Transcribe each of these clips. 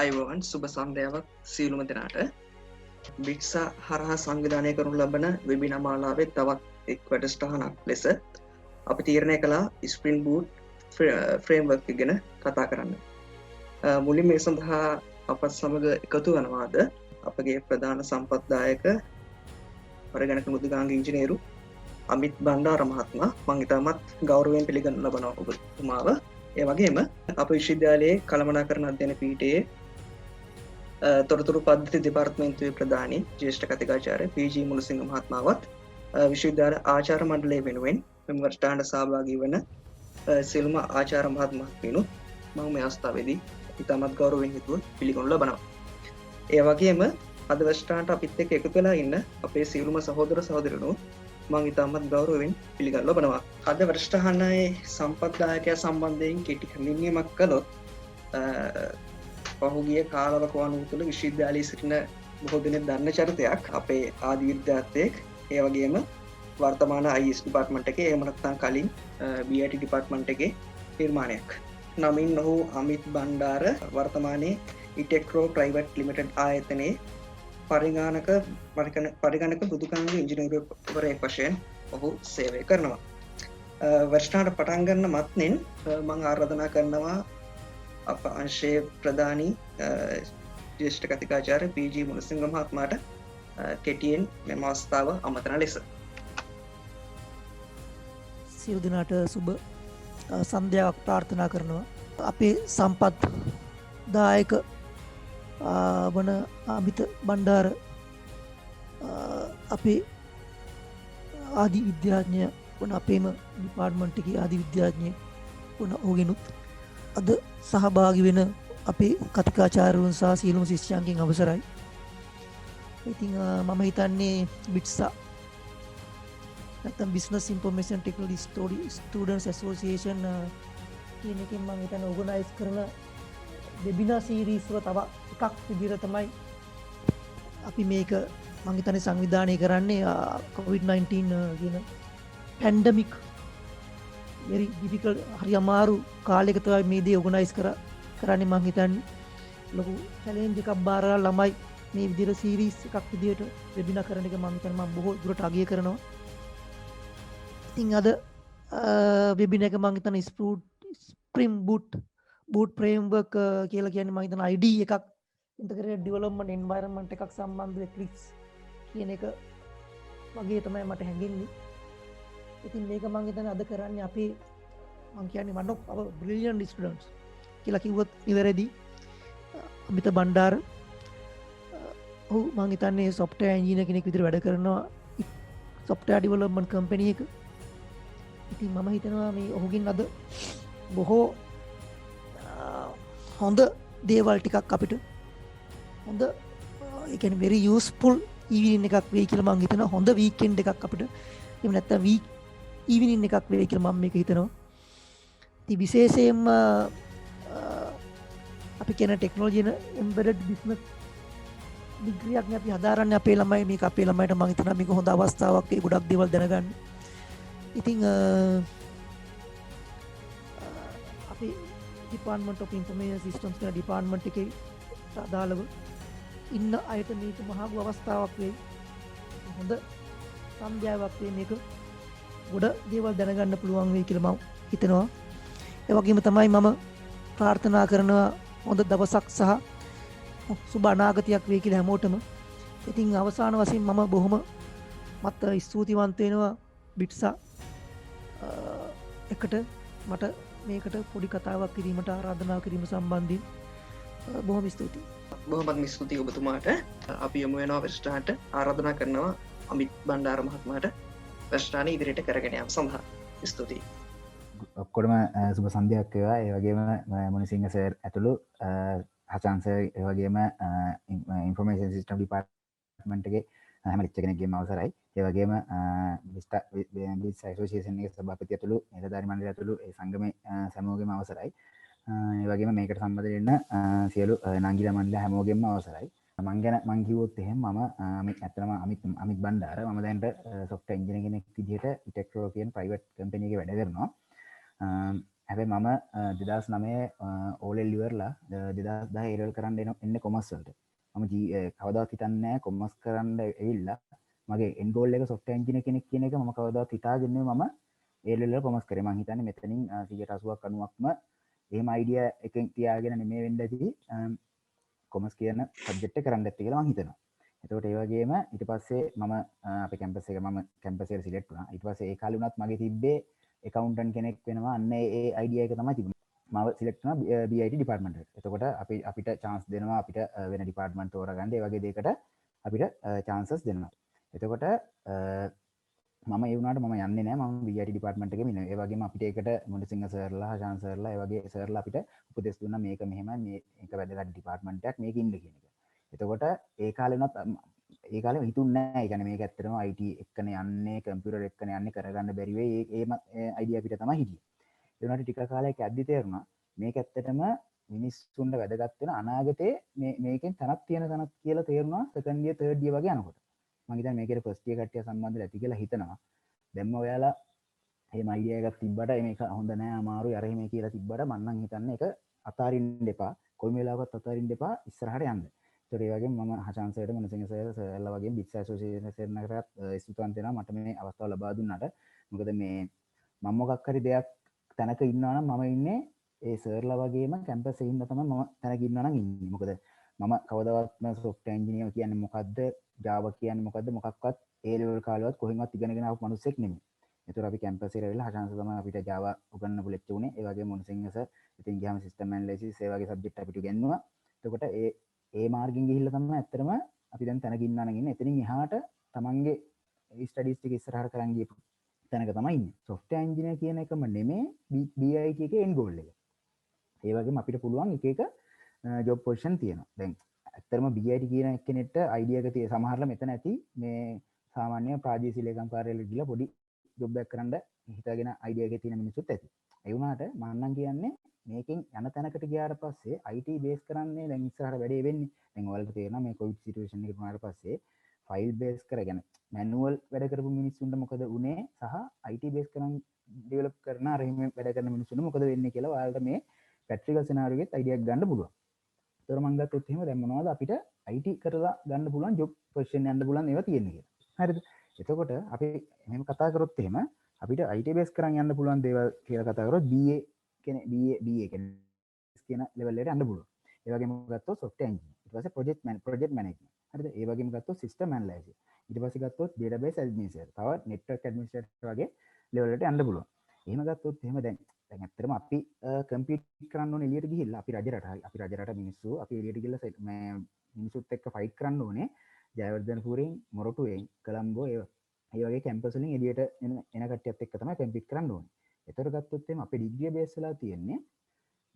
අයිබෝවන් සුබ සන්ධ්‍යාවක් සියලුම දෙනාට බික්සා හරහා සංවිධානය කරනු ලබන වෙබිනා මාලාවේ තවත් එක් වැඩසටහනක් ලෙස අපි තීරණය කළා ස්ප්‍රින්ග් බූට් ෆ්‍රේම්වර්ක් ගැන කතා කරන්න. මුලින් මේ සඳහා අපත් සමග එකතු වනවාද අපගේ ප්‍රධාන සම්පත්දායක පරිගණක මෘදුකාංග ඉංජිනේරු අමිත් බණ්ඩාර මහත්මයා මම ඉතාමත් ගෞරවයෙන් පිළිගන්න ලබනවා ඔබතුමාව. ඒ වගේම අප විශ්වවිද්‍යාලයේ කළමනාකරණ අධ්‍යයන පීඨයේ තොරතුරු පද්ධති දෙපාර්තමේන්තුවේ ප්‍රධානී ජ්‍යෙෂ්ඨ කතිකාචාර්ය පී.ජී. මුණසිංහ මහත්මයාවත් විශ්වවිද්‍යාල ආචාර්ය මණ්ඩලය වෙනුවෙන් මෙම වැඩසටහනට සහභාගී වන සියලුම ආචාර්ය මහත්මයාත් මම මේ අවස්ථාවේදී ඉතාමත් ගෞරවයෙන් යුතුව පිළිගනු ලබනවා. ඒ වගේම අද වැඩසටහනට අපිත් එක්ක එකතු වෙලා ඉන්න අපේ සියලුම සහෝදර සහෝදරියෝ මම ඉතාමත් ගෞරවයෙන් පිළිගන්න ලබනවා. අද වැඩසටහනේ සම්පත්දායකයා සම්බන්ධයෙන් කෙටි කමිනියමක් කළොත් පහුගිය කාලවකවානුව තුළ විශ්වවිද්‍යාලයේ සිටින බොහෝ දෙනෙක් දන්න චරිතයක් අපේ ආදි විද්‍යාර්ථයෙක්. ඒ වගේම වර්තමාන IS ඩිපාර්ට්මන්ට් එකේ එහෙම නැත්නම් කලින් BIT ඩිපාර්ට්මන්ට් එකේ නිර්මාණයක්. නමින් ඔහු අමිත් බණ්ඩාර වර්තමානයේ ඉටෙක්රෝ ප්‍රයිවට් ලිමිටඩ් ආයතනයේ පරිගණක මෘදුකාංග ඉංජිනේරුවරයෙක් වශයෙන් ඔහු සේවය කරනවා. වැඩසටහනට පටන් ගන්න මත්නෙන් මම ආරාධනා කරනවා අප අංශයේ ප්‍රධානී ජ්‍යෙෂ්ඨ කතිකාචාර්ය පී.ජී. මුණසිංහ මහත්මයාට කෙටියෙන් මෙම අවස්ථාව අමතන ලෙස. සියලු දෙනාට සුබ සන්ධ්‍යාවක් ප්‍රාර්ථනා කරනවා. අපේ සම්පත් දායක වන අමිත බණ්ඩාර අපේ ආදි විද්‍යාඥය වන අපේම ඩිපාර්ට්මන්ට් එකේ ආදි විද්‍යාඥය වන ඔහුගෙනුත් අද සහභාගී වෙන අපේ කතිකාචාර්යවරුන් සහ සියලුම ශිෂ්‍යයන්ගෙන් අවසරයි. ඉතින් මම හිතන්නේ බිට්සා නැත්නම් business information technology students association කියන එකෙන් මම හිතන්නේ ඕගනයිස් කරන වෙබිනා සීරීස් වල තව එකක් විදිහට තමයි අපි මේක මම හිතන්නේ සංවිධානය කරන්නේ. COVID-19 කියන පැන්ඩමික් very difficult හරි අමාරු කාලයක තමයි මේ දේ ඕගනයිස් කරන්නේ. මම හිතන්නේ ලොකු චැලෙන්ජ් එකක් බාරලා ළමයි මේ විදිහට සීරීස් එකක් විදිහට වෙබිනා කරන එක මම හිතන්නේ මම බොහෝ දුරට අගය කරනවා. ඉතින් අද වෙබිනා එක මම හිතන්නේ ස්ප්‍රින්ග් බූට් ෆ්‍රේම්වර්ක් කියලා කියන්නේ මම හිතන ID එකක් ඉන්ටිග්‍රේටඩ් ඩෙවලොප්මන්ට් එන්වයරන්මන්ට් එකක් සම්බන්ධ එක්ලිප්ස් කියන එක වගේ තමයි මට හැඟෙන්නේ. ඉතින් මේක මම හිතන්නේ අද කරන්නේ අපි මම කියන්නේ one of our brilliant students කියලා කිව්වොත් ඉවරදී අමිත බණ්ඩාර ඔහු මම හිතන්නේ software engineer කෙනෙක් විදිහට වැඩ කරනවා software development company එක. ඉතින් මම හිතනවා මේ ඔහුගෙන් අද බොහෝ හොඳ දේවල් ටිකක් අපිට හොඳ ඒ කියන්නේ very useful evening එකක් වෙයි කියලා මම හිතනවා. හොඳ weekend එකක් අපිට එහෙම නැත්නම් evening එකක් වෙයි කියලා මම මේක හිතනවා. ඉතින් විශේෂයෙන්ම අපි කියන ටෙක්නොලොජි embedded business degree එකක් අපි හදාරන්නේ අපේ ළමයි. මේක අපේ ළමයිට මම හිතනවා මේක හොඳ අවස්ථාවක් ඒ ගොඩක් දේවල් දැනගන්න. ඉතින් අපි Department of Information Systems කියන ඩිපාර්ට්මන්ට් එකේ අදාළව ඉන්න අයට මේක මහා අවස්ථාවක් වෙයි. හොඳ සම්භාවයක් වෙයි මේක. ගොඩ දේවල් දැනගන්න පුළුවන් වෙයි කියලා මම හිතනවා. ඒ වගේම තමයි මම ප්‍රාර්ථනා කරනවා හොඳ දවසක් සහ සුබ අනාගතයක් වෙයි කියලා හැමෝටම. ඉතින් අවසාන වශයෙන් මම බොහොම ස්තුතිවන්ත වෙනවා බිට්සා එකට මට මේකට පොඩි කතාවක් කිරීමට ආරාධනා කිරීම සම්බන්ධයෙන් බොහොම ස්තුතියි. බොහොමත්ම ස්තුතියි ඔබතුමාට. අපි යමු වෙනවා වැඩසටහනට ආරාධනා කරනවා අමිත් බණ්ඩාර මහත්මයාට වැඩසටහන ඉදිරියට කරගෙන යාම සඳහා. ස්තුතියි. ඔක්කොටම සුබ සන්ධ්‍යාවක් වේවා. ඒ වගේම මුණසිංහ සර් ඇතුළු හසන් සර් ඒ වගේම ඉන්ෆර්මේෂන් සිස්ටම් ඩිපාර්ට්මන්ට් එකේ හැම කෙනෙක්ගේම අවසරයි. ඒ වගේම බිස් ඇසෝසියේෂන් එකේ සභාපති ඇතුළු නිලධාරි මණ්ඩලය ඇතුළු ඒ සංගමේ සමෝගෙම අවසරයි. ඒ වගේම මේකට සම්බන්ධ වෙන්න සියලු නංගිලා මණ්ඩල හැමෝගෙම අවසරයි. මං ගැන මං කිව්වොත් එහෙම මම ඇත්තටම අමිත් බණ්ඩාර මම දැන්ට සොෆ්ට්වෙයාර් ඉංජිනේර කෙනෙක් විදිහට ඉටෙක්රෝ කියන ප්‍රයිවට් කම්පැනි එකේ වැඩ කරනවා. හැබැයි මම 2009 ඕලෙල් ඉවරලා 2010 ඒරල් කරන්න එන්න කොමර්ස් වලට. මම කවදාවත් හිතන්නේ නැහැ කොමර්ස් කරන්න ඇවිල්ලා මගේ එන්ඩ් ගෝල් එක සොෆ්ට්වෙයාර් ඉන්ජිනියර් කෙනෙක් කියන එක මම කවදාවත් හිතාගෙන මම ඒලෙල් කොමර්ස් කරේ. මම හිතන්නේ මෙතනින් 80ක් 90ක්ම එහෙම අයිඩියා එකෙන් තියාගෙන නෙමෙයි වෙන්න ඇති කොමර්ස් කියන සබ්ජෙක්ට් එක කරන්න ඇති කියලා මම හිතනවා. එතකොට ඒ වගේම ඊට පස්සේ මම අපේ කැම්පස් එක මම කැම්පස් එකට සිලෙක්ට් වුණා. ඊට පස්සේ ඒ කාලේ වුණත් මගේ තිබ්බේ accountant කෙනෙක් වෙනවා. අන්න ඒ අයිඩියා එක තමයි තිබුණේ. මම සිලෙක්ට් වුණා BIT ඩිපාර්ට්මන්ට් එකට. එතකොට අපිට chance දෙනවා අපිට වෙන ඩිපාර්ට්මන්ට් තෝරගන්න. ඒ වගේ දෙයකට අපිට chances දෙනවා. එතකොට මම ඒ වුණාට මම යන්නේ නැහැ. මම BIT ඩිපාර්ට්මන්ට් එකේම ඉන්නේ. ඒ වගේම අපිට ඒකට මුණසිංහ සර්ලා, හෂාන් සර්ලා, ඒ වගේ සර්ලා අපිට උපදෙස් දුන්නා මේක මෙහෙමයි මේක වැදගත් ඩිපාර්ට්මන්ට් එකක් මේක ඉන්න කියන එක. එතකොට ඒ කාලේ වුණත් ඒ කාලේ හිතුන්නේ නැහැ. ඒ කියන්නේ මේක ඇත්තටම IT එක්කනේ යන්නේ, කම්පියුටර් එක්කනේ යන්නේ කරගන්න බැරි වෙයි. ඒම අයිඩියා අපිට තමයි හිටියේ. ඒ වුණාට ටික කාලයක් යද්දි තේරුණා මේක ඇත්තටම මිනිස්සුන්ට වැදගත් වෙන අනාගතේ මේකෙන් තනක් තියෙන තනක් කියලා තේරුණා සෙකන්ඩ් ඉයර් තර්ඩ් ඉයර් වගේ යනකොට. මම හිතන්නේ මේකේ ෆස්ට් ඉයර් කට්ටිය සම්බන්ධ නැති කියලා හිතනවා. දැම්ම ඔයාලා එහෙම අයිඩියා එකක් තිබ්බට මේක හොඳ නෑ අමාරුයි අර එහෙම කියලා තිබ්බට මම නම් හිතන්නේ ඒක අතාරින්න එපා. කොයි වෙලාවකත් අතාරින්න එපා ඉස්සරහට යන්න. ඒතර ඒ වගේම මම හෂාන් සර්ට මොනසිංහ සර්ලා වගේ බිග් ඇසෝසියේෂන් එකකට ස්තුතිවන්ත වෙනවා මට මේ අවස්ථාව ලබා දුන්නාට. මොකද මේ මම මොකක් හරි දෙයක් තැනක ඉන්නවා නම් මම ඉන්නේ ඒ සර්ලා වගේම කැම්පස් එකේ ඉන්න තමයි මම තැනක ඉන්නවා නම් ඉන්නේ. මොකද මම කවදාවත්ම සොෆ්ට්වෙයාර් ඉංජිනේර් කියන්නේ මොකද්ද Java කියන්නේ මොකද්ද මොකක්වත් ඒ ලෙවල් කාලේවත් කොහෙන්වත් ඉගෙනගෙන ආපු මිනිස්සෙක් නෙමෙයි. ඒතර අපි කැම්පස් එකට ඇවිල්ලා හෂාන් සර් තමයි අපිට Java උගන්වපු ලෙක්චර් උනේ. ඒ වගේම මොනසිංහ සර් ඉතින් ගියාම සිස්ටම් ඇනලිසිස් ඒ වගේ සබ්ජෙක්ට් අපිට ඉගෙනුවා. එතකොට ඒ මාර්ගෙන් ගිහිල්ලා තමයි ඇත්තටම අපි දැන් තැනක ඉන්නවා නම් ඉන්නේ. එතනින් එහාට තමන්ගේ ස්ටඩීස් ටික ඉස්සරහට කරන් ගියපු තැනක තමයි ඉන්නේ. සොෆ්ට්වෙයාර් ඉංජිනේර් කියන එකම නෙමෙයි BIT එකේ එන්ඩ් ගෝල් එක. ඒ වගේම අපිට පුළුවන් එක එක ජොබ් පොසිෂන් තියෙනවා. දැන් ඇත්තටම BIT කියන එක්කෙනෙක්ට අයිඩියා එක තියෙන සමහරලා මෙතන ඇති මේ සාමාන්‍ය ප්‍රාදේශීය ලේකම් කාර්යාලයට ගිහලා පොඩි ජොබ් එකක් කරන්න හිතාගෙන අයිඩියා එකේ තියෙන මිනිස්සුත් ඇති. ඒ වුණාට මම නම් කියන්නේ මේකෙන් යන තැනකට ගියාට පස්සේ IT බේස් කරන්නේ දැන් ඉස්සරහට වැඩේ වෙන්නේ. දැන් ඔයාලට තේරෙනවා මේ කොවිඩ් සිටුේෂන් එක වුණාට පස්සේ ෆයිල් බේස් කරගෙන මැනුවල් වැඩ කරපු මිනිස්සුන්ට මොකද උනේ සහ IT බේස් කරන් ඩෙවලොප් කරන අර එහෙම වැඩ කරන මිනිස්සුන්ට මොකද වෙන්නේ කියලා ඔයාලට මේ ප්‍රැක්ටිකල් සිනාරියෝ එකෙත් අයිඩියා එකක් ගන්න පුළුවන්. ඒතර මම ගත්තොත් එහෙම දැන් මොනවද අපිට IT කරලා ගන්න පුළුවන් ජොබ් පොසිෂන් යන්න පුළුවන් ඒවා තියෙන්නේ කියලා. හරිද? එතකොට අපි මෙහෙම කතා කරොත් එහෙම අපිට IT බේස් කරන් යන්න පුළුවන් දේවල් කියලා කතා කරොත් BA කියන ලෙවල් එකට යන්න පුළුවන්. ඒ වගේම ගත්තොත් software engineer. ඊට පස්සේ project management. හරිද? ඒ වගේම ගත්තොත් system analysis. ඊට පස්සේ ගත්තොත් database administrator. තව network administrator වගේ ලෙවල් එකට යන්න පුළුවන්. එහෙම ගත්තොත් එහෙම දැන් ඇත්තටම අපි කම්පීට් කරන්න ඕනේ එළියට ගිහිල්ලා අපි රජරට මිනිස්සු අපි එළියට ගිහිල්ලා මේ මිනිස්සුත් එක්ක ෆයිට් කරන්න ඕනේ ජයවර්ධනපුරයෙන් මොරටුවෙන් කොළඹ ඒ වගේ කැම්පස් වලින් එළියට එන කට්ටියත් එක්ක තමයි කම්පීට් කරන්න ඕනේ. ඒතර ගත්තොත් එහෙම අපේ ඩිග්‍රිය බේස් වෙලා තියෙන්නේ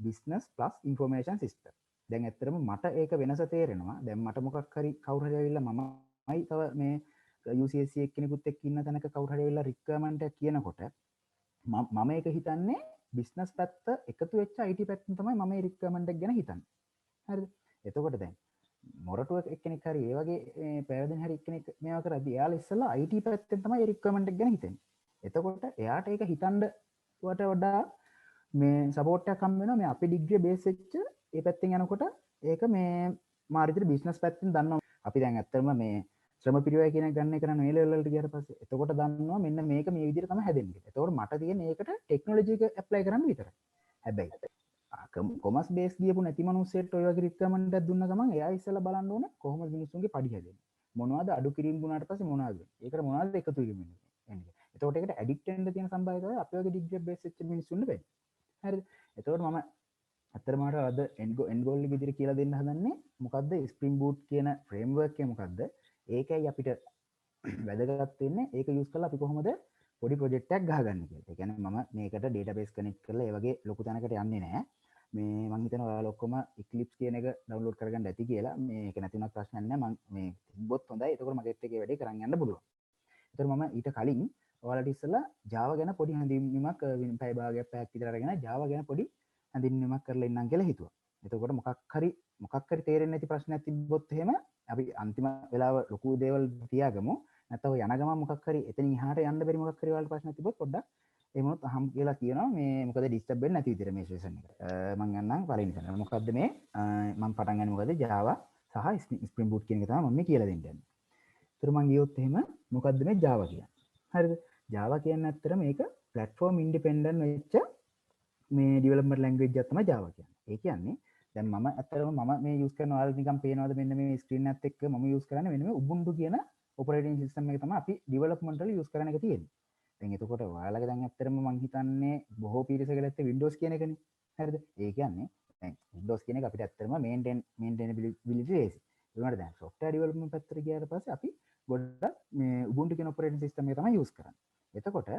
business plus information system. දැන් ඇත්තටම මට ඒක වෙනස තේරෙනවා. දැන් මට මොකක් හරි කවුරු හරි ඇවිල්ලා මමයි තව මේ UCSC එක්කෙනෙකුත් එක්ක ඉන්න තැනක කවුරු හරි ඇවිල්ලා රික්වයර්මන්ට් එකක් කියනකොට මම ඒක හිතන්නේ බිස්නස් පැත්ත එකතු වෙච්ච IT පැත්තෙන් තමයි මම මේ රික්වයර්මන්ට් එක ගැන හිතන්නේ. හරිද? එතකොට දැන් මොරටුව එක්කෙනෙක් හරි ඒ වගේ පැවිදෙන හරි එක්කෙනෙක් මේවා කරද්දී එයාලා ඉස්සෙල්ලා IT පැත්තෙන් තමයි ඒ රික්වයර්මන්ට් එක ගැන හිතන්නේ. එතකොට එයාට ඒක හිතන්න වඩා මේ සපෝට් එකක් හම් වෙනවා මේ අපේ ඩිග්‍රිය බේස් වෙච්ච ඒ පැත්තෙන් යනකොට ඒක මේ මාර්ගිතර බිස්නස් පැත්තෙන් දන්නවා. අපි දැන් ඇත්තටම මේ ශ්‍රම පිරිවැය කියන ගන්න එක නම් මේ ලෙවල් වලට ගියාට පස්සේ එතකොට දන්නවා මෙන්න මේක මේ විදිහට තමයි හැදෙන්නේ. එතකොට මට තියෙන්නේ ඒකට ටෙක්නොලොජි එක ඇප්ලයි කරන්න විතරයි. හැබැයි කොමර්ස් බේස් ගියපු නැති මිනිස්සෙට ඔය වගේ රික්වයර්මන්ට් එකක් දුන්න ගමන් එයා ඉස්සෙල්ලා බලන්න ඕනේ කොහොමද මිනිස්සුන්ගේ පඩි හැදෙන්නේ. මොනවද අඩු කිරීම දුන්නාට පස්සේ මොනවද වෙන්නේ. ඒකට මොනවද එකතු කිරීම වෙන්නේ. එතකොට ඒකට ඇඩික්ට් වෙන්න තියෙන සම්භාවිතය අපේ වගේ ඩිග්‍රී බේස් වෙච්ච මිනිස්සුන්ට වෙන්නේ. හරිද? එතකොට මම අතරම අද එන්ඩ් ගෝල් එක විදිහට කියලා දෙන්න හදන්නේ මොකද්ද ස්ප්‍රින්ග් බූට් කියන ෆ්‍රේම්වර්ක් එක මොකද්ද? ඒකයි අපිට වැදගත් වෙන්නේ ඒක යූස් කරලා අපි කොහොමද පොඩි ප්‍රොජෙක්ට් එකක් ගහගන්නේ කියලා. ඒ කියන්නේ මම මේකට ඩේටාබේස් කනෙක්ට් කරලා ඒ වගේ ලොකු තැනකට යන්නේ නැහැ. මේ මම හිතනවා ඔයාලා ඔක්කොම Eclipse කියන එක ඩවුන්ලෝඩ් කරගන්න ඇති කියලා. මේක නැති වුණත් ප්‍රශ්නයක් නැහැ. මම මේ තිබ්බොත් හොඳයි. ඒකෝර මගේත් එකේ වැඩේ කරන් යන්න පුළුවන්. ඒතර මම ඊට කලින් ඔයාලට ඉස්සෙල්ලා Java ගැන පොඩි හඳුන්වීමක් පැය භාගයක් පැයක් විතර අරගෙන Java ගැන පොඩි හඳුන්වීමක් කරලා ඉන්නම් කියලා හිතුවා. එතකොට මොකක් හරි තේරෙන්නේ නැති ප්‍රශ්නයක් තිබ්බොත් එහෙම අපි අන්තිම වෙලාව ලොකු දේවල් තියාගමු. නැත්නම් යන ගමන් මොකක් හරි එතනින් එහාට යන්න බැරි මොකක් හරි ඔයාලට ප්‍රශ්නයක් තිබ්බොත් පොඩ්ඩක් එමුණුත් අහම් කියලා කියනවා මේ මොකද ඩිස්ටර්බ් වෙන්නේ නැති විදිහට මේ සෙෂන් එක මම යන්නම් පළවෙනි සෙෂන් එක මොකද්ද මේ මම පටන් ගන්නේ මොකද Java සහ Spring Boot කියන එක තමයි මම මේ කියලා දෙන්න යන්නේ. ඒතර මම ගියොත් එහෙම මොකද්ද මේ Java කියන්නේ? හරිද? Java කියන්නේ ඇත්තට මේක platform independent වෙච්ච මේ development language එකක් තමයි Java කියන්නේ. ඒ කියන්නේ දැන් මම ඇත්තටම මම මේ use කරන ඔයාලට නිකන් පේනවද මෙන්න මේ screen එකත් එක්ක මම use කරන්නේ මෙන්න මේ Ubuntu කියන operating system එක තමයි අපි development වල use කරන එක තියෙන්නේ. දැන් එතකොට ඔයාලගේ දැන් ඇත්තටම මම හිතන්නේ බොහෝ පිරිසකට ඇත්තේ Windows කියන එකනේ. හරිද? ඒ කියන්නේ දැන් Windows කියන එක අපිට ඇත්තටම maintainability ලේසි. ඒ වුණාට දැන් software development පැත්තට ගියාට පස්සේ අපි ගොඩක් මේ Ubuntu කියන operating system එක තමයි use කරන්නේ. එතකොට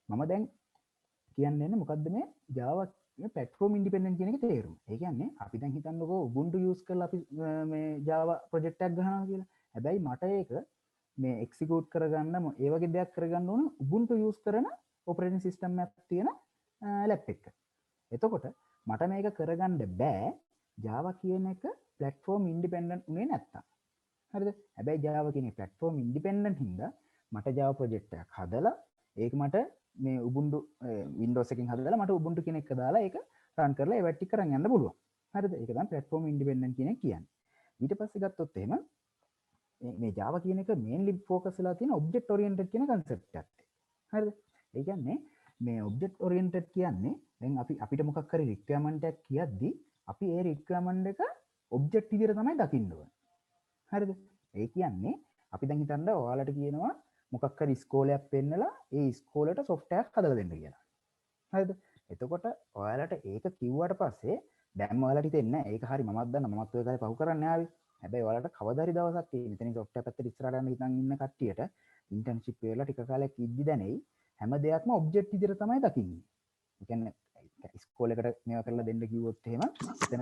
මම දැන් කියන්නේ මොකද්ද මේ Java platform independent කියන එක තේරුම. ඒ කියන්නේ අපි දැන් හිතන්නකෝ Ubuntu use කරලා අපි මේ Java project එකක් ගහනවා කියලා. හැබැයි මට ඒක මේ execute කරගන්න ඒ වගේ දෙයක් කරගන්න ඕන Ubuntu use කරන operating system එකක් තියෙන laptop එක. එතකොට මට මේක කරගන්න බෑ Java කියන එක platform independent උනේ නැත්තම්. හරිද? හැබැයි Java කියන platform independent හින්දා මට Java project එකක් හදලා ඒක මට මේ Ubuntu Windows එකකින් හදලා මට Ubuntu කියන එක දාලා ඒක run කරලා ඒවත් ටික කරන් යන්න පුළුවන්. හරිද? ඒක තමයි platform independent කියන එක කියන්නේ. ඊට පස්සේ ගත්තොත් එහෙම මේ Java කියන එක mainly focus වෙලා තියෙන object oriented කියන concept එකත්. හරිද? ඒ කියන්නේ මේ object oriented කියන්නේ දැන් අපිට මොකක් හරි requirement එකක් කියද්දි අපි ඒ requirement එක object විදිහට තමයි දකින්න ඕනේ. හරිද? ඒ කියන්නේ අපි දැන් හිතන්න ඔයාලට කියනවා මොකක් හරි ඉස්කෝලයක් පෙන්නලා ඒ ඉස්කෝලේට software එකක් හදලා දෙන්න කියලා. හරිද? එතකොට ඔයාලට ඒක කිව්වට පස්සේ දැන් ඔයාලට හිතෙන්නේ ඒක හරි මමත් දන්න මමත් ඔය කාලේ පහු කරන්න ආවේ. හැබැයි ඔයාලට කවදා හරි දවසක් මෙතනින් software පැත්තට ඉස්සරහට යන්න හිතන් ඉන්න කට්ටියට internship වෙලා ටික කාලයක් ඉද්දි දැනෙයි හැම දෙයක්ම object විදිහට තමයි දකින්නේ. ඒ කියන්නේ ඉස්කෝලේකට මේවා කරලා දෙන්න කිව්වොත් එහෙම එතන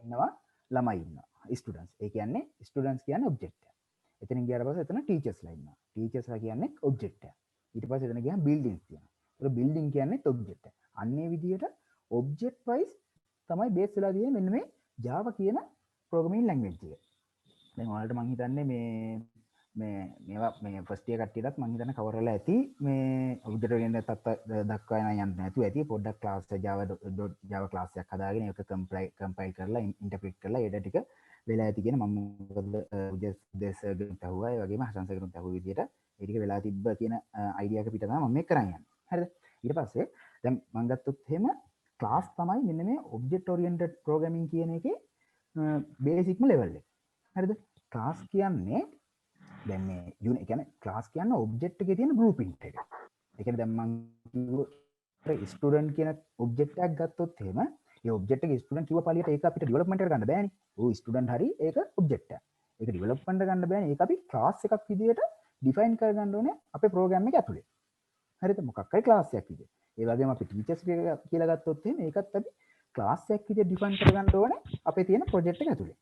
ඉන්නවා ළමයි ඉන්නවා. students. ඒ කියන්නේ students කියන්නේ object එක. එතනින් ගියාට පස්සේ එතන teachers ලා ඉන්නවා. teachers ලා කියන්නේ object එක. ඊට පස්සේ එතන ගියාම buildings තියෙනවා. ඒක building කියන්නේ object එක. අන්නේ විදිහට object wise තමයි base වෙලා තියෙන්නේ මෙන්න මේ Java කියන programming language එක. දැන් ඔයාලට මම හිතන්නේ මේවා මේ first year කට්ටියටත් මම හිතන්නේ cover වෙලා ඇති මේ object oriented තත්ත්ව දක්වා යන්න නැතුව ඇති පොඩ්ඩක් class Java class එකක් හදාගෙන ඒක compile කරලා interpret කරලා ඒ ටික වෙලා ඇති කියන මම මොකද උදේසගෙන් තහුවා ඒ වගේම හසන්සගෙන් තහුව විදියට ඒ ටික වෙලා තිබ්බ කියන idea එක පිට තමයි මම මේක කරන් යන්නේ. හරිද? ඊට පස්සේ දැන් මම ගත්තොත් එහෙම class තමයි මෙන්න මේ object oriented programming කියන එකේ basic level එක. හරිද? class කියන්නේ දැන් මේ unit කියන්නේ class කියන්නේ object එකේ තියෙන blueprint එක. ඒ කියන්නේ දැන් මම කිව්ව student කියන object එකක් ගත්තොත් එහෙම ඒ object එක student කිව්ව පළියට ඒක අපිට development එකට ගන්න බෑනේ. ඔය student හරි ඒක object එකක්. ඒක development එකට ගන්න බෑනේ. ඒක අපි class එකක් විදියට define කරගන්න ඕනේ අපේ program එක ඇතුලේ. හරිද? මොකක් හරි class එකක් විදියට. ඒ වගේම අපි teachers කියලා ගත්තොත් එහෙම ඒකත් අපි class එකක් විදියට define කරගන්න ඕනේ අපේ තියෙන project එක ඇතුලේ.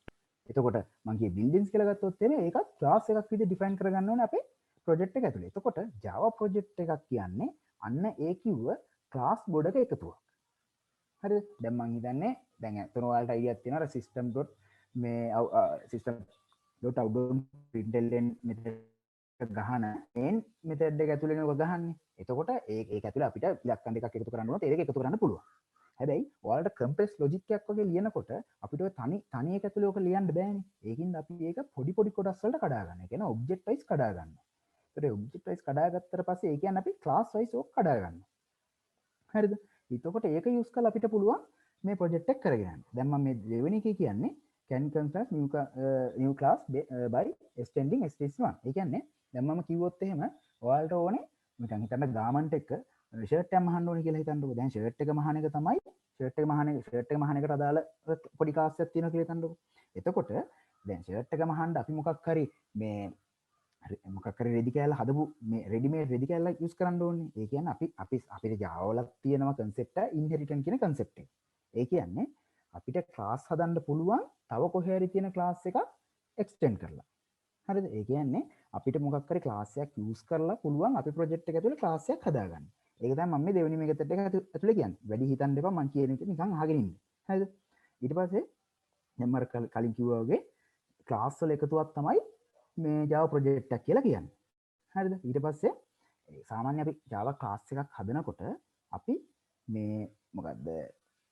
එතකොට මම කියේ buildings කියලා ගත්තොත් එහෙම ඒකත් class එකක් විදියට define කරගන්න ඕනේ අපේ project එක ඇතුලේ. එතකොට Java project එකක් කියන්නේ අන්න ඒ කිව්ව class ගොඩක එකතුවක්. හරිද? දැන් මම හිතන්නේ දැන් අතන ඔයාලට idea එකක් තියෙනවා system.out.println method ගහන main method එක ඇතුලේ නේ ඔක ගහන්නේ. එතකොට ඒක ඇතුලේ අපිට ඉලක්කම් දෙකක් එකතු කරන්න ඕනත් ඒක එකතු කරන්න පුළුවන්. හැබැයි ඔයාලට complex logic එකක් වගේ ලියනකොට අපිට ඔය තනි එක ඇතුලේ ඔක ලියන්න බෑනේ. ඒකින්ද අපි ඒක පොඩි කොටස් වලට කඩා ගන්න. ඒ කියන්නේ object wise කඩා ගන්නවා. ඒතර object wise කඩා ගත්තට පස්සේ ඒ කියන්නේ අපි class wise ඕක කඩා ගන්නවා. හරිද? එතකොට ඒක use කරලා අපිට පුළුවන් මේ project එක කරගෙන යන්න. දැන් මම මේ දෙවෙනි එකේ කියන්නේ can construct new class by extending std1. ඒ කියන්නේ දැන් මම කිව්වොත් එහෙම ඔයාලට ඕනේ නිකන් හිතන්න garment එක shirt එකක් මහන්න ඕනේ කියලා හිතන්නකෝ. දැන් shirt එක මහන එක තමයි shirt එක මහන එකට අදාළ පොඩි class එකක් තියෙනවා කියලා හිතන්නකෝ. එතකොට දැන් shirt එක මහන්න අපි මොකක් හරි රෙදි කෑල්ල හදපු මේ රෙඩිමේඩ් රෙදි කෑල්ල යූස් කරන්න ඕනේ. ඒ කියන්නේ අපිට Java වල තියෙනවා concept එක inheritance කියන concept එක. ඒ කියන්නේ අපිට class හදන්න පුළුවන් තව කොහේ හරි තියෙන class එකක් extend කරලා. හරිද? ඒ කියන්නේ අපිට මොකක් හරි class එකක් use කරලා පුළුවන් අපි project එක ඇතුලේ class එකක් හදාගන්න. ඒක තමයි මම මේ දෙවෙනි method එක ඇතුලේ කියන්නේ. වැඩි හිතන්න එපා මම කියන එක නිකන් අහගෙන ඉන්න. හරිද? ඊට පස්සේ දැන් මම කලින් කිව්වා වගේ class වල එකතුවක් තමයි මේ Java project එක කියලා කියන්නේ. හරිද? ඊට පස්සේ සාමාන්‍ය අපි Java class එකක් හදනකොට අපි මේ මොකක්ද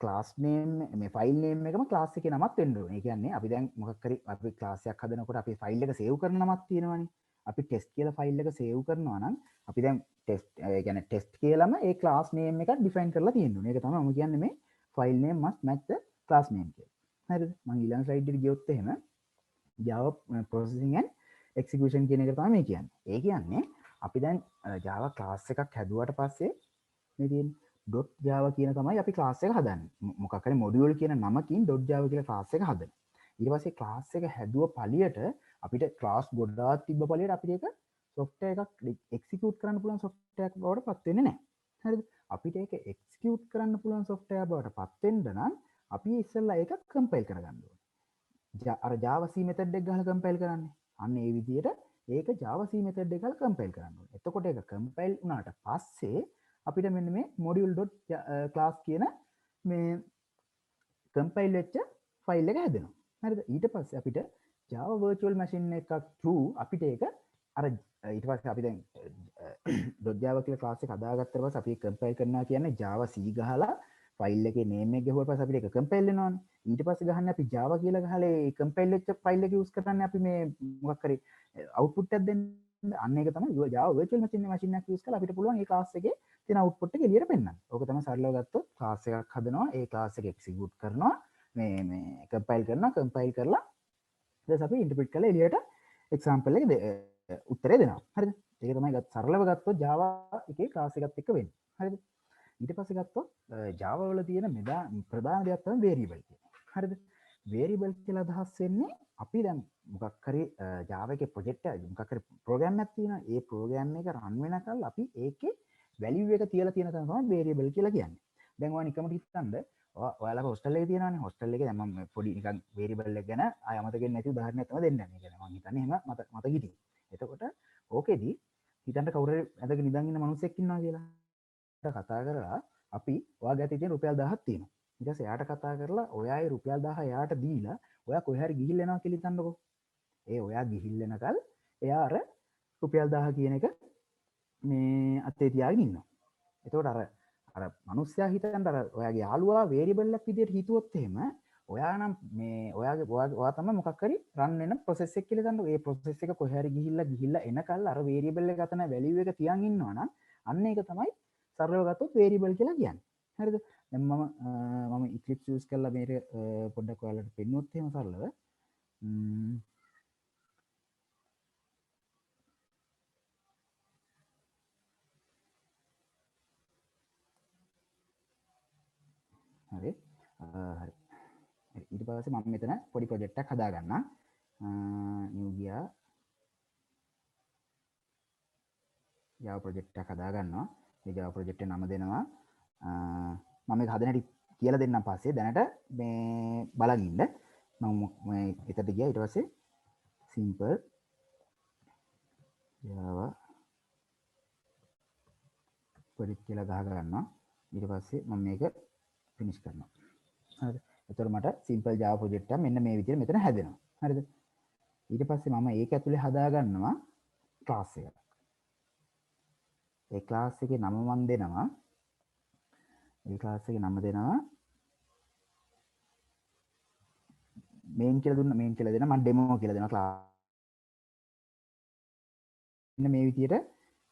class name මේ file name එකම class එකේ නමක් වෙන්න ඕනේ. ඒ කියන්නේ අපි දැන් මොකක් හරි අපි class එකක් හදනකොට අපි file එක save කරන නමක් තියෙනවනේ. අපි test කියලා file එක save කරනවා නම් අපි දැන් test ඒ කියන්නේ test කියලාම ඒ class name එක define කරලා තියෙන්න ඕනේ. ඒක තමයි මම කියන්නේ මේ file name must match the class name කියලා. හරිද? මම ඊළඟ slide එකට ගියොත් එහෙම Java processing and execution කියන එක තමයි මේ කියන්නේ. ඒ කියන්නේ අපි දැන් Java class එකක් හැදුවට පස්සේ මේ තියෙන .java කියන තමයි අපි class එක හදන්නේ. මොකක් හරි module කියන නමකින් .java කියලා class එක හදනවා. ඊට පස්සේ class එක හැදුව පළියට අපිට class ගොඩාක් තිබ්බ පළියට අපිට ඒක software එකක් execute කරන්න පුළුවන් software එකක් බවට පත් වෙන්නේ නැහැ. හරිද? අපිට ඒක execute කරන්න පුළුවන් software බවට පත් වෙන්න නම් අපි ඉස්සෙල්ලා ඒක compile කරගන්න ඕනේ. අර Java C method එක ගහලා compile කරන්නේ. අන්න ඒ විදිහට ඒක Java C method එක ගහලා compile කරන්න ඕනේ. එතකොට ඒක compile වුණාට පස්සේ අපිට මෙන්න මේ module.class කියන මේ compile වෙච්ච ෆයිල් එක හැදෙනවා. හරිද? ඊට පස්සේ අපිට Java virtual machine එකක් through අපිට ඒක අර ඊට පස්සේ අපි දැන් .java කියලා class එක හදාගත්තට පස්සේ අපි compile කරනවා කියන්නේ Java C ගහලා ෆයිල් එකේ name එක ගහුවා පස්සේ අපිට ඒක compile වෙනවානේ. ඊට පස්සේ ගහන්නේ අපි Java කියලා ගහලා ඒ compile වෙච්ච ෆයිල් එක use කරන්නේ අපි මේ මොකක් හරි output එකක් දෙන්න. අන්න ඒක තමයි Java virtual machine එකක් use කරලා අපිට පුළුවන් ඒ class එකේ තියෙන output එක එළියට පෙන්නන්න. ඕක තමයි සරලව ගත්තොත් class එකක් හදනවා, ඒ class එක execute කරනවා, මේ compile කරලා ඊට පස්සේ අපි interpret කරලා එළියට example එක උත්තරේ දෙනවා. හරිද? ඒක තමයි සරලව ගත්තොත් Java එකේ class එකත් එක්ක වෙන්නේ. හරිද? ඊට පස්සේ ගත්තොත් Java වල තියෙන ප්‍රධාන දෙයක් තමයි variable කියන්නේ. හරිද? variable කියලා අදහස් වෙන්නේ අපි දැන් මොකක් හරි Java එකේ project එක මොකක් හරි program එකක් තියෙනවා. ඒ program එක run වෙනකල් අපි ඒකේ value එක තියලා තියෙන තැන තමයි variable කියලා කියන්නේ. දැන් ඔයා නිකම්ම හිතන්න ඔයාලා hostel එකේ තියෙනවානේ. hostel එකේ දැන් මම පොඩි නිකන් variable එක ගැන ආය මතකෙන්නේ නැති උදාහරණයක් තමයි දෙන්නේ. ඒ කියන්නේ මම හිතන්නේ එහෙම මතක හිටියේ. එතකොට ඕකෙදි හිතන්න කවුරු හරි ඇඳගෙන නිදන් ඉන්න මිනිහෙක් ඉන්නවා කියලා. කතා කරලා අපි ඔයාගේ අතේ තියෙන රුපියල් 1000ක් තියෙනවා. ඊට පස්සේ එයාට කතා කරලා ඔයා ඒ රුපියල් 1000 එයාට දීලා ඔයා කොහේ හරි ගිහිල්ලා යනවා කියලා හිතන්නකෝ. ඒ ඔයා ගිහිල්ලා යනකල් එයා අර රුපියල් 1000 කියන එක මේ අතේ තියාගෙන ඉන්නවා. එතකොට අර මිනිස්සයා හිතන්න අර ඔයාගේ යාළුවා වේරියබල් එකක් විදියට හිතුවොත් එහෙම ඔයා නම් මේ ඔයා තමයි මොකක් හරි රන් වෙන process එක කියලා හිතන්නකෝ. ඒ process එක කොහේ හරි ගිහිල්ලා එනකල් අර වේරියබල් එක අතන value එක තියන් ඉන්නවා නම් අන්න ඒක තමයි සරලව ගත්තොත් variable කියලා කියන්නේ. හරිද? දැන් මම Eclipse use කරලා මේක පොඩ්ඩක් ඔයාලට පෙන්නුවොත් එහෙම සරලව. හරි. හරි. ඊට පස්සේ මම මෙතන පොඩි ප්‍රොජෙක්ට් එකක් හදාගන්නම්. new gear Java project එකක් හදාගන්නවා. මේ Java project එක නම දෙනවා මම මේක හදන හැටි කියලා දෙන්නම් පස්සේ දැනට මේ බලන් ඉන්න මම මේ එතනට ගියා ඊට පස්සේ simple Java project කියලා ගහ ගන්නවා ඊට පස්සේ මම මේක finish කරනවා හරිද එතකොට මට simple Java project එක මෙන්න මේ විදිහට මෙතන හැදෙනවා හරිද ඊට පස්සේ මම ඒක ඇතුලේ හදා ගන්නවා class එකක් ඒ class එකේ නම මම දෙනවා ඒ class එකේ නම දෙනවා main කියලා දෙනවා මම demo කියලා දෙනවා class මෙන්න මේ විදිහට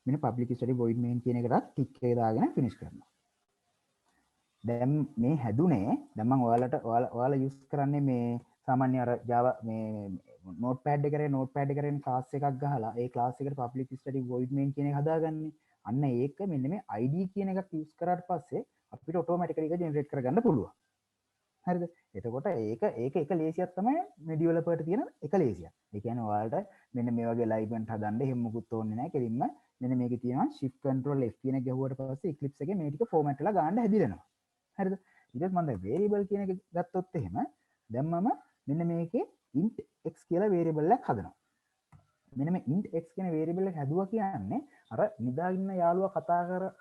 මෙන්න public static void main කියන එකට tick එක දාගෙන finish කරනවා දැන් මේ හැදුනේ දැන් මම ඔයාලා use කරන්නේ මේ සාමාන්‍ය අර Java මේ notepad එකේ class එකක් ගහලා ඒ class එකට public static void main කියන එක හදාගන්නේ අන්න ඒක මෙන්න මේ id කියන එකක් use කරාට පස්සේ අපිට automatically එක generate කරගන්න පුළුවන්. හරිද? එතකොට ඒක එක ලේසියක් තමයි මේ developer ට තියෙන එක ලේසියක්. ඒ කියන්නේ ඔයාලට මෙන්න මේ වගේ alignment හදන්න එහෙම මොකුත් ඕනේ නැහැ. කෙලින්ම මෙන්න මේකේ තියෙනවා shift control f කියන එක ගැහුවට පස්සේ Eclipse එකේ මේ ටික format වෙලා ගන්න හැදිරෙනවා. හරිද? ඊට පස්සේ මම දැන් variable කියන එක ගත්තොත් එහෙම දැන් මම මෙන්න මේකේ int x කියලා variable එකක් හදනවා. මෙන්න මේ int x කියන variable එක හැදුවා කියන්නේ අර නිදාගෙන යාළුවා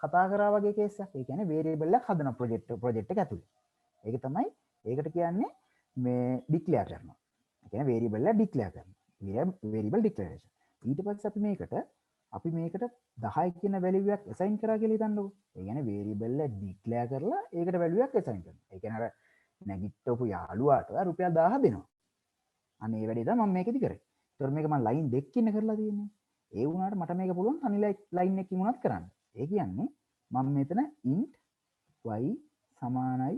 කතා කරා වගේ කේස් එකක්. ඒ කියන්නේ variable එකක් හදන project එක ඇතුලේ. ඒක තමයි ඒකට කියන්නේ මේ declare කරනවා. ඒ කියන්නේ variable එක declare කරනවා. variable declaration. ඊට පස්සේ අපි මේකට අපි මේකට 10 කියන value එකක් assign කරා කියලා හිතන්නකෝ. ඒ කියන්නේ variable එක declare කරලා ඒකට value එකක් assign කරනවා. ඒ කියන්නේ අර නැගිට්ටපු යාළුවාට රුපියල් 1000 දෙනවා. අන්න ඒ වැඩේ තමයි මම මේකෙදි කරේ. ඒතකොට මේක මම line දෙකකින් කරලා තියෙන්නේ. ඒ වුණාට මට මේක පුළුවන් තනි line එකකින් උනත් කරන්න. ඒ කියන්නේ මම මෙතන int y සමානයි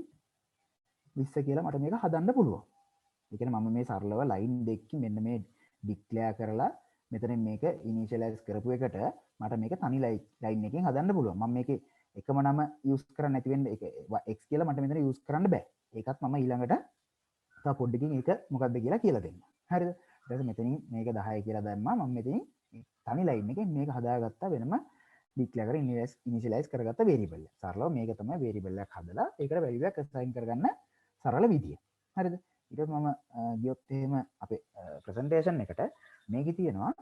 20 කියලා මට මේක හදන්න පුළුවන්. ඒ කියන්නේ මම මේ සරලව line දෙකකින් මෙන්න මේ declare කරලා මෙතන මේක initialize කරපු එකට මට මේක තනි line එකකින් හදන්න පුළුවන්. මම මේකේ එකම නම use කරන්න නැති වෙන්න ඒක x කියලා මට මෙතන use කරන්න බෑ. ඒකත් මම ඊළඟට තව පොඩ්ඩකින් ඒක මොකක්ද කියලා දෙන්න. හරිද? ඊට පස්සේ මෙතනින් මේක 10 කියලා දැම්මා. මම මෙතනින් තනි line එකෙන් මේක හදාගත්තා වෙනම declare කර initialize කරගත්ත variable එක. සරලව මේක තමයි variable එකක් හදලා ඒකට value එකක් assign කරගන්න සරල විදිය. හරිද? ඊට පස්සේ මම ගියොත් එහෙම අපේ presentation එකට මේකේ තියෙනවා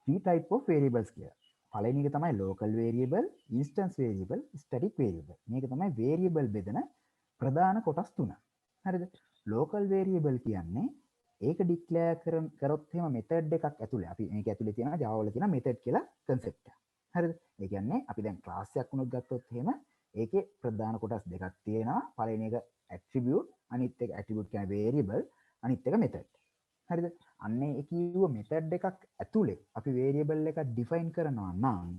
three type of variables කියලා. පළවෙනි එක තමයි local variable, instance variable, static variable. මේක තමයි variable බෙදන ප්‍රධාන කොටස් තුන. හරිද? local variable කියන්නේ ඒක declare කරොත් එහෙම method එකක් ඇතුලේ අපි මේක ඇතුලේ තියෙනවා Java වල තියෙන method කියලා concept එක. හරිද? ඒ කියන්නේ අපි දැන් class එකක් උනොත් ගත්තොත් එහෙම ඒකේ ප්‍රධාන කොටස් දෙකක් තියෙනවා. පළවෙනි එක attribute, අනිත් එක attribute කියන්නේ variable, අනිත් එක method. හරිද? අන්නේ ඒ කිව්ව method එකක් ඇතුලේ අපි variable එකක් define කරනවා නම්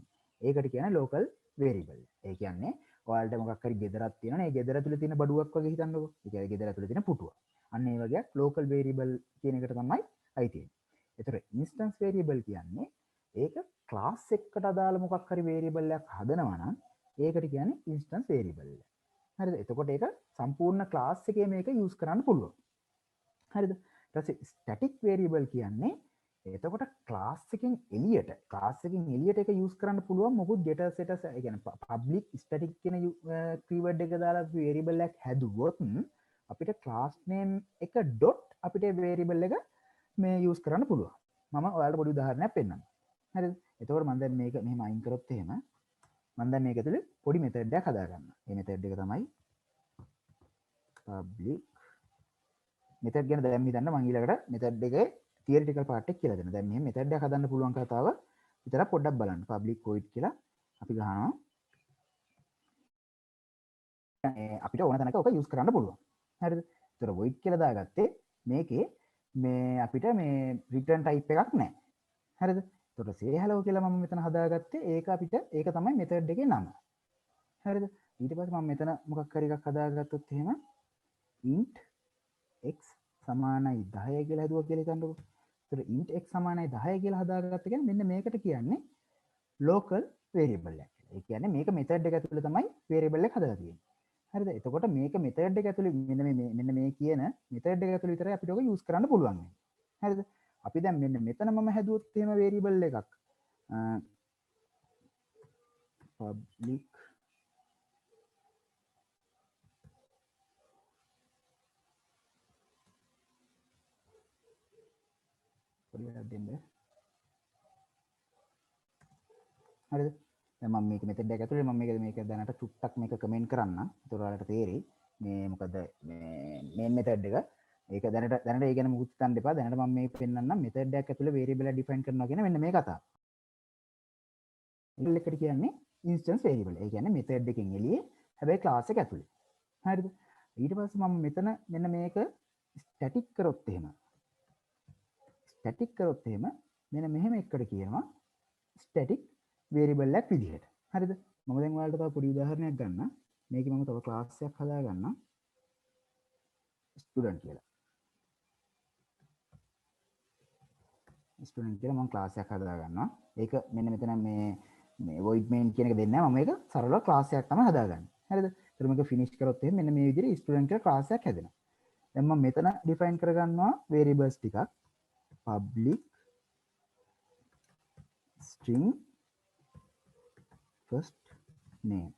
ඒකට කියන්නේ local variable. ඒ කියන්නේ ඔයාලට මොකක් හරි ගෙදරක් තියෙනවනේ ඒ ගෙදර ඇතුලේ තියෙන බඩුවක් වගේ හිතන්නකෝ. ඒ කියන්නේ ගෙදර ඇතුලේ තියෙන පුටුව. අන්න ඒ වගේ local variable කියන එකට තමයි අයිති වෙන්නේ. ඒතර instance variable කියන්නේ ඒක class එකකට අදාළ මොකක් හරි variable එකක් හදනවා නම් ඒකට කියන්නේ instance variable. හරිද? එතකොට ඒක සම්පූර්ණ class එකේ මේක use කරන්න පුළුවන්. හරිද? ඊට පස්සේ static variable කියන්නේ එතකොට class එකෙන් එළියට ඒක use කරන්න පුළුවන් මොකුත් getter setter ඒ කියන්නේ public static කියන keyword එක දාලා variable එකක් හැදුවොත් අපිට class name එක dot අපිට variable එක මේ use කරන්න පුළුවන්. මම ඔයාලට පොඩි උදාහරණයක් පෙන්නන්නම්. හරිද? එතකොට මම දැන් මේක මෙහෙම අයින් කරොත් එහෙම මම දැන් මේක ඇතුලේ පොඩි method එකක් හදා ගන්නවා. මේ method එක තමයි public method ගැන දැන් හිතන්න මම ඊළඟට method එකේ theoretical part එක කියලා දෙනවා. දැන් මෙහෙම method එකක් හදන්න පුළුවන් කතාව විතර පොඩ්ඩක් බලන්න. public void කියලා අපි ගහනවා. අපිට ඕන තැනක ඔක use කරන්න පුළුවන්. හරිද? ඒතර void කියලා දාගත්තේ මේකේ මේ අපිට මේ return type එකක් නැහැ. හරිද? ඒතර say hello කියලා මම මෙතන හදාගත්තේ ඒක අපිට ඒක තමයි method එකේ නම. හරිද? ඊට පස්සේ මම මෙතන මොකක් හරි එකක් හදාගත්තොත් එහෙම int x සමානයි 10 කියලා හදුවා කියලා හිතන්නකෝ. ඒතර int x සමානයි 10 කියලා හදාගත්ත කියන්නේ මෙන්න මේකට කියන්නේ local variable එකක් කියලා. ඒ කියන්නේ මේක method එක ඇතුලේ තමයි variable එක හදලා තියෙන්නේ. හරිද? එතකොට මේක method එක ඇතුලේ මෙන්න මේ කියන method එක ඇතුලේ විතරයි අපිට ඔක use කරන්න පුළුවන් වෙන්නේ. හරිද? අපි දැන් මෙන්න මෙතන මම හැදුවොත් එහෙම variable එකක් public දෙන්න. හරිද? දැන් මම මේක method එක ඇතුලේ මම මේක දැනට චුට්ටක් මේක කමෙන්ට් කරන්නම්. ඒතකොට ඔයාලට තේරෙයි මේ මොකද මේ main method එක. ඒක දැනට ඒ ගැන මුකුත් හිතන්න එපා. දැනට මම මේ පෙන්නන්නම් method එකක් ඇතුලේ variable එක define කරනවා කියන මෙන්න මේ කතාව. ඒකට කියන්නේ instance variable. ඒ කියන්නේ method එකෙන් එළියේ හැබැයි class එක ඇතුලේ. හරිද? ඊට පස්සේ මම මෙතන මෙන්න මේක static කරොත් එහෙම මෙන්න මෙහෙම එකකට කියනවා static variable එකක් විදිහට. හරිද? මම දැන් ඔයාලට තව පොඩි උදාහරණයක් ගන්නම්. මේකේ මම තව class එකක් හදා ගන්නම්. student කියලා. student කියලා මම class එකක් හදා ගන්නවා. ඒක මෙන්න මෙතන මේ void main කියන එක දෙන්නේ නැහැ. මම මේක සරලව class එකක් තමයි හදාගන්නේ. හරිද? ඊට මේක finish කරොත් එහෙනම් මෙන්න මේ විදිහට student කියලා class එකක් හැදෙනවා. දැන් මම මෙතන define කරගන්නවා variables ටිකක්. public string first name,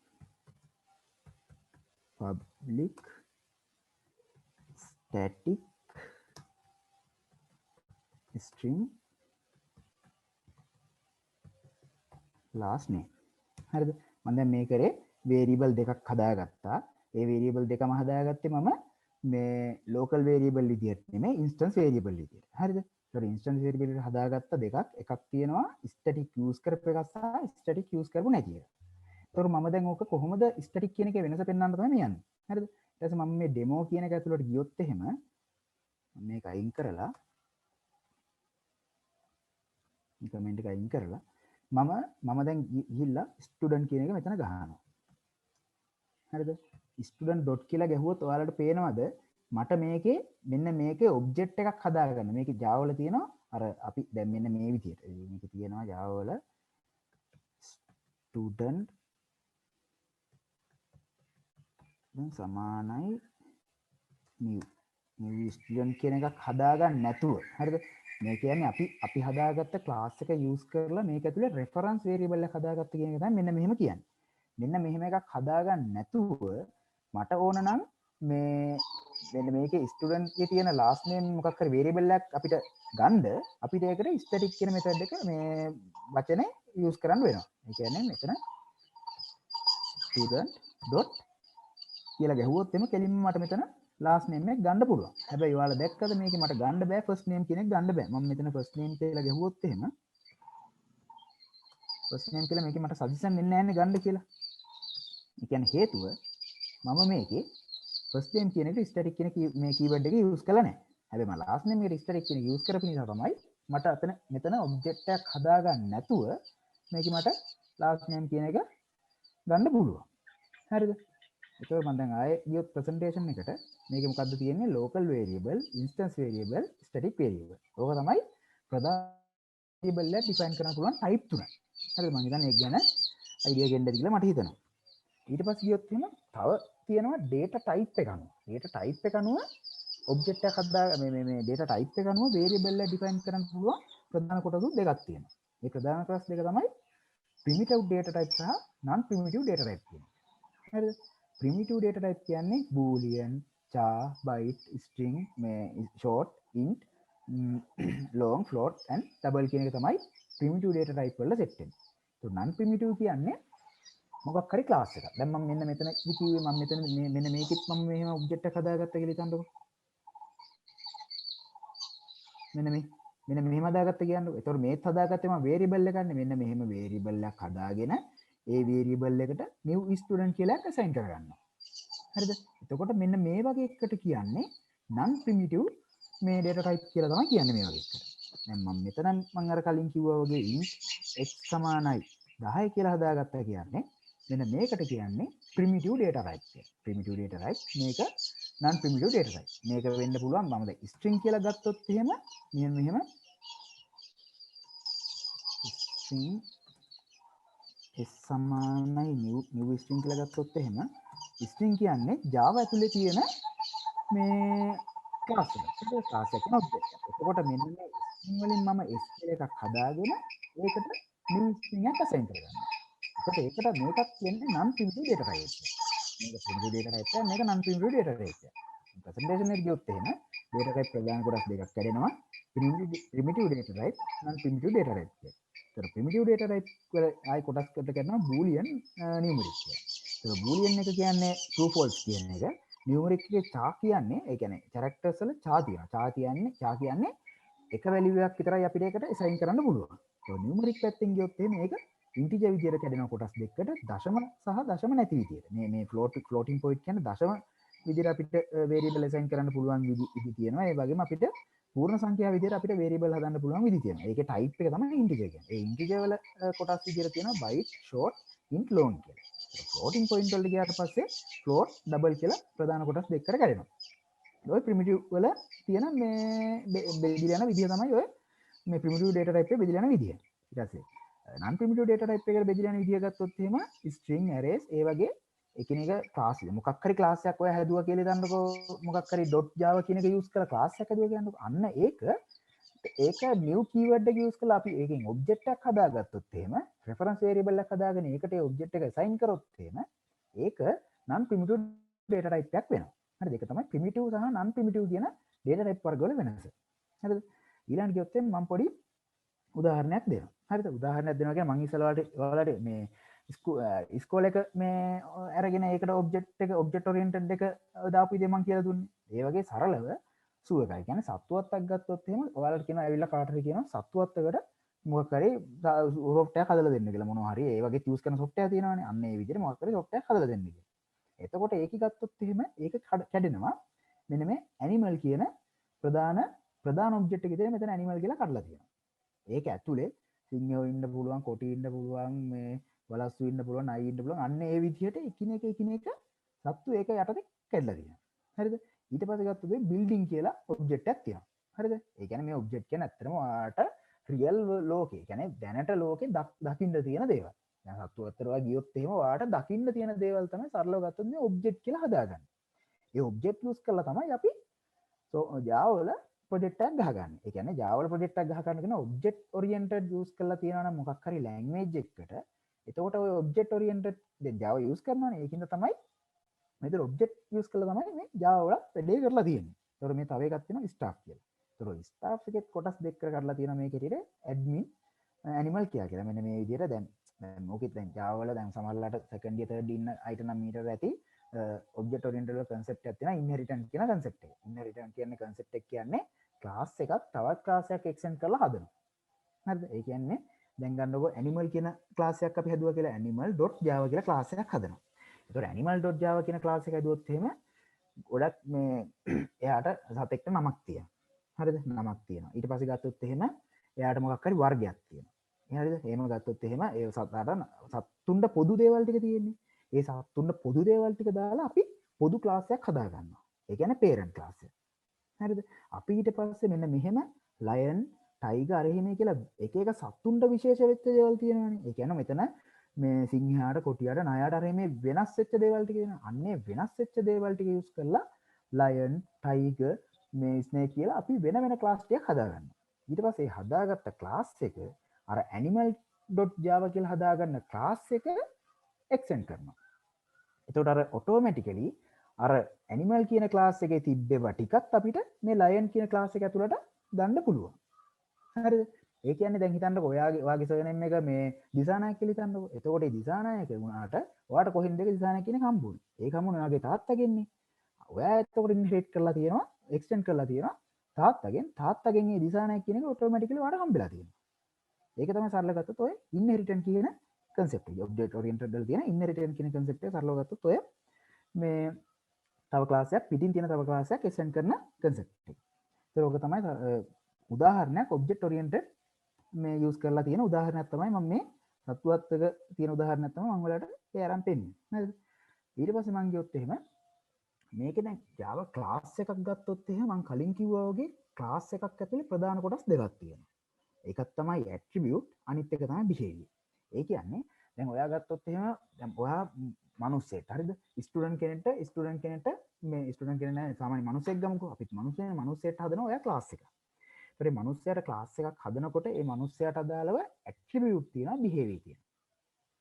public static string last name. හරිද? මම දැන් මේ කරේ variable දෙකක් හදාගත්තා. ඒ variable දෙකම හදාගත්තේ මම මේ local variable විදියට නෙමෙයි instance variable විදියට. හරිද? ඉන්ස්ටන්ස් වේරියබල් හදාගත්ත දෙකක් එකක් තියෙනවා ස්ටැටික් යූස් කරපු එකක් සහ ස්ටැටික් යූස් කරපු නැති එක. ඒතකොට මම දැන් ඕක කොහොමද ස්ටැටික් කියන එකේ වෙනස පෙන්වන්න තමයි මේ යන්නේ. හරිද? ඊට පස්සේ මම මේ ඩෙමෝ කියන එක ඇතුළට ගියොත් එහෙම මේක අයින් කරලා කමෙන්ට් එක අයින් කරලා මම දැන් ගිහිල්ලා ස්ටුඩන්ට් කියන එක මෙතන ගහනවා. හරිද? ස්ටුඩන්ට් ඩොට් කියලා ගැහුවොත් ඔයාලට පේනවද මට මේකේ මෙන්න මේකේ ඔබ්ජෙක්ට් එකක් හදාගන්න. මේකේ Java වල තියෙනවා අර අපි දැන් මෙන්න මේ විදිහට. මේකේ තියෙනවා Java වල ස්ටුඩන්ට් දැන් සමානයි new ස්ටුඩන්ට් කියන එකක් හදාගන්න නැතුව. හරිද? මේ කියන්නේ අපි හදාගත්ත ක්ලාස් එක යූස් කරලා මේක ඇතුලේ රෙෆරන්ස් වේරියබල් එකක් හදාගත්ත කියන එක තමයි මෙන්න මෙහෙම කියන්නේ. මෙන්න මෙහෙම එකක් හදාගන්න නැතුව මට ඕන නම් මේ මෙන්න මේකේ ස්ටුඩන්ට් එකේ තියෙන ලාස්ට් නේම් මොකක් හරි වේරියබල් එකක් අපිට ගන්න අපිට ඒකට ස්ටැටික් කියන මෙතඩ් එක මේ වචනේ යූස් කරන්න වෙනවා. ඒ කියන්නේ මෙතන student dot කියලා ගැහුවොත් එම කෙලින්ම මට මෙතන ලාස්ට් නේම් එක ගන්න පුළුවන්. හැබැයි ඔයාලා දැක්කද මේකේ මට ගන්න බෑ ෆස්ට් නේම් කියන එක ගන්න බෑ. මම මෙතන ෆස්ට් නේම් කියලා ගැහුවොත් එහෙම ෆස්ට් නේම් කියලා මේකේ මට සජෙෂන් එන්නේ නැන්නේ ගන්න කියලා. ඒ කියන්නේ හේතුව මම මේකේ ෆස්ට් නේම් කියන එක ස්ටැටික් කියන මේ කීවර්ඩ් එක යූස් කරලා නැහැ. හැබැයි මම ලාස්ට් නේම් එකට ස්ටැටික් කියන යූස් කරපු නිසා තමයි මට මෙතන ඔබ්ජෙක්ට් එකක් හදාගන්න නැතුව මේකේ මට ලාස්ට් නේම් කියන එක ගන්න පුළුවන්. හරිද? ඒකෝ මම දැන් ආයේ ගියොත් ප්‍රසන්ටේෂන් එකට මේකේ මොකද්ද තියෙන්නේ local variable instance variable static variable. ඕක තමයි ප්‍රධාන variable එක define කරන්න පුළුවන් type තුන. හරිද? මම හිතන්නේ ඒක ගැන idea ගන්න ඇති කියලා මට හිතෙනවා. ඊට පස්සේ ගියොත් එහෙම තව තියෙනවා data type එක අනුව. data type එක අනුව object එකක් හදා මේ data type එක අනුව variable එක define කරන්න පුළුවන් ප්‍රධාන කොටස් දෙකක් තියෙනවා. මේ ප්‍රධාන කොටස් දෙක තමයි primitive data type සහ non primitive data type කියන්නේ. හරිද? primitive data type කියන්නේ boolean, char, byte, string, short, int, long, float and double කියන එක තමයි primitive data type වල set වෙන්නේ. તો non primitive කියන්නේ මොකක් හරි class එකක්. දැන් මම මෙන්න මෙතන කිව්වේ මම මෙතන මෙන්න මේකෙත් මම මෙහෙම object එකක් හදාගත්තා කියලා හිතන්නකෝ. මෙන්න මෙහෙම හදාගත්තා කියන්නකෝ. ඒතකොට මේත් හදාගත්තේ මම variable එකක්නේ. මෙන්න මෙහෙම variable එකක් හදාගෙන ඒ variable එකට new student කියලා එක assign කරගන්නවා. හරිද? එතකොට මෙන්න මේ වගේ එකකට කියන්නේ non primitive මේ data type කියලා තමයි කියන්නේ මේ වගේ එකකට. දැන් මම මෙතන මම අර කලින් කිව්වා වගේ int x සමානයි 10 කියලා හදාගත්තා කියන්නේ මෙන්න මේකට කියන්නේ primitive data type කියලා. primitive data type මේක non primitive data type. මේක වෙන්න පුළුවන් මම දැන් string කියලා ගත්තොත් එහෙම මෙහෙම string s සමානයි new string කියලා ගත්තොත් එහෙම string කියන්නේ Java ඇතුලේ තියෙන මේ class එක. ඒක class එකක object එකක්. එතකොට මෙන්න මේ string වලින් මම s කියලා එකක් හදාගෙන ඒකට new string එකක් assign කරගන්නවා. එතකොට මේකත් කියන්නේ non primitive data type එක. මේක primitive data type එක, මේක non primitive data type එක. presentation එකට ගියොත් එහෙම data type ප්‍රධාන කොටස් දෙකක් කැඩෙනවා. primitive data type, non primitive data type කියලා. ඒතර primitive data type වල ආයි කොටස් කට කරනවා boolean numeric කියලා. ඒක boolean එක කියන්නේ true false කියන එක. numeric එකේ char කියන්නේ ඒ කියන්නේ characters වල char තියෙනවා. char කියන්නේ එක value එකක් විතරයි අපිට ඒකට assign කරන්න පුළුවන්. ඒක numeric පැත්තෙන් ගියොත් එහෙම මේක integer විදියට කැඩෙන කොටස් දෙකකට දශම සහ දශම නැති විදියට. මේ floating point කියන්නේ දශම විදියට අපිට variable assign කරන්න පුළුවන් විදි තියෙනවා. ඒ වගේම අපිට පූර්ණ සංඛ්‍යාව විදියට අපිට variable හදන්න පුළුවන් විදි තියෙනවා. ඒකේ type එක තමයි integer කියන්නේ. ඒ integer වල කොටස් විදියට තියෙනවා byte, short, int, long කියලා. floating point වලට ගියාට පස්සේ float, double කියලා ප්‍රධාන කොටස් දෙකකට කැඩෙනවා. ඔය primitive වල තියෙන මේ බෙදලා යන විදිය තමයි ඔය මේ primitive data type එක බෙදලා යන විදිය. ඊට පස්සේ non primitive data type එකට බෙදලා යන විදිය ගත්තොත් එහෙම string, arrays ඒ වගේ එකිනෙක class එක මොකක් හරි class එකක් ඔය හැදුවා කියලා හිතන්නකෝ. මොකක් හරි .java කියන එක use කරලා class එකක් හැදුවා කියන්නකෝ. අන්න ඒක new keyword එක use කරලා අපි ඒකෙන් object එකක් හදාගත්තොත් එහෙම reference variable එකක් හදාගෙන ඒකට ඒ object එක assign කරොත් එහෙම ඒක non primitive data type එකක් වෙනවා. හරිද? ඒක තමයි primitive සහ non primitive කියන data type වර්ග වල වෙනස. හරිද? ඊළඟට ගියොත් මම පොඩි උදාහරණයක් දෙනවා. හරිද? උදාහරණයක් දෙනවා කියන්නේ මම ඉස්සෙල්ලාට මේ ස්කෝල එක මේ අරගෙන ඒකට object oriented එක දාපු විදිහ මම කියලා දුන්නේ. ඒ වගේ සරලව සුව එකයි. කියන්නේ සත්තුවත්තක් ගත්තොත් එහෙම ඔයාලට කියනවා ඇවිල්ලා කාට හරි කියනවා සත්තුවත්තකට මොකක් හරි සොෆ්ට්වෙයාර් හදලා දෙන්න කියලා මොනවා හරි ඒ වගේ යූස් කරන සොෆ්ට්වෙයාර් තියෙනවානේ. අන්න ඒ විදිහට මොකක් හරි සොෆ්ට්වෙයාර් හදලා දෙන්න කියලා. එතකොට ඒක ගත්තොත් එහෙම ඒක කැඩෙනවා. මෙන්න මේ ඇනිමල් කියන ප්‍රධාන ඔබ්ජෙක්ට් එක විදිහට මෙතන ඇනිමල් කියලා කඩලා තියෙනවා. ඒක ඇතුලේ සිංහයෝ ඉන්න පුළුවන්, කොටි ඉන්න පුළුවන්, මේ වලස්සු ඉන්න පුළුවන්, නයි ඉන්න පුළුවන්. අන්න ඒ විදිහට එකිනෙක සත්තු ඒක යටතේ කැඩලා තියෙනවා. හරිද? ඊට පස්සේ ගත්තොත් මේ බිල්ඩින් කියලා ඔබ්ජෙක්ට් එකක් තියෙනවා. හරිද? ඒ කියන්නේ මේ ඔබ්ජෙක්ට් කියන්නේ ඇත්තටම ඔයාලට රියල් ලෝකේ, කියන්නේ දැනට ලෝකේ දකින්න තියෙන දේවල්. දැන් සත්තු අතර ඔයා ගියොත් එහෙම ඔයාලට දකින්න තියෙන දේවල් තමයි සරලව ගත්තොත් මේ ඔබ්ජෙක්ට් කියලා හදාගන්නේ. ඒ ඔබ්ජෙක්ට් යූස් කරලා තමයි අපි Java වල ප්‍රොජෙක්ට් එකක් ගහගන්නේ. ඒ කියන්නේ Java වල ප්‍රොජෙක්ට් එකක් ගහ ගන්න කියන ඔබ්ජෙක්ට් ඔරියන්ටඩ් යූස් කරලා තියෙනවා නම් මොකක් හරි ලැන්ග්වේජ් එකකට එතකොට ඔය ඔබ්ජෙක්ට් ඔරියන්ටඩ් දැන් Java යූස් කරනවානේ. ඒකින්ද තමයි මෙතන ඔබ්ජෙක්ට් යූස් කරලා තමයි මේ Java වල වැඩේ කරලා තියෙන්නේ. ඒතකොට මේ තව එකක් තියෙනවා staff කියලා. ඒතකොට staff එකේ කොටස් දෙකකට කඩලා තියෙනවා මේකේ ඉතින් admin animal කියලා. මෙන්න මේ විදිහට දැන් මොකෙත් දැන් Java වල දැන් සමහරලාට second year third ඉන්න අයට නම් මීටර ඇති object oriented concept එකක් තියෙනවා inheritance කියන concept එක. inheritance කියන්නේ concept එක කියන්නේ class එකක් තවත් class එකක් extend කරලා හදනවා. හරිද? ඒ කියන්නේ දැන් ගන්නකො animal කියන class එකක් අපි හදුවා කියලා animal.java කියලා class එකක් හදනවා. ඒතකොට animal.java කියන class එක හදුවොත් එහෙම ගොඩක් මේ එයාට සතෙක්ට නමක් තියෙනවා. හරිද? නමක් තියෙනවා. ඊට පස්සේ ගත්තොත් එහෙම එයාට මොකක් හරි වර්ගයක් තියෙනවා. හරිද? එහෙම ගත්තොත් එහෙම ඒ සත්තුන්ට පොදු දේවල් ටික තියෙන්නේ. ඒ සත්තුන්ට පොදු දේවල් ටික දාලා අපි පොදු ක්ලාස් එකක් හදා ගන්නවා. ඒ කියන්නේ parent class එක. හරිද? අපි ඊට පස්සේ මෙන්න මෙහෙම lion, tiger අර එහෙම කියලා එක එක සත්තුන්ට විශේෂ වෙච්ච දේවල් තියෙනවානේ. ඒ කියන්නේ මෙතන මේ සිංහයාට, කොටියට, නයාට අර මේ වෙනස් වෙච්ච දේවල් ටික තියෙනවා. අන්නේ වෙනස් වෙච්ච දේවල් ටික යූස් කරලා lion, tiger, මේ snake කියලා අපි වෙන වෙන ක්ලාස් ටිකක් හදා ගන්නවා. ඊට පස්සේ හදාගත්ත ක්ලාස් එක අර animal.java කියලා හදාගන්න ක්ලාස් එක එක්සෙන්ඩ් කරනවා. එතකොට අර ඔටෝමැටිකලි අර ඇනිමල් කියන ක්ලාස් එකේ තිබ්බේවා ටිකත් අපිට මේ ලයන් කියන ක්ලාස් එක ඇතුළට ගන්න පුළුවන්. හරිද? ඒ කියන්නේ දැන් හිතන්නකෝ ඔයාගේ සර්නෙම් එක මේ දිසානායක කියලා හිතන්නකෝ. එතකොට ඒ දිසානායක වුණාට ඔයාට කොහෙන්ද ඒක දිසානායක කියන හම්බුනේ. ඒක හම්බුනේ ඔයාගේ තාත්තගෙන්නේ. ඔයා එතකොට ඉන්හෙරිට් කරලා තියෙනවා, එක්ස්ටෙන්ඩ් කරලා තියෙනවා තාත්තගෙන් මේ දිසානායක කියන එක ඔටෝමැටිකලි ඔයාට හම්බෙලා තියෙනවා. ඒක තමයි සරල ගත්තොත් ඔය ඉන්හෙරිටන්ස් කියන concept එක. object oriented වල තියෙන inheritance කියන concept එක සරලව ගත්තොත් ඔය මේ තව class එකක් පිටින් තියෙන තව class එකක් extend කරන concept එක. ඒක ඔක තමයි උදාහරණයක් object oriented මේ use කරලා තියෙන උදාහරණයක් තමයි මම මේ සත්වත්වක තියෙන උදාහරණයක් තමයි මම ඔයාලට ඒ අරන් පෙන්නන්නේ. හරිද? ඊට පස්සේ මම ගියොත් එහෙම මේකේ දැන් Java class එකක් ගත්තොත් එහෙම මම කලින් කිව්වා වගේ class එකක් ඇතුලේ ප්‍රධාන කොටස් දෙකක් තියෙනවා. එකක් තමයි attribute අනිත් එක තමයි behavior. ඒ කියන්නේ දැන් ඔයා ගත්තොත් එහෙම දැන් ඔයා මිනිස්සෙක් හරිද? ස්ටුඩන්ට් කෙනෙක්ට මේ ස්ටුඩන්ට් කෙනෙක් නෑ සාමාන්‍ය මිනිස්සෙක් ගමුකෝ. අපිත් මිනිස්සෙට හදනවා ඔයා ක්ලාස් එකක්. ඒතර මේ මිනිස්සයාට ක්ලාස් එකක් හදනකොට ඒ මිනිස්සයාට අදාළව ඇට්‍රිබියුට් තියෙනවා බිහේවියර් තියෙනවා.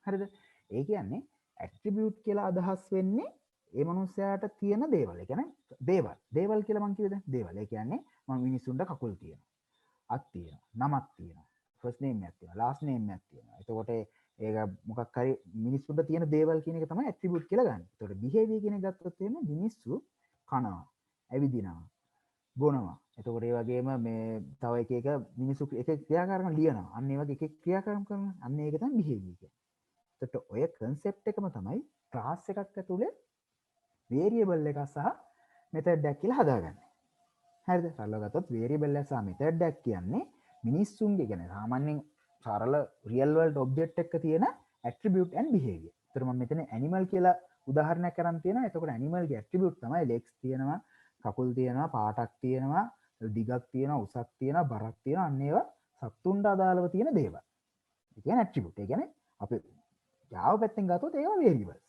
හරිද? ඒ කියන්නේ ඇට්‍රිබියුට් කියලා අදහස් වෙන්නේ ඒ මිනිස්සයාට තියෙන දේවල්. ඒ කියන්නේ දේවල් කියලා මම කිව්වේ දැන් දේවල්. ඒ කියන්නේ මම මිනිස්සුන්ට කකුල් තියෙනවා. අත් තියෙනවා. නමක් තියෙනවා. ෆස්ට් නේම් එකක් තියෙනවා. ලාස්ට් නේම් එකක් තියෙනවා. එතකොට ඒක මොකක් හරි මිනිස්සුන්ට තියෙන දේවල් කියන එක තමයි ඇට්‍රිබියුට් කියලා ගන්න. එතකොට බිහේවියර් කියන එක ගත්තොත් එහෙම මිනිස්සු කනවා, ඇවිදිනවා, බොනවා. එතකොට ඒ වගේම මේ තව එක මිනිස්සු එක ක්‍රියාකාරකම් ලියනවා. අන්න ඒ වගේ එක ක්‍රියාකාරකම් කරනවා. අන්න ඒක තමයි බිහේවියර් කියන්නේ. එතකොට ඔය concept එකම තමයි class එකක් ඇතුලේ variable එකක් සහ method එකක් කියලා හදාගන්නේ. හරිද? සරලව ගත්තොත් variable එක සහ method එකක් කියන්නේ මිනිස්සුන්ගේ කියන්නේ සාමාන්‍යයෙන් සරල real world object එකක තියෙන attribute and behavior. ඒතර මම මෙතන animal කියලා උදාහරණයක් අරන් තියෙනවා. එතකොට animal ගේ attribute තමයි legs තියෙනවා, කකුල් තියෙනවා, පාටක් තියෙනවා, දිගක් තියෙනවා, උසක් තියෙනවා, බරක් තියෙනවා. අන්න ඒවා සත්තුන්ට අදාළව තියෙන දේවල්. ඒ කියන්නේ attribute. ඒ කියන්නේ අපි Java පැත්තෙන් ගත්තොත් ඒවා variables.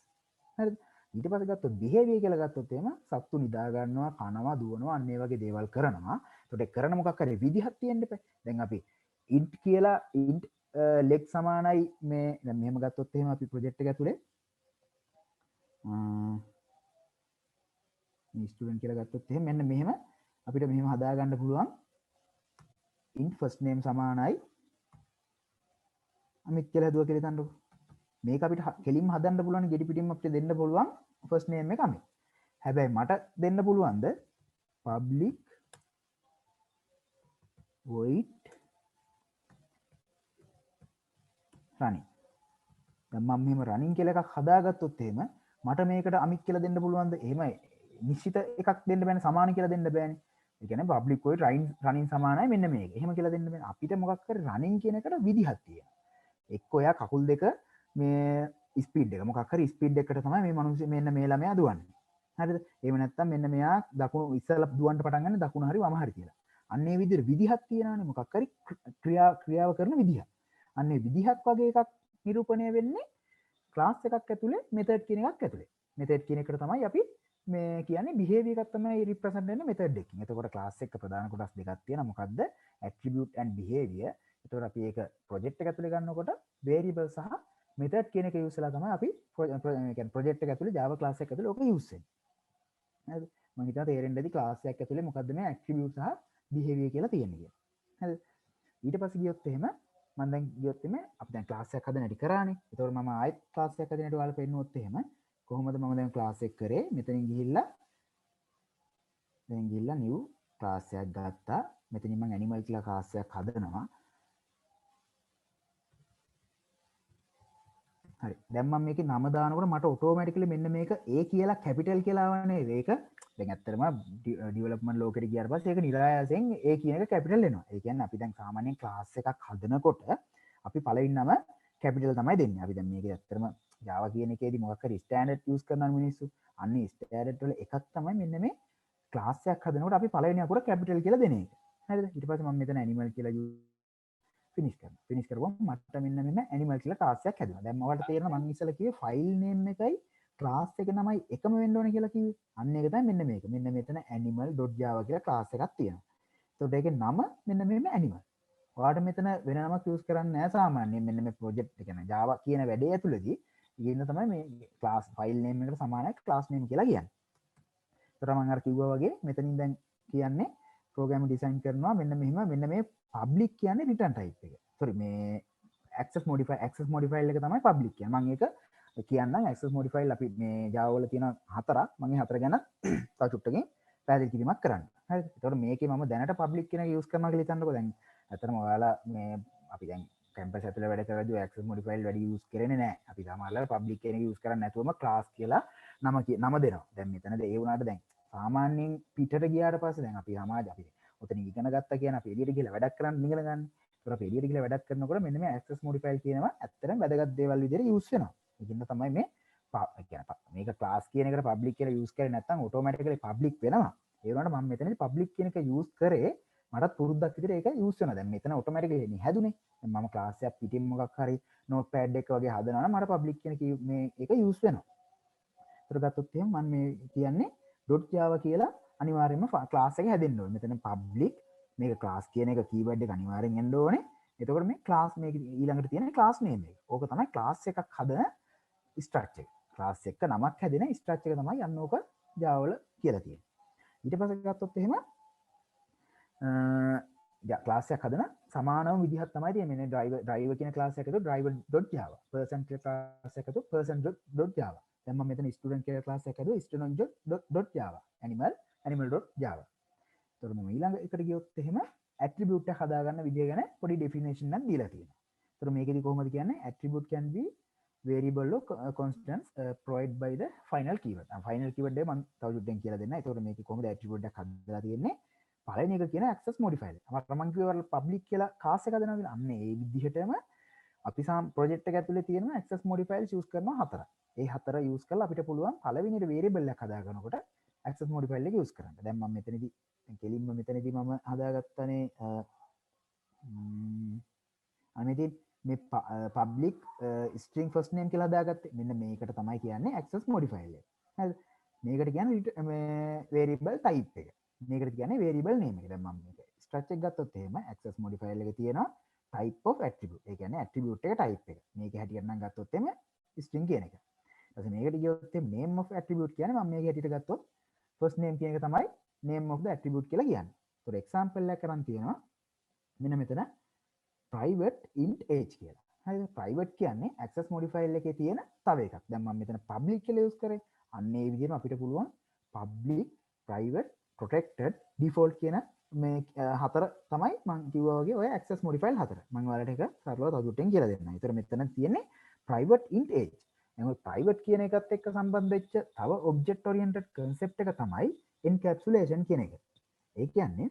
හරිද? ඊට පස්සේ ගත්තොත් behavior කියලා ගත්තොත් එහෙම සත්තු නිදා ගන්නවා, කනවා, දුවනවා, අන්න ඒ වගේ දේවල් කරනවා. ඒකට කරන මොකක් හරි විදිහක් තියෙන්න එපා. දැන් අපි int කියලා int leg සමානයි මේ දැන් මෙහෙම ගත්තොත් එහෙම අපි ප්‍රොජෙක්ට් එක ඇතුලේ මේ ස්ටුඩන්ට් කියලා ගත්තොත් එහෙම මෙන්න මෙහෙම අපිට මෙහෙම හදා ගන්න පුළුවන් int first name සමානයි අමිත් කියලා හදුවා කියලා හිතන්නකෝ. මේක අපිට කෙලින්ම හදන්න පුළුවන් ගෙඩි පිටින්ම අපිට දෙන්න පුළුවන් first name එක අමිත්. හැබැයි මට දෙන්න පුළුවන්ද public void running. දැන් මම මෙහෙම running කියලා එකක් හදාගත්තොත් එහෙම මට මේකට අමික් කියලා දෙන්න පුළුවන්ද? එහෙම නිශ්චිත එකක් දෙන්න බෑනේ, සමාන කියලා දෙන්න බෑනේ. ඒ කියන්නේ public void running සමානයි මෙන්න මේක. එහෙම කියලා දෙන්න බෑනේ. අපිට මොකක් හරි running කියන එකට විදිහක් තියෙනවා. එක්ක ඔයා කකුල් දෙක මේ ස්පීඩ් එක මොකක් හරි ස්පීඩ් එකකට තමයි මේ මිනිස්සු මෙන්න මේ ළමයා දුවන්නේ. හරිද? එහෙම නැත්නම් මෙන්න මෙයා දකුණු ඉස්සලා දුවන්න පටන් ගන්න දකුණ හරි වම හරි කියලා. අන්න ඒ විදිහට විදිහක් තියෙනවානේ, මොකක් හරි ක්‍රියාව කරන විදිහ. අන්න ඒ විදිහක් වගේ එකක් නිරූපණය වෙන්නේ ක්ලාස් එකක් ඇතුලේ මෙතඩ් කියන එකක් ඇතුලේ. මෙතඩ් කියන එකට තමයි අපි මේ කියන්නේ බිහේවියර් එකක් තමයි රිප්‍රසන්ට් වෙන්නේ මෙතඩ් එකකින්. එතකොට ක්ලාස් එක ප්‍රධාන කොටස් දෙකක් තියෙනවා. මොකද්ද? Attribute and behaviour. එතකොට අපි ඒක ප්‍රොජෙක්ට් එක ඇතුලේ ගන්නකොට වේරියබල් සහ මෙතඩ් කියන එක යූස් කරලා තමයි අපි කියන්නේ ප්‍රොජෙක්ට් එක ඇතුලේ Java ක්ලාස් එක ඇතුලේ ඕක යූස් වෙන්නේ. හරිද? මම හිතා තේරෙන්න ඇති ක්ලාස් එකක් ඇතුලේ මොකද්ද මේ ඇට්‍රිබියුට් සහ බිහේවියර් කියලා තියෙන්නේ කියලා. හරිද? ඊට පස්සේ ගියොත් එහෙම මම දැන් ගියොත් එමේ අපි දැන් ක්ලාස් එකක් හදන්න ඇති කරානේ. ඒතකොට මම ආයෙත් ක්ලාස් එකක් හදන්න ඇති ඔයාලා පෙන්නුවොත් එහෙම කොහොමද මම දැන් ක්ලාස් එක කරේ? මෙතනින් ගිහිල්ලා new ක්ලාස් එකක් ගත්තා. මෙතනින් මම animal කියලා ක්ලාස් එකක් හදනවා. හරි. දැන් මම මේකේ නම දානකොට මට ඔටෝමැටිකලි මෙන්න මේක A කියලා කැපිටල් කියලා ආවනේ. ඒක දැන් ඇත්තටම ඩෙවලොප්මන්ට් ලෝකෙට ගියාට පස්සේ ඒක නිරායාසයෙන් A කියන එක කැපිටල් වෙනවා. ඒ කියන්නේ අපි දැන් සාමාන්‍යයෙන් ක්ලාස් එකක් හදනකොට අපි පළවෙනි නම කැපිටල් තමයි දෙන්නේ. අපි දැන් මේකේ ඇත්තටම Java කියන එකේදී මොකක් හරි ස්ටෑන්ඩඩ් යූස් කරනවා මිනිස්සු. අන්න ස්ටෑන්ඩඩ් වල එකක් තමයි මෙන්න මේ ක්ලාස් එකක් හදනකොට අපි පළවෙනි අකුර කැපිටල් කියලා දෙන එක. හරිද? ඊට පස්සේ මම මෙතන animal කියලා ෆිනිෂ් කරගුවම මට මෙන්න මෙන්න animal කියලා ක්ලාස් එකක් හැදුණා. දැන් මවට තේරෙනවා මම ඉස්සෙල්ලා කිව්වේ ෆයිල් නේම් එකයි ක්ලාස් එක නමයි එකම වෙන්න ඕනේ කියලා කිව්වේ. අන්න ඒක තමයි මෙන්න මේක. මෙන්න මෙතන animal.java කියලා ක්ලාස් එකක් තියෙනවා. ඒතකොට ඒකේ නම මෙන්න මෙන්න animal. ඔයාලට මෙතන වෙන නමක් යූස් කරන්න නැහැ සාමාන්‍යයෙන්. මෙන්න මේ ප්‍රොජෙක්ට් එක කියන්නේ Java කියන වැඩේ ඇතුළතදී ඉන්න තමයි මේ ක්ලාස් ෆයිල් නේම් එකට සමානයි ක්ලාස් නේම් කියලා කියන්නේ. ඒතර මම අර කිව්වා වගේ මෙතනින් දැන් කියන්නේ ප්‍රෝග්‍රෑම් ඩිසයින් කරනවා මෙන්න මෙහෙම මෙන්න මේ public කියන්නේ return type එක. sorry මේ access modifier එක තමයි public කියන්නේ. මම ඒක කියන්නම් access modifier අපි මේ Java වල තියෙන හතරක්. මම මේ හතර ගැන තව චුට්ටකින් පැහැදිලි කිරීමක් කරන්න. හරිද? ඒතකොට මේකේ මම දැනට public කියන එක use කරනවා කියලා හිතන්නකෝ. දැන් ඇත්තටම ඔයාලා මේ අපි දැන් කැම්පස් ඇතුලේ වැඩ කරද්දී access modifier වැඩි use කරන්නේ නැහැ. අපි සමහරවල් public කියන එක use කරන්නේ නැතුවම class කියලා නම දෙනවා. දැන් මෙතනද ඒ වුණාට දැන් සාමාන්‍යයෙන් පිටට ගියාට පස්සේ දැන් අපි සමාජ අපි ඔතන ඉගෙන ගත්තා කියන අපි එළියට ගිහලා වැඩක් කරන්න ඉගෙන ගන්න. ඒතර අපි එළියට ගිහලා වැඩක් කරනකොට මෙන්න මේ access modifier කියනවා ඇත්තටම වැදගත් දේවල් විදිහට use වෙනවා. ඒකින්ද තමයි මේ මේක class කියන එකට public කියලා use කරේ නැත්නම් automatically public වෙනවා. ඒ වුණාට මම මෙතනදී public කියන එක use කරේ මටත් පුරුද්දක් විදිහට ඒක use වෙනවා. දැන් මෙතන automatically නේ හැදුනේ. දැන් මම class එකක් පිටින් මොකක් හරි notepad එක වගේ හදනවා නම් මට public කියන මේ ඒක use වෙනවා. ඒතර ගත්තොත් එහෙනම් මම මේ කියන්නේ .java කියලා අනිවාර්යයෙන්ම ක්ලාස් එක හැදෙන්න ඕනේ. මෙතන public මේක ක්ලාස් කියන එක කීවර්ඩ් එක අනිවාර්යෙන් එන්න ඕනේ. එතකොට මේ ක්ලාස් මේක ඊළඟට තියෙන ක්ලාස් නේම් එක. ඕක තමයි ක්ලාස් එකක් හදන ස්ට්‍රක්චර් එක. ක්ලාස් එක නමක් හැදෙන ස්ට්‍රක්චර් එක තමයි යන්න ඕක Java වල කියලා තියෙන්නේ. ඊට පස්සේ ගත්තොත් එහෙම ක්ලාස් එකක් හදන සමානම විදිහක් තමයි තියෙන්නේ. මේ driver කියන ක්ලාස් එකකට driver.java, person කියන ක්ලාස් එකකට person.java. දැන් මම මෙතන student කියලා ක්ලාස් එකක් හදුවා student.java, animal.java. එතකොට මම ඊළඟ එකට ගියොත් එහෙම attribute එක හදාගන්න විදිය ගැන පොඩි definition එකක් දීලා තියෙනවා. එතකොට මේකෙදි කොහොමද කියන්නේ attribute can be variable or constants provided by the final keyword. final keyword එක මම තව චුට්ටෙන් කියලා දෙන්නම්. එතකොට මේකේ කොහොමද attribute එකක් හදලා තියෙන්නේ? පළවෙනි එක කියන access modifier. මම කිව්වා public කියලා class එක හදනවා කියලා. අන්න ඒ විදිහටම අපි ප්‍රොජෙක්ට් එක ඇතුලේ තියෙන access modifiers use කරනවා හතරක්. ඒ හතර use කරලා අපිට පුළුවන් පළවෙනියට variable එකක් හදාගන්නකොට access modifier එක use කරන්න. දැන් මම මෙතනදී කෙලින්ම මෙතනදී මම හදාගත්තනේ අනිතින් මේ public string first name කියලා හදාගත්තේ. මෙන්න මේකට තමයි කියන්නේ access modifier එක. හරිද? මේකට කියන්නේ මේ variable type එක. මේකට කියන්නේ variable name එක. දැන් මම මේක structure එක ගත්තොත් එහෙම access modifier එකේ තියෙනවා type of attribute. ඒ කියන්නේ attribute එක type එක. මේකේ හැටියට නම් ගත්තොත් එහෙම string කියන එක. ඊට මේකට ගියොත් name of attribute කියන්නේ මම මේක හැටියට ගත්තොත් first name කියන එක තමයි name of the attribute කියලා කියන්නේ. ඒතකොට example එකක් කරන් තියෙනවා. මෙන්න මෙතන private int age කියලා. හරිද? private කියන්නේ access modifier එකේ තියෙන තව එකක්. දැන් මම මෙතන public කියලා use කරේ. අන්න ඒ විදිහටම අපිට පුළුවන් public, private, protected, default කියන මේ හතර තමයි මං කිව්වා වගේ ඔය access mode file හතර. මම ඔයාලට ඒක සරලව තවදුරටෙන් කියලා දෙන්නම්. ඒතර මෙතන තියෙන්නේ private int age. එහෙනම් private කියන එකත් එක්ක සම්බන්ධ වෙච්ච තව object oriented concept එක තමයි encapsulation කියන එක. ඒ කියන්නේ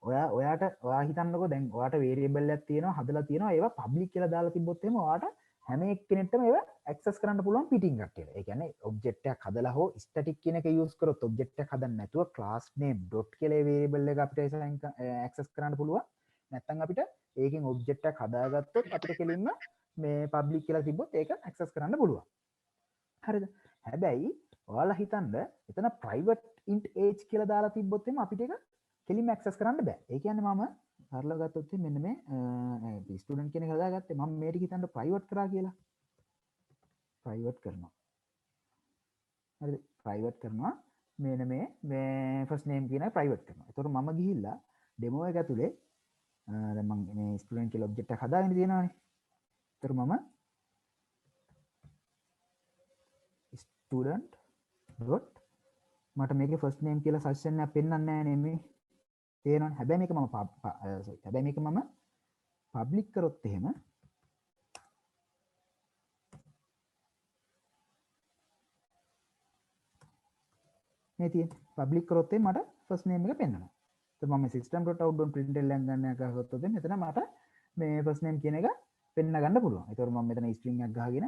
ඔයා හිතන්නකෝ දැන් ඔයාට variable එකක් තියෙනවා හදලා තියෙනවා ඒවා public කියලා දාලා තිබ්බොත් එහෙම ඔයාට හැම එක්කෙනෙක්ටම ඒවා access කරන්න පුළුවන් පිටින් කට්ටියට. ඒ කියන්නේ object එකක් හදලා හෝ static කියන එක use කරොත් object එකක් හදන්න නැතුව class name dot කියලා variable එක අපිට access කරන්න පුළුවන්. නැත්නම් අපිට ඒකෙන් object එකක් හදාගත්තොත් අපිට කෙලින්ම මේ public කියලා තිබ්බොත් ඒක access කරන්න පුළුවන්. හරිද? හැබැයි ඔයාලා හිතන්න එතන private int age කියලා දාලා තිබ්බොත් එහෙම අපිට ඒක කෙලින්ම access කරන්න බෑ. ඒ කියන්නේ මම සරලව ගත්තොත් මෙන්න මේ ස්ටුඩන්ට් කෙනෙක් හදාගත්තේ මම මේ ටික හිතන්න ප්‍රයිවට් කරා කියලා. ප්‍රයිවට් කරනවා. හරිද? ප්‍රයිවට් කරනවා. මෙන්න මේ ෆස්ට් නේම් කියන ප්‍රයිවට් කරනවා. ඒතකොට මම ගිහිල්ලා ඩෙමෝ එක ඇතුලේ දැන් මම මේ ස්ටුඩන්ට් කියලා ඔබ්ජෙක්ට් එකක් හදාගෙන තියෙනවානේ. ඒතකොට මම ස්ටුඩන්ට් ඩොට් මට මේකේ ෆස්ට් නේම් කියලා සජෙෂන් එකක් පෙන්වන්නේ නැහැ නේ මේ. තේරෙනවනේ. හැබැයි මේක මම පබ්ලික් කරොත් එහෙම මේ තියෙන පබ්ලික් කරොත් එහෙම මට ෆස්ට් නේම් එක පෙන්වනවා. ඒත් මම system.out.println ගන්න එක ගත්තොත් මෙතන මට මේ ෆස්ට් නේම් කියන එක පෙන්න ගන්න පුළුවන්. ඒතකොට මම මෙතන string එකක් ගහගෙන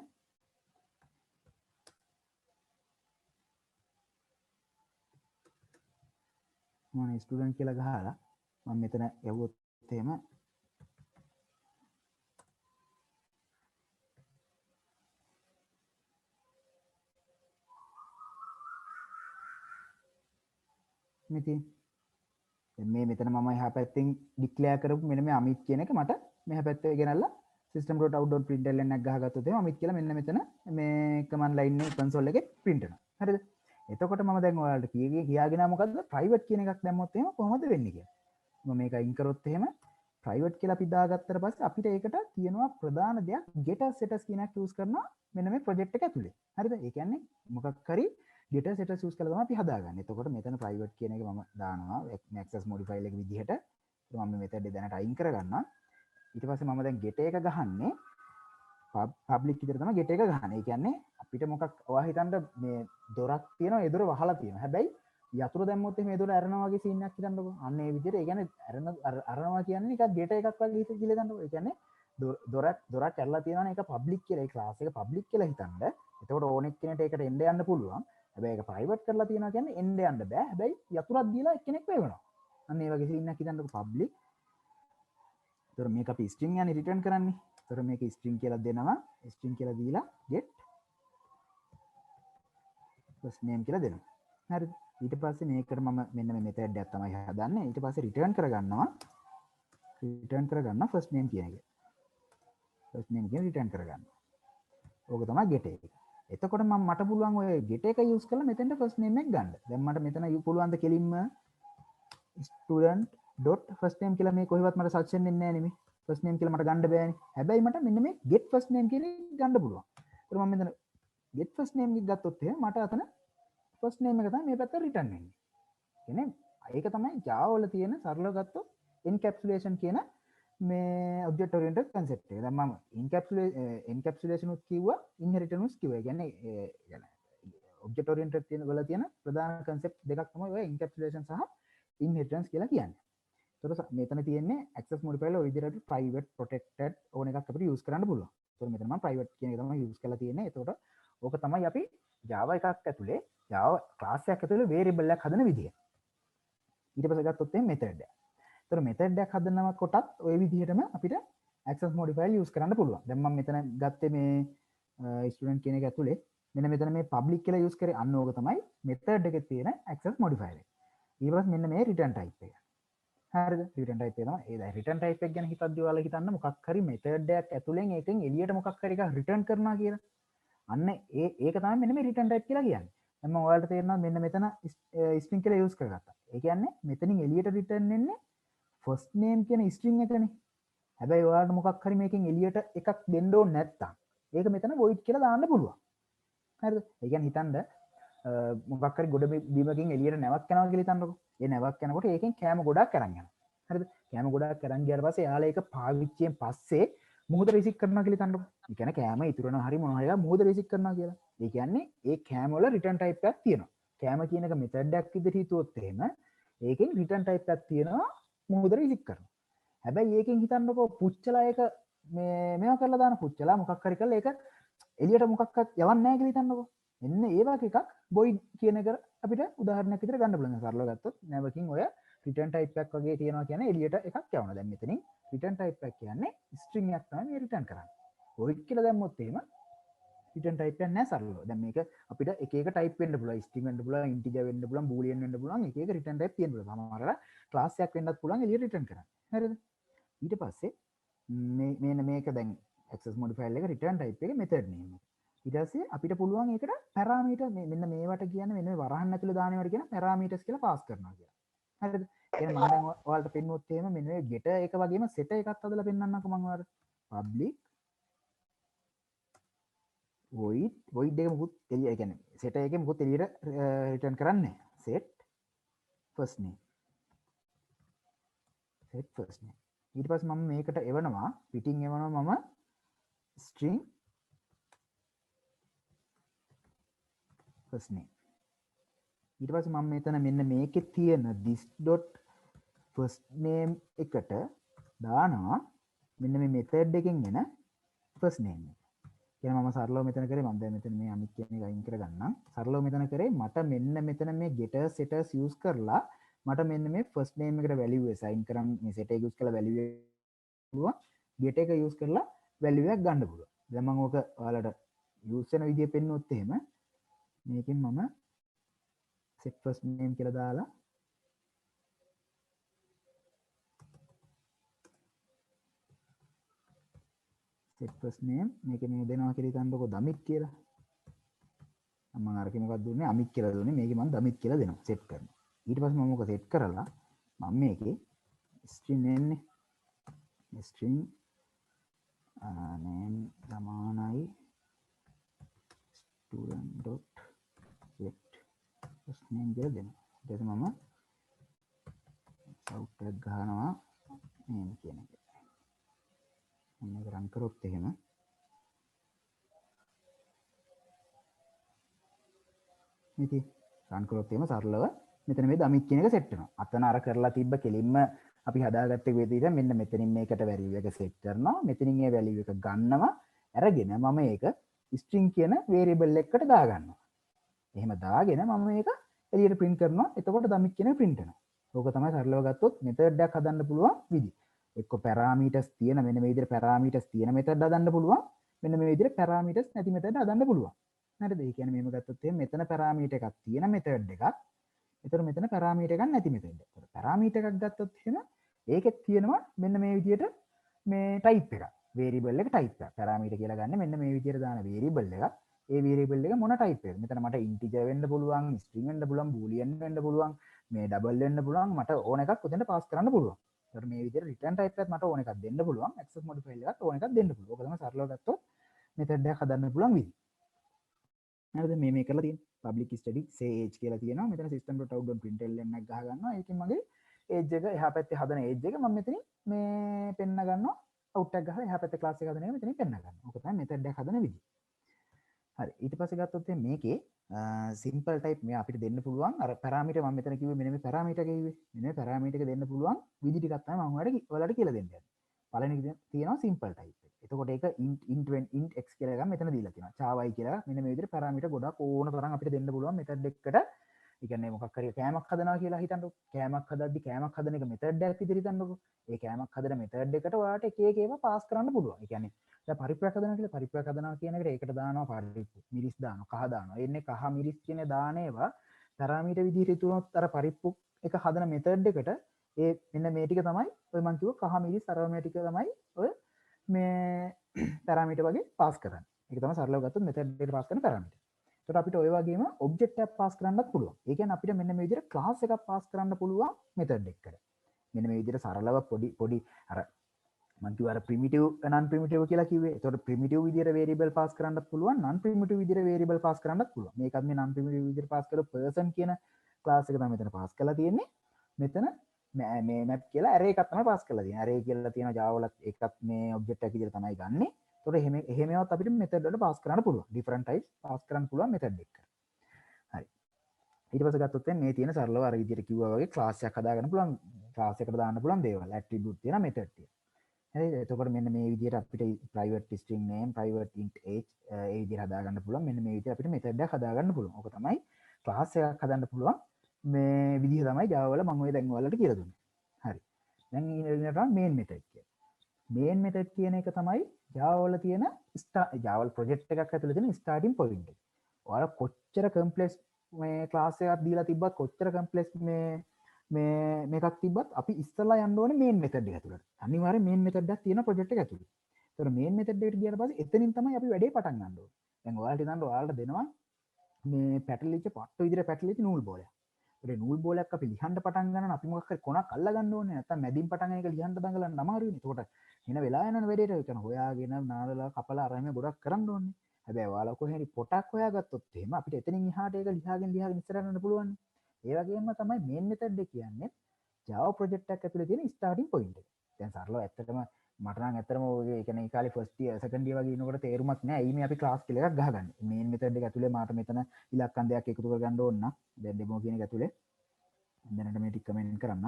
මම ස්ටුඩන්ට් කියලා ගහලා මම මෙතන යවුවොත් එහෙම මෙතන මේ මෙතන මම එහා පැත්තෙන් ඩික්ලෙයාර් කරපු මෙන්න මේ අමිත් කියන එක මට මෙහා පැත්තේ ගෙනල්ලා system.out.println එකක් ගහගත්තොත් එහෙම අමිත් කියලා මෙන්න මෙතන මේ command line එක console එකේ print වෙනවා. හරිද? එතකොට මම දැන් ඔයාලට කියාගෙන මොකද්ද ප්‍රයිවට් කියන එකක් දැම්මොත් එහෙම කොහොමද වෙන්නේ කියලා. මම මේක අයින් කරොත් එහෙම ප්‍රයිවට් කියලා අපි දාගත්තට පස්සේ අපිට ඒකට තියෙනවා ප්‍රධාන දෙයක් getter setters කියන එක use කරනවා මෙන්න මේ project එක ඇතුලේ. හරිද? ඒ කියන්නේ මොකක් හරි getter setters use කරලා තමයි අපි හදාගන්නේ. එතකොට මෙතන ප්‍රයිවට් කියන එක මම දානවා access modifier එක විදිහට. මම මේ method එක දැනට අයින් කරගන්නවා. ඊට පස්සේ මම දැන් get එක ගහන්නේ පබ්ලික් විදිහට තමයි get එක ගහන්නේ. ඒ කියන්නේ අපිට මොකක් ඔයා හිතන්න මේ දොරක් තියෙනවා ඒ දොර වහලා තියෙනවා. හැබැයි යතුරු දැම්මොත් එහෙම ඒ දොර ඇරෙනවා වගේ සීන් එකක් හිතන්නකෝ. අන්න ඒ විදිහට ඒ කියන්නේ අරනවා කියන්නේ නිකන් get එකක් වගේ හිත කියලා හිතන්නකෝ. ඒ කියන්නේ දොරක් ඇරලා තියෙනවනේ ඒක පබ්ලික් කියලා. ඒ ක්ලාස් එක පබ්ලික් කියලා හිතන්න. එතකොට ඕන එක්කෙනෙක්ට ඒකට එන්න යන්න පුළුවන්. හැබැයි ඒක ප්‍රයිවට් කරලා තියෙනවා කියන්නේ එන්න යන්න බෑ. හැබැයි යතුරක් දීලා එක්කෙනෙක් වෙවනවා. අන්න ඒ වගේ සීන් එකක් හිතන්නකෝ පබ්ලික්. එතකොට මේක අපි string යන්නේ රිටර්න් කරන්නේ. එතකොට මේක string කියලා දෙනවා. string කියලා දීලා get first name කියලා දෙනවා. හරිද? ඊට පස්සේ මේකට මම මෙන්න මේ method එකක් තමයි හදන්නේ. ඊට පස්සේ return කරගන්නවා first name කියන එක. first name කියන return කරගන්නවා. ඕක තමයි get එක. එතකොට මට පුළුවන් ඔය get එක use කරලා මෙතෙන්ට first name එක ගන්න. දැන් මට මෙතන පුළුවන් ද කෙලින්ම student.first name කියලා මේ කොහෙවත් මට සජෙෂන් එන්නේ නැහැ නෙමෙයි. first name කියලා මට ගන්න බෑනේ. හැබැයි මට මෙන්න මේ get first name කියලා ගන්න පුළුවන්. ඒත් මම මෙතන get first name එක ගත්තොත් එහෙනම් මට අතන first name එක තමයි මේ පැත්තට return වෙන්නේ. කියන්නේ ඒක තමයි Java වල තියෙන සරලව ගත්තොත් encapsulation කියන මේ object oriented concept එක. දැන් මම encapsulation උත් කිව්වා inheritance උත් කිව්වා. ඒ කියන්නේ object oriented වල තියෙන ප්‍රධාන concept දෙකක් තමයි ඔය encapsulation සහ inheritance කියලා කියන්නේ. ඒතකොට මෙතන තියෙන්නේ access modifier වල විදිහට private protected ඕන එකක් අපිට use කරන්න පුළුවන්. ඒතකොට මෙතන මම private කියන එක තමයි use කරලා තියෙන්නේ. ඒතකොට ඕක තමයි අපි Java එකක් ඇතුලේ Java class එකක් ඇතුලේ variable එකක් හදන විදිය. ඊට පස්සේ ගත්තොත් එහෙනම් method එක. ඒතකොට method එකක් හදනවා කොටත් ওই විදිහටම අපිට access modifier use කරන්න පුළුවන්. දැන් මම මෙතන ගත්තේ මේ student කියන එක ඇතුලේ මෙන්න මෙතන මේ public කියලා use කරේ අන්න ඕක තමයි method එකේ තියෙන access modifier එක. ඊට පස්සේ මෙන්න මේ return type එක. හරිද? return type එක තමයි. ඒ දැන් return type එක ගැන හිතද්දී ඔයාලා හිතන්න මොකක් හරි method එකක් ඇතුලෙන් ඒකෙන් එළියට මොකක් හරි එකක් return කරනවා කියලා. අන්න ඒක තමයි මෙන්න මේ return type කියලා කියන්නේ. දැන් මම ඔයාලට තේරෙනවා මෙන්න මෙතන string කියලා use කරගත්තා. ඒ කියන්නේ මෙතනින් එළියට return වෙන්නේ first name කියන string එකනේ. හැබැයි ඔයාලට මොකක් හරි මේකෙන් එළියට එකක් දෙන්න ඕනේ නැත්තම් ඒක මෙතන void කියලා දාන්න පුළුවන්. හරිද? ඒ කියන්නේ හිතන්න මොකක් හරි ගොඩ බිමකින් එළියට නැවක් යනවා කියලා හිතන්නකෝ. ඒ නැවක් යනකොට ඒකෙන් කෑම ගොඩක් අරන් යනවා. හරිද? කෑම ගොඩක් අරන් ගියාට පස්සේ එයාලා ඒක පාවිච්චියෙන් පස්සේ මුහුද රිසික් කරනවා කියලා හිතන්නකෝ. ඒ කියන්නේ කෑම ඉතුරු වෙනවා හරි මොනවා හරි මුහුද රිසික් කරනවා කියලා. ඒ කියන්නේ ඒ කෑම වල රිටර්න් ටයිප් එකක් තියෙනවා. කෑම කියන එක මෙතඩ් එකක් විදිහට හිතුවොත් එහෙම ඒකෙන් රිටර්න් ටයිප් එකක් තියෙනවා මුහුද රිසික් කරනවා. හැබැයි ඒකෙන් හිතන්නකෝ පුච්චලා ඒක මේවා කරලා දාන පුච්චලා මොකක් හරි කරලා ඒක එළියට මොකක්වත් යවන්නේ නැහැ කියලා හිතන්නකෝ. එන්න ඒ වගේ එකක් void කියන එක අපිට උදාහරණයක් විදිහට ගන්න පුළුවන්. සරලව ගත්තොත් නැවකින් ඔය රිටර්න් ටයිප් එකක් වගේ තියෙනවා කියන්නේ එළියට එකක් යවනවා. දැන් මෙතනින් රිටර්න් ටයිප් එකක් කියන්නේ ස්ට්‍රින්ග් එකක් තමයි මේ රිටර්න් කරන්නේ. void කියලා දැම්මොත් එහෙම රිටර්න් ටයිප් එකක් නැහැ සරලව. දැන් මේක අපිට එක එක ටයිප් වෙන්න පුළුවන්. ස්ට්‍රින්ග් වෙන්න පුළුවන්, ඉන්ටිජර් වෙන්න පුළුවන්, බූලියන් වෙන්න පුළුවන්. එක එක රිටර්න් ටයිප් තියෙන්න පුළුවන්. සමහරවල් ක්ලාස් එකක් වෙන්නත් පුළුවන් එළියට රිටර්න් කරන්න. හරිද? ඊට පස්සේ මේන මේක දැන් access modifier එක රිටර්න් ටයිප් එකේ method name එක. ඊට පස්සේ අපිට පුළුවන් ඒකට පැරාමීටර් මෙන්න මේවට කියන්නේ මෙන්න මේ වරහන් ඇතුළේ දාන ඒවාට කියන පැරාමීටර්ස් කියලා පාස් කරනවා කියලා. හරිද? එහෙනම් මම දැන් ඔයාලට පෙන්නුවොත් එහෙම මෙන්න මේ get එක වගේම set එකක් හදලා පෙන්නන්නම්කෝ මම ඔයාලට. public void එක මුකුත් එළිය කියන්නේ set එකේ මුකුත් එළියට රිටර්න් කරන්නේ නැහැ. set first name ඊට පස්සේ මම මේකට එවනවා පිටින් එවනවා මම string first name. ඊට පස්සේ මම මෙතන මෙන්න මේකේ තියෙන this dot first name එකට දානවා මෙන්න මේ method එකෙන් එන first name එක. කියන්නේ මම සරලව මෙතන කරේ මම දැන් මෙතන මේ අනිත් කියන එක අයින් කරගන්නම්. සරලව මෙතන කරේ මට මෙන්න මෙතන මේ getters setters use කරලා මට මෙන්න මේ first name එකට value assign කරන් මේ set එක use කරලා value පුළුවන්. get එක use කරලා value එකක් ගන්න පුළුවන්. දැන් මම ඕක ඔයාලට use වෙන විදිය පෙන්නුවොත් එහෙම මේකෙන් මම set first name කියලා දාලා set first name මේක මේ දෙනවා කියලා හිතන්නකො දමිත් කියලා. මම අරකේ මොකක්ද දුන්නේ අමිත් කියලා දුන්නේ මේකේ මම දමිත් කියලා දෙනවා set කරනවා. ඊට පස්සේ මම මොක set කරලා මම මේකේ string එන්නේ string name සමානයි student.get first name කියලා දෙනවා. ඊට පස්සේ මම out එක ගන්නවා name කියන එක. මම මේක රන් කරොත් එහෙම ඉතින් රන් කරොත් එහෙම සරලව මෙතන මේ දමිත් කියන එක සෙට් වෙනවා. අතන අර කරලා තිබ්බ කෙලින්ම අපි හදාගත්ත විදිහට මෙන්න මෙතනින් මේකට value එක set කරනවා. මෙතනින් ඒ value එක ගන්නවා. අරගෙන මම ඒක string කියන variable එකකට දාගන්නවා. එහෙම දාගෙන මම මේක එළියට print කරනවා. එතකොට දමිත් කියන එක print වෙනවා. ඕක තමයි සරලව ගත්තොත් method එකක් හදන්න පුළුවන් විදිහ. එක්ක parameters තියෙන මෙන්න මේ විදිහට parameters තියෙන method හදන්න පුළුවන්. මෙන්න මේ විදිහට parameters නැති method හදන්න පුළුවන්. හරිද? ඒ කියන්නේ මෙහෙම ගත්තොත් එහෙනම් මෙතන parameter එකක් තියෙන method එකක්. එතකොට මෙතන parameter එකක් නැති method එකක්. parameter එකක් ගත්තොත් එහෙම ඒකෙත් තියෙනවා මෙන්න මේ විදිහට මේ type එකක්. variable එක type එකක්. parameter කියලා ගන්න මෙන්න මේ විදිහට දාන variable එකක්. ඒ variable එක මොන type එකද? මෙතන මට integer වෙන්න පුළුවන්, string වෙන්න පුළුවන්, boolean වෙන්න පුළුවන්, මේ double වෙන්න පුළුවන්. මට ඕන එකක් උදෙන්ට pass කරන්න පුළුවන්. ඒතර මේ විදිහට return type එකත් මට ඕන එකක් දෙන්න පුළුවන්. access modifier එකත් ඕන එකක් දෙන්න පුළුවන්. ඕක තමයි සරලව ගත්තොත් method එකක් හදන්න පුළුවන් විදිහ. හරිද? මේ කරලා තියෙන්නේ public static say age කියලා තියෙනවා. මෙතන system.out.println එකක් ගහ ගන්නවා. ඒකෙන් මගේ age එක එහා පැත්තේ හදන age එක මම මෙතනින් මේ පෙන්න ගන්නවා. out එකක් ගහලා එහා පැත්තේ class එක හදන එක මෙතනින් පෙන්න ගන්නවා. ඕක තමයි method එකක් හදන විදිහ. හරි. ඊට පස්සේ ගත්තොත් මේකේ simple type මේ අපිට දෙන්න පුළුවන් අර parameter මම මෙතන කිව්වේ මෙන්න මේ parameter කිව්වේ. මෙන්න මේ parameter එක දෙන්න පුළුවන් විදි ටිකක් තමයි මම ඔයාලට කියලා දෙන්න යන්නේ. පළවෙනි තියෙනවා simple type එක. එතකොට ඒක int x කියලා එකක් මෙතන දීලා තියෙනවා. char කියලා මෙන්න මේ විදිහට parameter ගොඩක් ඕන තරම් අපිට දෙන්න පුළුවන් method එකකට. ඒ කියන්නේ මොකක් හරි කෑමක් හදනවා කියලා හිතන්නකො. කෑමක් හදද්දි කෑමක් හදන එක method එකක් විදිහට හිතන්නකො. ඒ කෑමක් හදන method එකට ඔයාලට එක එක ඒවා pass කරන්න පුළුවන්. ඒ කියන්නේ දැන් පරිප්පුවක් හදනවා කියලා පරිප්පුවක් හදනවා කියන එකට ඒකට දානවා පරිප්පු. මිරිස් දානවා, කහ දානවා. එන්නේ කහ මිරිස් කියන දාන ඒවා parameter විදිහට හිතුනොත් අර පරිප්පු එක හදන method එකට ඒ මෙන්න මේ ටික තමයි ඔය මං කිව්ව කහ මිරිස් අරව මේ ටික තමයි ඔය මේ parameter වගේ pass කරන්නේ. ඒක තමයි සරලව ගත්තොත් method එකට pass කරන parameter. ඒකට අපිට ඔය වගේම object එකක් pass කරන්නත් පුළුවන්. ඒ කියන්නේ අපිට මෙන්න මේ විදිහට class එකක් pass කරන්න පුළුවන් method එකකට. මෙන්න මේ විදිහට සරලව පොඩි අර මම කිව්වා ප්‍රිමිටිව් non primitive කියලා කිව්වේ. ඒතකොට ප්‍රිමිටිව් විදියට variable pass කරන්නත් පුළුවන් non primitive විදියට variable pass කරන්නත් පුළුවන්. මේකත් මේ non primitive විදියට pass කරලා person කියන class එක තමයි මෙතන pass කරලා තියෙන්නේ. මෙතන මේ map කියලා array එකක් තමයි pass කරලා තියෙන්නේ. array කියලා තියෙන Java වල එකක් මේ object එකක් විදියට තමයි ගන්නෙ. ඒතකොට එහෙමවත් අපිට method වලට pass කරන්න පුළුවන්. different types pass කරන්න පුළුවන් method එක. හරි. ඊට පස්සේ ගත්තොත් මේ තියෙන සරලව අර විදියට කිව්වා වගේ class එකක් හදාගන්න පුළුවන්. class එකට දාන්න පුළුවන් දේවල්. attribute තියෙන method තියෙන. හරි එතකොට මෙන්න මේ විදිහට අපිට private string name private int age ඒ විදිහට හදාගන්න පුළුවන් මෙන්න මේ විදිහට අපිට method එකක් හදාගන්න පුළුවන්. ඕක තමයි class එකක් හදන්න පුළුවන් මේ විදිහ තමයි Java වල මම ඔය දැන් ඔයාලට කියලා දුන්නේ. හරි. දැන් ඊළඟට main method කියන. main method කියන එක තමයි Java වල තියෙන Java project එකක් ඇතුළේ තියෙන starting point එක. ඔයාලා කොච්චර complex මේ class එකක් දීලා තිබ්බත් කොච්චර complex මේකක් තිබ්බත් අපි ඉස්සලා යන්න ඕනේ main method එක ඇතුළට. අනිවාර්යෙන් main method එකක් තියෙන project එක ඇතුළේ. ඒතකොට main method එකට ගියාට පස්සේ එතනින් තමයි අපි වැඩේ පටන් ගන්න ඕනේ. දැන් ඔයාලට හිතන්න ඔයාලට දෙනවා මේ පැටලිච්ච පට්ට විදිහට පැටලිච්ච නූල් බෝලයක්. ඒ නූල් බෝලයක් අපි ලිහන්න පටන් ගන්න අපි මොකක් හරි කොනක් අල්ල ගන්න ඕනේ. නැත්නම් මැදින් පටන් එක ලිහන්න දඟලන්න අමාරුයිනේ. ඒකට එන වෙලා යන වැඩේට ඒ කියන්නේ හොයාගෙන නාලලා කපලා අරගෙන ගොඩක් කරන්න ඕනේ. හැබැයි ඔයාලා කොහේ හරි පොටක් හොයාගත්තොත් එහෙම අපිට එතනින් එහාට ඒක ලිහාගෙන ඉස්සරහට යන්න පුළුවන්. ඒ වගේම තමයි main method එක කියන්නේ Java project එකක් ඇතුලේ තියෙන starting point එක. දැන් සරලව ඇත්තටම මට නම් ඇත්තටම ඔය කියන්නේ ඒ කාලේ first year second year වගේ ඉන්නකොට තේරුමක් නැහැ. ඇයි මේ අපි class කියලා එකක් ගහගන්නේ. main method එක ඇතුලේ මාට මෙතන ඉලක්කම් දෙකක් එකතු කරගන්න ඕන නම් දැන් demo කියන එක ඇතුලේ දැනට මේ ටික කමෙන්ට් කරන්න.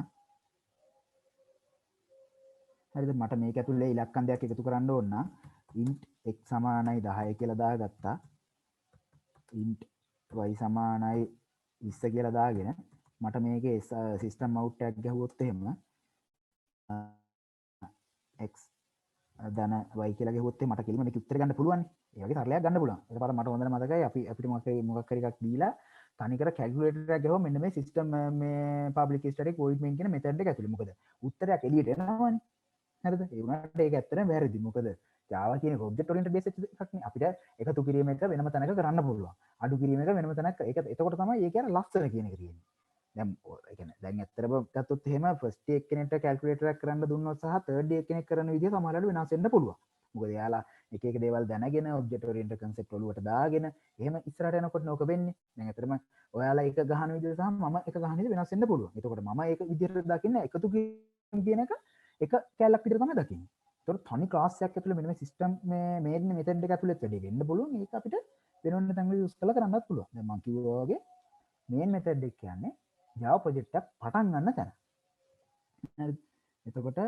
හරිද මට මේක ඇතුලේ ඉලක්කම් දෙකක් එකතු කරන්න ඕන නම් int x සමානයි 10 කියලා දාගත්තා. int y සමානයි 20 කියලා දාගෙන මට මේකේ සිස්ටම් අවුට් එකක් ගැහුවොත් එහෙම x ධන y කියලා ගැහුවොත් මට කෙලිම මේක උත්තර ගන්න පුළුවන්. ඒ වගේ තරලයක් ගන්න පුළුවන්. ඒකපාර මට හොඳට මතකයි අපිට මොකක් හරි එකක් දීලා තනිකර කැල්කියුලේටර් එකක් ගැහුවම මෙන්න මේ සිස්ටම් මේ public static void main කියන මෙතඩ් එක ඇතුලේ. මොකද උත්තරයක් එළියට එනවනේ. හරිද? ඒ වුණාට ඒක ඇත්තටම වැරදි. මොකද Java කියන එක object oriented based එකක් නේ. අපිට එකතු කිරීම එක වෙනම තැනක කරන්න පුළුවන්. අඩු කිරීම එක වෙනම තැනක ඒක එතකොට තමයි ඒක කියන්නේ ලස්සන කියන එක තියෙන්නේ. දැන් ඒ කියන්නේ දැන් ඇත්තටම ගත්තොත් එහෙම first year කෙනෙක්ට calculator එකක් කරන්න දුන්නොත් සහ third year කෙනෙක් කරන විදිය සමහරවිට වෙනස් වෙන්න පුළුවන්. මොකද එයාලා එක එක දේවල් දැනගෙන object oriented concept ඔලුවට දාගෙන එහෙම ඉස්සරහට යනකොට නෝක වෙන්නේ. දැන් ඇත්තටම ඔයාලා එක ගහන විදිය සහ මම එක ගහන විදිය වෙනස් වෙන්න පුළුවන්. එතකොට මම ඒක විදියට දකින්න එකතු කිරීම කියන එක එක කැලක් විදියට තමයි දකින්නේ. ඒතකොට තනි ක්ලාස් එකක් ඇතුලේ මෙන්න මේ සිස්ටම් මේ මෙතඩ් එක ඇතුලේ වැඩි වෙන්න පුළුවන්. ඒක අපිට වෙනොන්න තැන්වල යූස් කරලා කරන්නත් පුළුවන්. දැන් මම කිව්වා වගේ මේන් මෙතඩ් එක කියන්නේ Java project එකක් පටන් ගන්න තැන. හරිද? එතකොට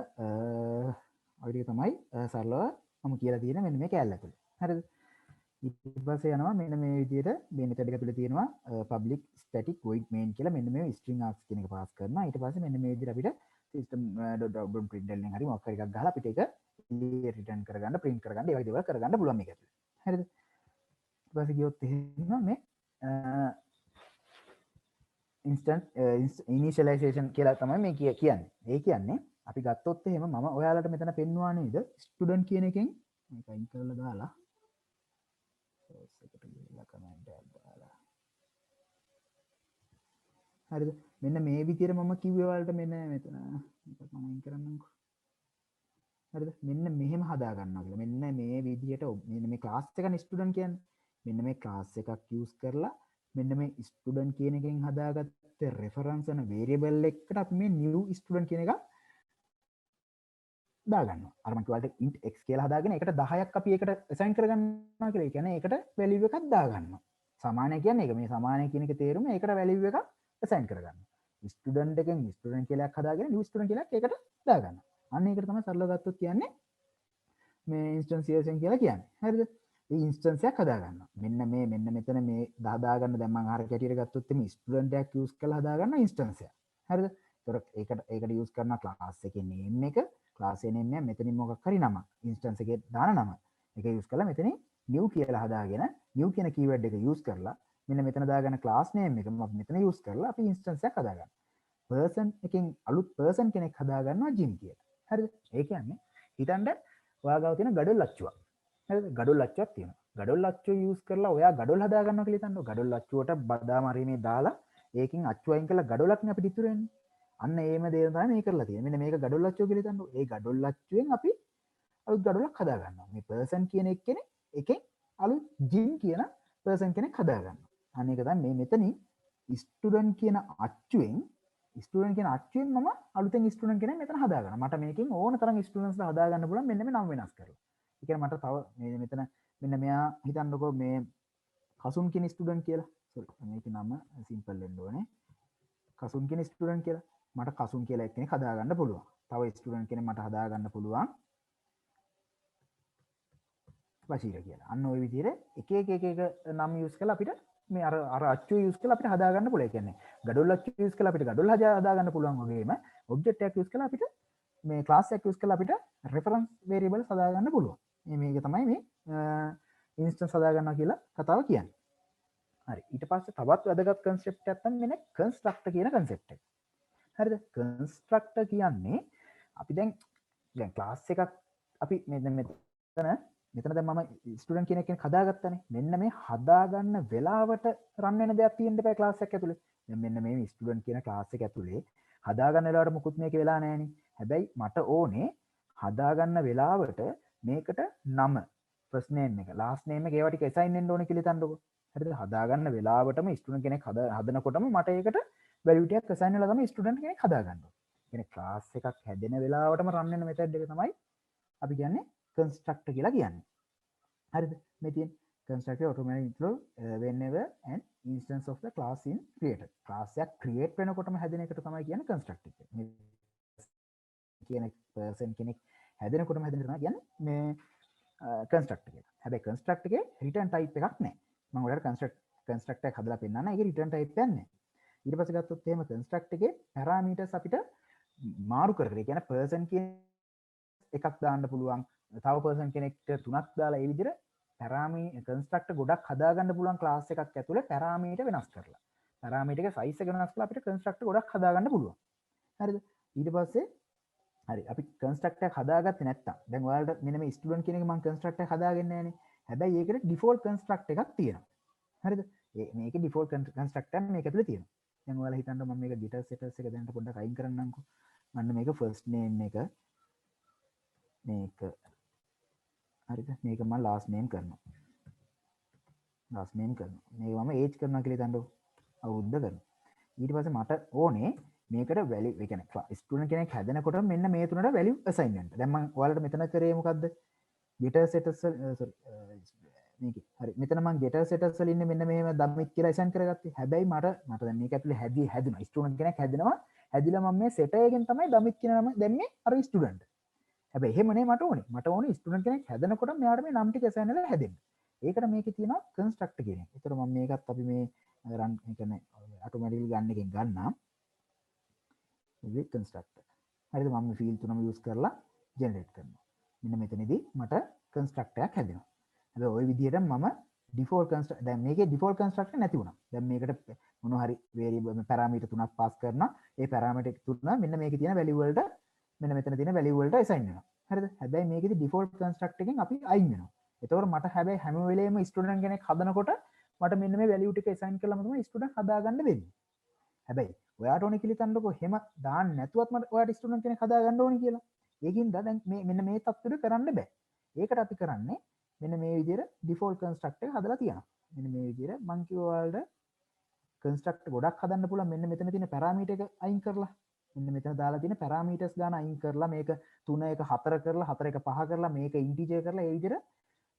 ඔය ටික තමයි සරලව මම කියලා තියෙන මෙන්න මේ කැලේ ඇතුලේ. හරිද? ඊට පස්සේ යනවා මෙන්න මේ විදිහට මේ මෙතඩ් එක ඇතුලේ තියෙනවා public static void main කියලා මෙන්න මේ string args කියන එක පාස් කරනවා. ඊට පස්සේ මෙන්න මේ විදිහට අපිට system.println හරි මොකක් හරි එකක් ගහලා අපිට ඒක return කරගන්න print කරගන්න ඒ වගේ දේවල් කරගන්න පුළුවන් මේක ඇතුලේ. හරිද? ඊට පස්සේ ගියොත් එහෙම මේ instant initialization කියලා තමයි මේ කියන්නේ. ඒ කියන්නේ අපි ගත්තොත් එහෙම මම ඔයාලට මෙතන පෙන්වුවා නේද student කියන එකෙන් මේක අයින් කරලා දාලා source එකට ගිහලා comment එකක් දාලා හරිද මෙන්න මේ විදිහට මම කිව්වේ ඔයාලට මෙන්න මෙතන මේක මම අයින් කරන්නම්කෝ හරිද මෙන්න මෙහෙම හදා ගන්නවා කියලා මෙන්න මේ විදිහට මෙන්න මේ class එකනේ student කියන්නේ මෙන්න මේ class එකක් use කරලා මෙන්න මේ ස්ටුඩන්ට් කියන එකෙන් හදාගත්ත රෙෆරන්ස් වෙන variable එකකට අපි මේ new student කියන එක දාගන්නවා. අර මම කිව්වාට int x කියලා හදාගෙන ඒකට 10ක් අපි ඒකට assign කරගන්නවා කියලා. ඒ කියන්නේ ඒකට value එකක් දාගන්නවා. සමානය කියන්නේ ඒක. මේ සමානය කියන එකේ තේරුම ඒකට value එකක් assign කරගන්නවා. student එකෙන් student කියලා එකක් හදාගෙන new student කියලා ඒකට දාගන්නවා. අන්න ඒකට තමයි සරලව ගත්තොත් කියන්නේ මේ instantiation කියලා කියන්නේ. හරිද? ඉන්ස්ටන්ස් එකක් හදාගන්නවා. මෙන්න මෙතන මේ හදාගන්න දැන් මම අර කැටියට ගත්තොත් මේ ස්ටුඩන්ට් එකක් යූස් කරලා හදාගන්න ඉන්ස්ටන්ස් එකක්. හරිද? ඒතකොට ඒකට යූස් කරන ක්ලාස් එකේ name එක, ක්ලාස් එකේ name එක මෙතනින් මොකක් හරි නම, ඉන්ස්ටන්ස් එකේ දාන නම. ඒක යූස් කරලා මෙතනින් new කියලා හදාගෙන new කියන keyword එක යූස් කරලා මෙන්න මෙතන දාගන්න ක්ලාස් name එක මම මෙතන යූස් කරලා අපි ඉන්ස්ටන්ස් එකක් හදාගන්නවා. person එකෙන් අලුත් person කෙනෙක් හදාගන්නවා Jim කියලා. හරිද? ඒ කියන්නේ හිතන්න ඔයාගාව තියෙන ගඩොල් ලච්චුවක්. ගඩොල් ලච්චුවක් තියෙනවා. ගඩොල් ලච්චුව යූස් කරලා ඔයා ගඩොල් හදා ගන්නවා කියලා හිතන්න. ගඩොල් ලච්චුවට බදාම හරි දාලා ඒකෙන් අච්චු අයින් කරලා ගඩොලක්නේ අපිට ඉතුරු වෙන්නේ. අන්න ඒම දේ තමයි මේ කරලා තියෙන්නේ. මෙන්න මේක ගඩොල් ලච්චුව කියලා හිතන්න. ඒ ගඩොල් ලච්චුවෙන් අපි අලුත් ගඩොලක් හදා ගන්නවා. මේ පර්සන් කියන එක්කෙනෙක් එකෙන් අලුත් ජිම් කියන පර්සන් කෙනෙක් හදා ගන්නවා. අනේක තමයි මේ මෙතනින් ස්ටුඩන්ට් කියන අච්චුවෙන් ස්ටුඩන්ට් කියන අච්චුවෙන් මම අලුතෙන් ස්ටුඩන්ට් කෙනෙක් මෙතන හදා ගන්නවා. මට මේකෙන් ඕන තරම් ස්ටුඩන්ට්ස්ලා හදා ගන්න පුළුවන් මෙන්න මේ නම් වෙනස් කරලා. ඒ කියන්නේ මට තව මේ මෙතන මෙන්න මෙයා හිතන්නකෝ මේ කසුන් කියන ස්ටුඩන්ට් කියලා. සෝරි මේක නම සිම්පල් වෙන්න ඕනේ. කසුන් කියන ස්ටුඩන්ට් කියලා. මට කසුන් කියලා එක්කෙනෙක් හදා ගන්න පුළුවන්. තව ස්ටුඩන්ට් කෙනෙක් මට හදා ගන්න පුළුවන් වශීර කියලා. අන්න ওই විදිහට එක නම් යූස් කරලා අපිට මේ අර අච්චු යූස් කරලා අපිට හදා ගන්න පුළුවන්. ඒ කියන්නේ ගඩොල් අච්චු යූස් කරලා අපිට ගඩොල් හදා ගන්න පුළුවන් වගේම ඔබ්ජෙක්ට් එකක් යූස් කරලා අපිට මේ ක්ලාස් එකක් යූස් කරලා අපිට රෙෆරන්ස් වේරියබල්ස් හදා ගන්න පුළුවන්. මේක තමයි මේ ඉන්ස්ටන්ස් හදා ගන්නවා කියලා කතාව කියන්නේ. හරි. ඊට පස්සේ තවත් වැදගත් concept එකක් තමයි මෙන්න constructor කියන concept එක. හරිද? constructor කියන්නේ අපි දැන් ක්ලාස් එකක් අපි මෙතන දැන් මම ස්ටුඩන්ට් කෙනෙක් හදාගත්තනේ. මෙන්න මේ හදාගන්න වෙලාවට රන් වෙන දෙයක් තියෙන්න බෑ ක්ලාස් එක ඇතුලේ. දැන් මෙන්න මේ ස්ටුඩන්ට් කියන ක්ලාස් එක ඇතුලේ හදාගන්න වෙලාවට මුකුත් මේක වෙලා නැහැනේ. හැබැයි මට ඕනේ හදාගන්න වෙලාවට මේකට නම ෆස්ට් නේම් එක ලාස්ට් නේම් එක ඒවා ටික assign වෙන්න ඕනේ කියලා හිතන්නකෝ. හරිද? හදාගන්න වෙලාවටම ස්ටුඩන්ට් කෙනෙක් හදනකොටම මට ඒකට වැලියු ටිකක් assign වෙලා තමයි ස්ටුඩන්ට් කෙනෙක් හදාගන්න ඕනේ. කියන්නේ ක්ලාස් එකක් හැදෙන වෙලාවටම රන් වෙන මෙතඩ් එක තමයි අපි කියන්නේ constructor කියලා කියන්නේ. හරිද? මේ තියෙන constructor automatically whenever an instance of the class in created. class එකක් create වෙනකොටම හැදෙන එකට තමයි කියන්නේ constructor එක. මේ කියන person කෙනෙක් හැදෙනකොටම හැදෙන එක තමයි කියන්නේ මේ constructor එක. හැබැයි constructor එකේ return type එකක් නැහැ. මම ඔයාලට constructor එක හදලා පෙන්නන්න. ඒකේ return type එකක් නැහැ. ඊට පස්සේ ගත්තොත් එහෙම constructor එකේ parameters අපිට මාරු කරගෙන, ඒ කියන්නේ person කියන එකක් දාන්න පුළුවන්. තව පර්සන් කෙනෙක්ට 3ක් දාලා ඒ විදිහට කන්ස්ට්‍රක්ටර් ගොඩක් හදාගන්න පුළුවන් ක්ලාස් එකක් ඇතුලේ පැරාමීටර් වෙනස් කරලා. පැරාමීටර් එකේ සයිස් එක වෙනස් කරලා අපිට කන්ස්ට්‍රක්ටර් ගොඩක් හදාගන්න පුළුවන්. හරිද? ඊට පස්සේ හරි අපි කන්ස්ට්‍රක්ටර් එක හදාගත්තේ නැත්තම් දැන් ඔයාලට මෙන්න මේ ස්ටුඩන්ට් කෙනෙක් මම කන්ස්ට්‍රක්ටර් එක හදාගන්නේ නැහනේ. හැබැයි ඒකට ඩිෆෝල්ට් කන්ස්ට්‍රක්ටර් එකක් තියෙනවා. හරිද? මේකේ ඩිෆෝල්ට් කන්ස්ට්‍රක්ටර් මේක ඇතුලේ තියෙනවා. දැන් ඔයාලා හිතන්න මම මේක ගෙටර් සෙටර්ස් එක දැනට පොඩ්ඩක් අයින් කරන්නම්කෝ. මන්න මේක ෆස්ට් නේම් එක මේක හරිද? මේක මම ලාස්ට් නේම් කරනවා. ලාස්ට් නේම් කරනවා. මේක මම ඒජ් කරනවා කියලා හිතන්නකෝ. අවුරුද්ද කරනවා. ඊට පස්සේ මට ඕනේ මේකට වැලියු ඒ කියන්නේ ස්ටුඩන්ට් කෙනෙක් හැදෙනකොට මෙන්න මේ තුනට වැලියු assign වෙන්න. දැන් මම ඔයාලට මෙතන කරේ මොකද්ද? getter setters sorry මේක හරි. මෙතන මම getter setters වල ඉන්නේ මෙන්න මෙහෙම දම්මිත් කියලා assign කරගත්තේ. හැබැයි මට දැන් මේක ඇතුලේ හැදුනා. ස්ටුඩන්ට් කෙනෙක් හැදෙනවා. හැදිලා මම මේ set එකෙන් තමයි දම්මිත් කියන නම දැම්මේ අර ස්ටුඩන්ට්. හැබැයි එහෙම නේ මට ඕනේ ස්ටුඩන්ට් කෙනෙක් හැදෙනකොට මෙයාට මේ නම් ටික assign වෙලා හැදෙන්න. ඒකට මේකේ තියෙනවා constructor කියන එක. ඒතර මම මේකත් අපි මේ run ඒ කියන්නේ automatically ගන්න එකෙන් ගන්නම්. මේ constructor. හරිද? මම මේ field තුනම use කරලා generate කරනවා. මෙන්න මෙතනදී මට constructor එකක් හැදෙනවා. හැබැයි ওই විදිහට මම default constructor දැන් මේකේ default constructor නැති වුණා. දැන් මේකට මොන හරි variable parameter තුනක් pass කරනවා. ඒ parameter තුන මෙන්න මේකේ තියෙන value වලට මෙන්න මෙතන තියෙන value වලට assign වෙනවා. හරිද? හැබැයි මේකෙදි default constructor එකෙන් අපි අයින් වෙනවා. එතකොට මට හැබැයි හැම වෙලේම student කෙනෙක් හදනකොට මට මෙන්න මේ value ටික assign කරලාම තමයි student හදාගන්න වෙන්නේ. හැබැයි ඔයාට ඕනේ කියලා හිතන්නකෝ එහෙම දාන්න නැතුවත් මට ඔයාට student කෙනෙක් හදාගන්න ඕනේ කියලා. ඒකින්ද දැන් මෙන්න මේ තත්ත්වෙට කරන්න බෑ. ඒකට අපි කරන්නේ මෙන්න මේ විදිහට default constructor එක හදලා තියෙනවා. මෙන්න මේ විදිහට මම කිව්වා ඔයාලට constructor ගොඩක් හදන්න පුළුවන්. මෙන්න මෙතන තියෙන parameter එක අයින් කරලා මෙන්න මෙතන දාලා තියෙන parameters ගාන අයින් කරලා මේක 3 1 4 කරලා 4 1 5 කරලා මේක integer කරලා ඒ විදිහට